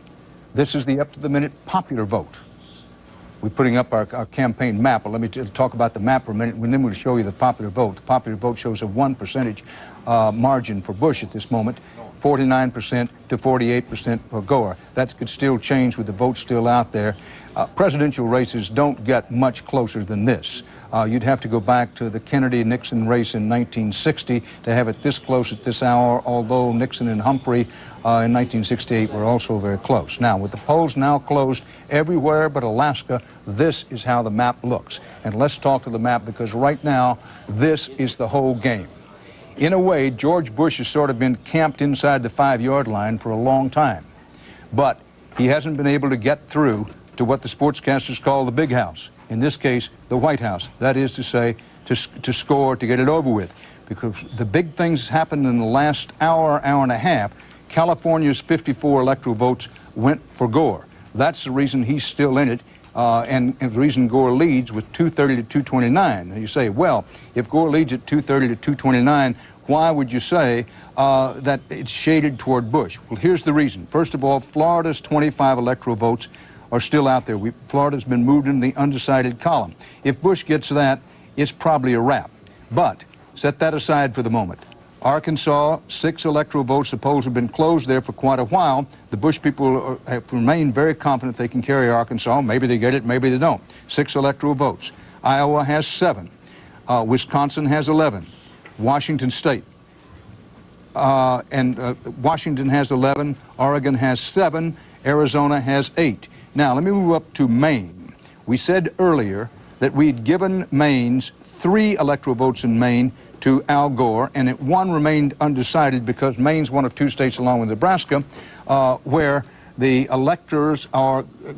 This is the up-to-the-minute popular vote. We're putting up our campaign map. Well, let me talk about the map for a minute, and then we'll show you the popular vote. The popular vote shows a 1% margin for Bush at this moment, 49% to 48% for Gore. That could still change with the vote still out there. Presidential races don't get much closer than this. You'd have to go back to the Kennedy-Nixon race in 1960 to have it this close at this hour, although Nixon and Humphrey in 1968 were also very close. Now, with the polls now closed everywhere but Alaska, this is how the map looks. And let's talk to the map, because right now, this is the whole game. In a way, George Bush has sort of been camped inside the 5-yard line for a long time. But he hasn't been able to get through to what the sportscasters call the big house. In this case, the White House. That is to say, to score, to get it over with. Because the big things happened in the last hour, hour and a half. California's 54 electoral votes went for Gore. That's the reason he's still in it, and the reason Gore leads with 230 to 229. And you say, well, if Gore leads at 230 to 229, why would you say that it's shaded toward Bush? Well, here's the reason. First of all, Florida's 25 electoral votes are still out there. Florida's been moved into the undecided column. If Bush gets that, it's probably a wrap. But set that aside for the moment. Arkansas, 6 electoral votes. The polls have been closed there for quite a while. The Bush people have remained very confident they can carry Arkansas. Maybe they get it, maybe they don't. 6 electoral votes. Iowa has 7. Wisconsin has 11. Washington State. Washington has 11. Oregon has 7. Arizona has 8. Now, let me move up to Maine. We said earlier that we'd given Maine's 3 electoral votes in Maine to Al Gore, and one remained undecided because Maine's one of 2 states, along with Nebraska, where the electors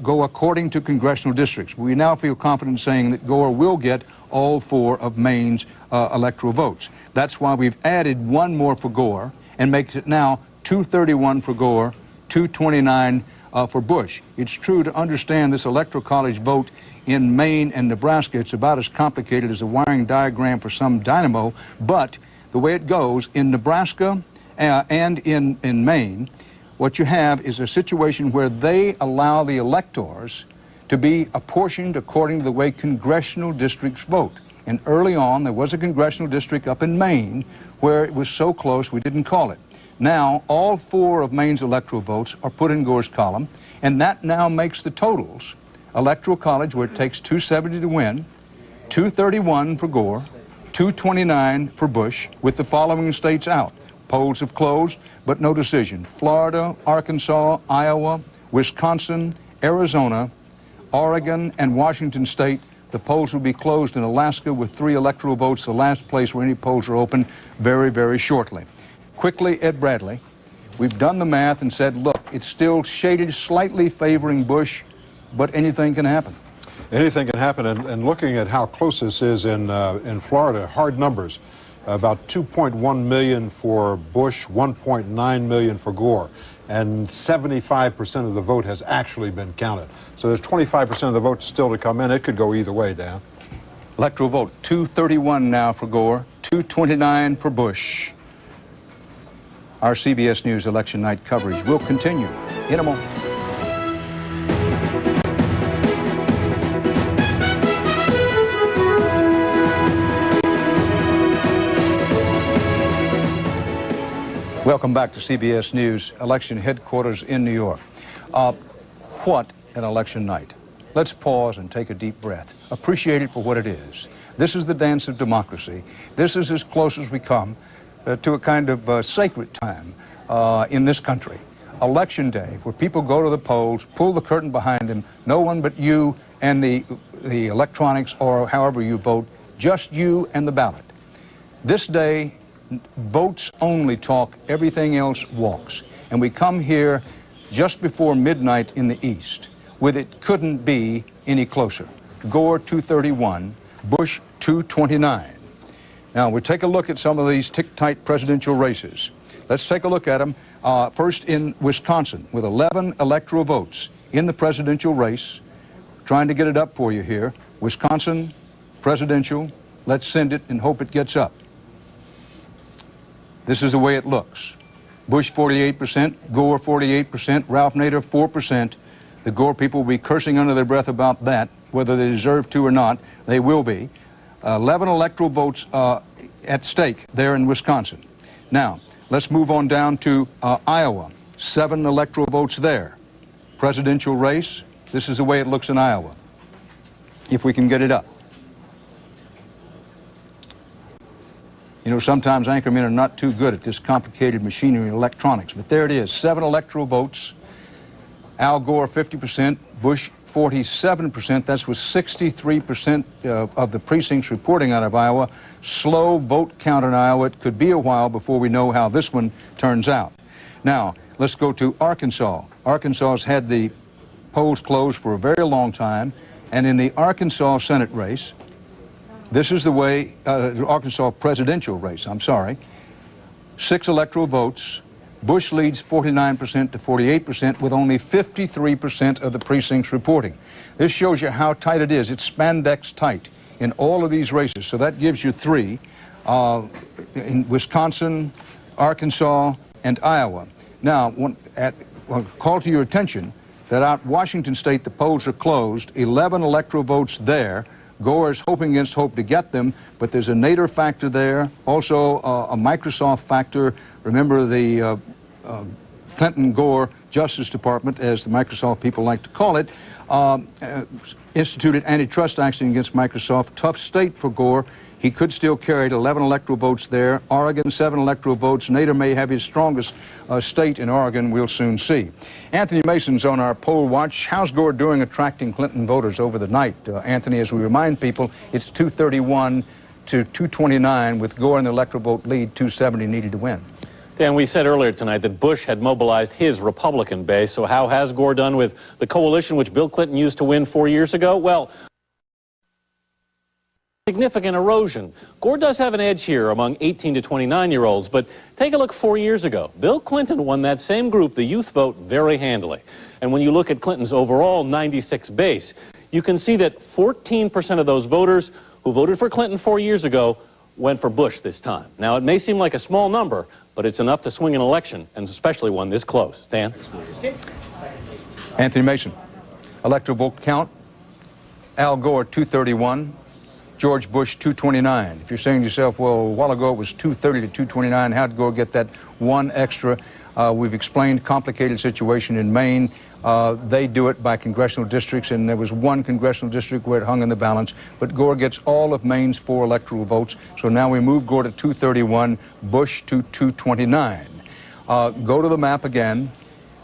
go according to congressional districts. We now feel confident saying that Gore will get all 4 of Maine's electoral votes. That's why we've added 1 more for Gore and makes it now 231 for Gore, 229 for Bush. It's true, to understand this electoral college vote in Maine and Nebraska, it's about as complicated as a wiring diagram for some dynamo, but the way it goes in Nebraska and in Maine, what you have is a situation where they allow the electors to be apportioned according to the way congressional districts vote. And early on, there was a congressional district up in Maine where it was so close we didn't call it. Now, all 4 of Maine's electoral votes are put in Gore's column, and that now makes the totals. Electoral college, where it takes 270 to win, 231 for Gore, 229 for Bush, with the following states out. Polls have closed, but no decision. Florida, Arkansas, Iowa, Wisconsin, Arizona, Oregon, and Washington State. The polls will be closed in Alaska with 3 electoral votes, the last place where any polls are open, very, very shortly. Quickly, Ed Bradley, We've done the math and said, look, it's still shaded slightly favoring Bush, but anything can happen. Anything can happen, and looking at how close this is in Florida, hard numbers, about 2.1 million for Bush, 1.9 million for Gore, and 75% of the vote has actually been counted. So there's 25% of the vote still to come in. It could go either way, Dan. Electoral vote, 231 now for Gore, 229 for Bush. Our CBS News election night coverage will continue in a moment. Welcome back to CBS News election headquarters in New York. What an election night. Let's pause and take a deep breath. Appreciate it for what it is. This is the dance of democracy. This is as close as we come to a kind of sacred time in this country. Election day, where people go to the polls, pull the curtain behind them, no one but you and the electronics or however you vote, just you and the ballot. This day, votes only talk, everything else walks. And we come here just before midnight in the East, with it couldn't be any closer. Gore 231, Bush 229. Now we'll take a look at some of these tick-tight presidential races. Let's take a look at them. First in Wisconsin, with 11 electoral votes in the presidential race. Trying to get it up for you here. Wisconsin, presidential. Let's send it and hope it gets up. This is the way it looks. Bush 48%, Gore 48%, Ralph Nader 4%. The Gore people will be cursing under their breath about that, whether they deserve to or not. They will be. 11 electoral votes at stake there in Wisconsin. Now, let's move on down to Iowa. 7 electoral votes there. Presidential race, this is the way it looks in Iowa, if we can get it up. You know, sometimes anchormen are not too good at this complicated machinery and electronics, but there it is, 7 electoral votes. Al Gore 50%, Bush 47%. That's with 63% of the precincts reporting out of Iowa. Slow vote count in Iowa. It could be a while before we know how this one turns out. Now, let's go to Arkansas. Arkansas has had the polls closed for a very long time, and in the Arkansas Senate race, this is the way, Arkansas presidential race, I'm sorry. 6 electoral votes. Bush leads 49% to 48% with only 53% of the precincts reporting. This shows you how tight it is. It's spandex tight in all of these races. So that gives you 3 in Wisconsin, Arkansas, and Iowa. Now, I'll call to your attention that out Washington State, the polls are closed. 11 electoral votes there. Gore is hoping against hope to get them, but there's a Nader factor there, also a Microsoft factor. Remember the Clinton-Gore Justice Department, as the Microsoft people like to call it, instituted antitrust action against Microsoft. Tough state for Gore. He could still carry 11 electoral votes there. Oregon, 7 electoral votes. Nader may have his strongest state in Oregon. We'll soon see. Anthony Mason's on our poll watch. How's Gore doing attracting Clinton voters over the night? Anthony, as we remind people, it's 231 to 229 with Gore in the electoral vote lead, 270 needed to win. Dan, we said earlier tonight that Bush had mobilized his Republican base. So how has Gore done with the coalition which Bill Clinton used to win 4 years ago? Well, significant erosion. Gore does have an edge here among 18 to 29-year-olds, but take a look 4 years ago. Bill Clinton won that same group, the youth vote, very handily. And when you look at Clinton's overall 96 base, you can see that 14% of those voters who voted for Clinton 4 years ago went for Bush this time. Now, it may seem like a small number, but it's enough to swing an election, and especially one this close. Dan? Anthony Mason. Electoral vote count. Al Gore, 231. George Bush, 229. If you're saying to yourself, well, a while ago it was 230 to 229, how'd Gore get that one extra? We've explained complicated situation in Maine. They do it by congressional districts, and there was one congressional district where it hung in the balance. But Gore gets all of Maine's 4 electoral votes. So now we move Gore to 231, Bush to 229. Go to the map again.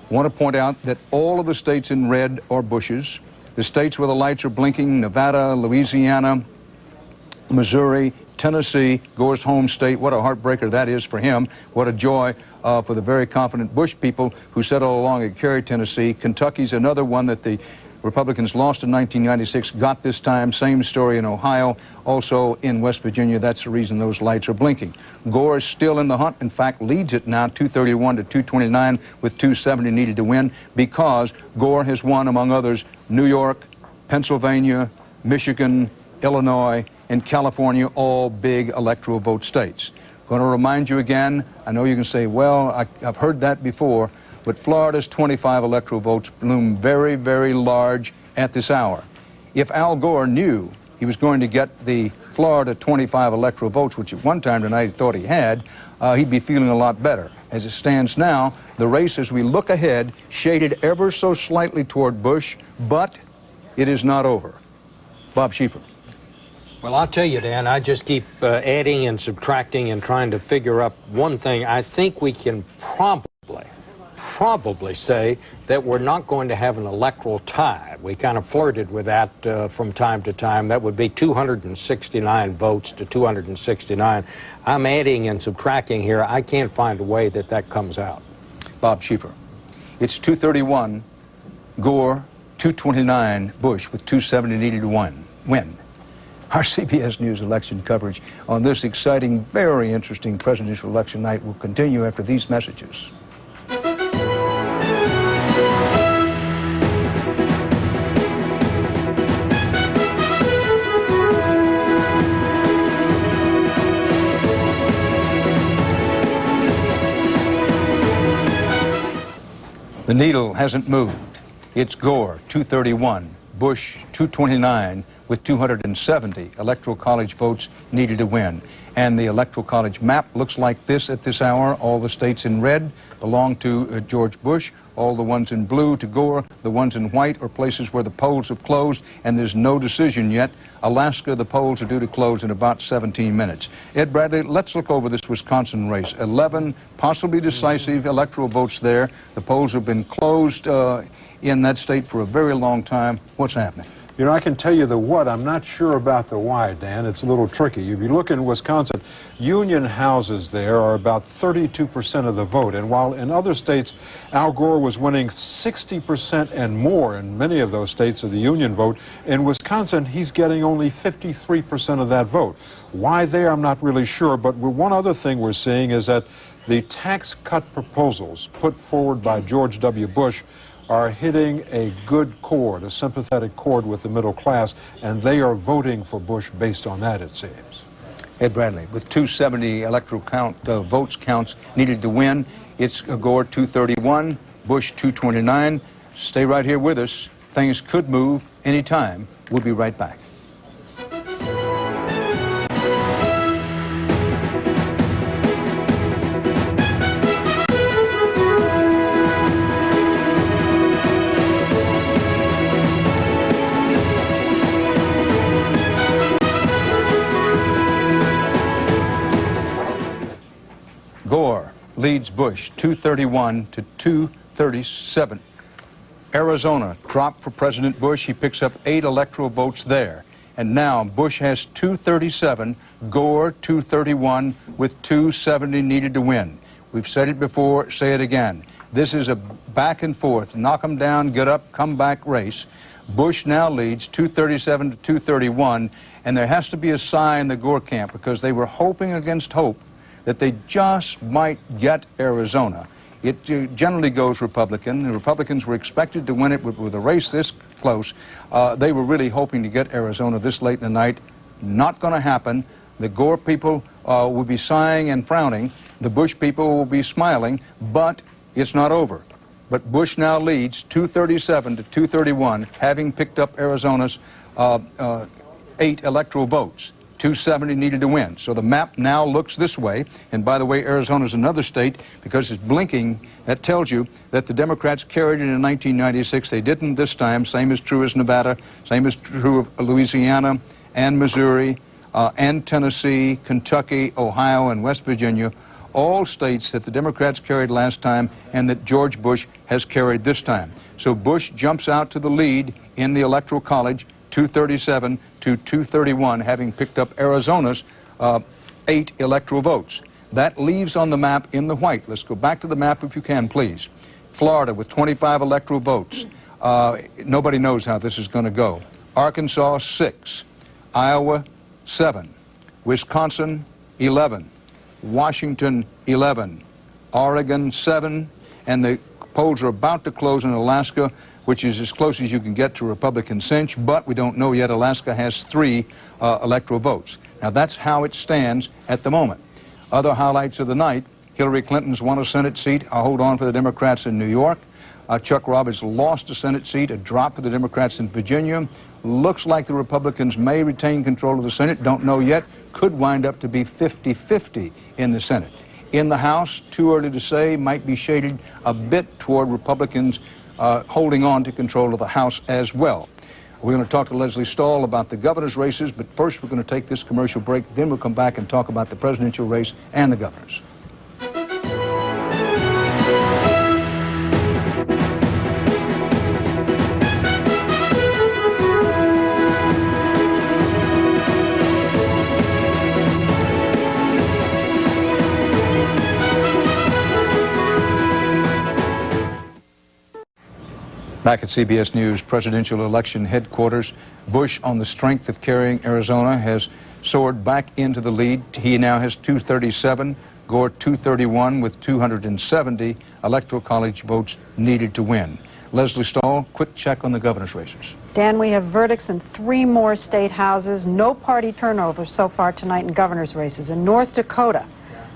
Want to point out that all of the states in red are Bush's. The states where the lights are blinking, Nevada, Louisiana, Missouri, Tennessee, Gore's home state. What a heartbreaker that is for him. What a joy for the very confident Bush people who said all along it carried Tennessee. Kentucky's another one that the Republicans lost in 1996, got this time. Same story in Ohio, also in West Virginia. That's the reason those lights are blinking. Gore is still in the hunt. In fact, leads it now 231 to 229 with 270 needed to win, because Gore has won, among others, New York, Pennsylvania, Michigan, Illinois, and California, all big electoral vote states. Going to remind you again, I know you can say, well, I've heard that before, but Florida's 25 electoral votes loom very, very large at this hour. If Al Gore knew he was going to get the Florida 25 electoral votes, which at one time tonight he thought he had, he'd be feeling a lot better. As it stands now, the race, as we look ahead, shaded ever so slightly toward Bush, but it is not over. Bob Schieffer. Well, I'll tell you, Dan, I just keep adding and subtracting and trying to figure up one thing. I think we can probably say that we're not going to have an electoral tie. We kind of flirted with that from time to time. That would be 269 votes to 269. I'm adding and subtracting here. I can't find a way that that comes out. Bob Schieffer. It's 231 Gore, 229 Bush, with 270 needed to win. Our CBS News election coverage on this exciting, very interesting presidential election night will continue after these messages. The needle hasn't moved. It's Gore, 231, Bush, 229, with 270 Electoral College votes needed to win. And the Electoral College map looks like this at this hour. All the states in red belong to George Bush. All the ones in blue to Gore. The ones in white are places where the polls have closed, and there's no decision yet. Alaska, the polls are due to close in about 17 minutes. Ed Bradley, let's look over this Wisconsin race. 11 possibly decisive electoral votes there. The polls have been closed in that state for a very long time. What's happening? You know, I can tell you the what. I'm not sure about the why, Dan. It's a little tricky. If you look in Wisconsin, union houses there are about 32% of the vote. And while in other states, Al Gore was winning 60% and more in many of those states of the union vote, in Wisconsin, he's getting only 53% of that vote. Why there, I'm not really sure. But one other thing we're seeing is that the tax cut proposals put forward by George W. Bush are hitting a good chord, a sympathetic chord with the middle class, and they are voting for Bush based on that, it seems. Ed Bradley, with 270 electoral votes counts needed to win, it's Gore 231, Bush 229. Stay right here with us. Things could move any time. We'll be right back. Gore leads Bush 231 to 237. Arizona dropped for President Bush. He picks up 8 electoral votes there. And now Bush has 237, Gore 231 with 270 needed to win. We've said it before, say it again. This is a back and forth, knock 'em down, get up, come back race. Bush now leads 237 to 231, and there has to be a sigh in the Gore camp because they were hoping against hope that they just might get Arizona. It generally goes Republican. The Republicans were expected to win it with a race this close. They were really hoping to get Arizona this late in the night. Not going to happen. The Gore people will be sighing and frowning. The Bush people will be smiling, but it's not over. But Bush now leads 237 to 231, having picked up Arizona's 8 electoral votes. 270 needed to win. So the map now looks this way. And by the way, Arizona's another state because it's blinking. That tells you that the Democrats carried it in 1996. They didn't this time. Same is true as Nevada. Same is true of Louisiana and Missouri and Tennessee, Kentucky, Ohio, and West Virginia. All states that the Democrats carried last time and that George Bush has carried this time. So Bush jumps out to the lead in the Electoral College, 237 to 231, having picked up Arizona's 8 electoral votes. That leaves on the map in the white. Let's go back to the map if you can, please. Florida with 25 electoral votes. Nobody knows how this is going to go. Arkansas, 6. Iowa, 7. Wisconsin, 11. Washington, 11. Oregon, 7. And the polls are about to close in Alaska, which is as close as you can get to Republican cinch, but we don't know yet. Alaska has 3 electoral votes. Now, that's how it stands at the moment. Other highlights of the night: Hillary Clinton's won a Senate seat, a hold on for the Democrats in New York. Chuck Roberts lost a Senate seat, a drop for the Democrats in Virginia. Looks like the Republicans may retain control of the Senate. Don't know yet. Could wind up to be 50-50 in the Senate. In the House, too early to say, might be shaded a bit toward Republicans holding on to control of the House as well. We're going to talk to Leslie Stahl about the governor's races, but first we're going to take this commercial break. Then we'll come back and talk about the presidential race and the governors. Back at CBS News presidential election headquarters, Bush, on the strength of carrying Arizona, has soared back into the lead. He now has 237, Gore 231 with 270 electoral college votes needed to win. Leslie Stahl, quick check on the governor's races. Dan, we have verdicts in 3 more state houses. No party turnover so far tonight in governor's races. In North Dakota,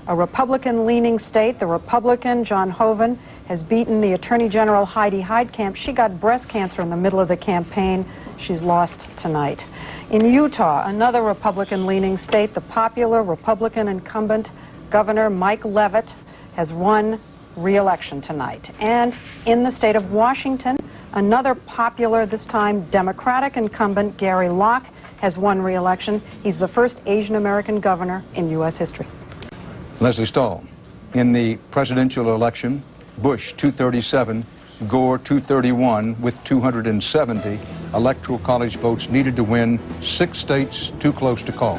a Republican-leaning state, the Republican John Hoeven has beaten the Attorney General Heidi Heitkamp. She got breast cancer in the middle of the campaign. She's lost tonight. In Utah, another Republican-leaning state, the popular Republican incumbent Governor Mike Leavitt has won re-election tonight. And in the state of Washington, another popular, this time Democratic incumbent Gary Locke has won re-election. He's the first Asian American governor in U.S. history. Leslie Stahl, in the presidential election, Bush 237, Gore 231 with 270 electoral college votes needed to win. 6 states too close to call.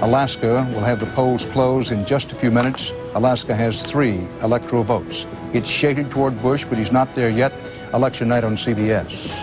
Alaska will have the polls close in just a few minutes. Alaska has 3 electoral votes. It's shaded toward Bush, but he's not there yet. Election night on CBS.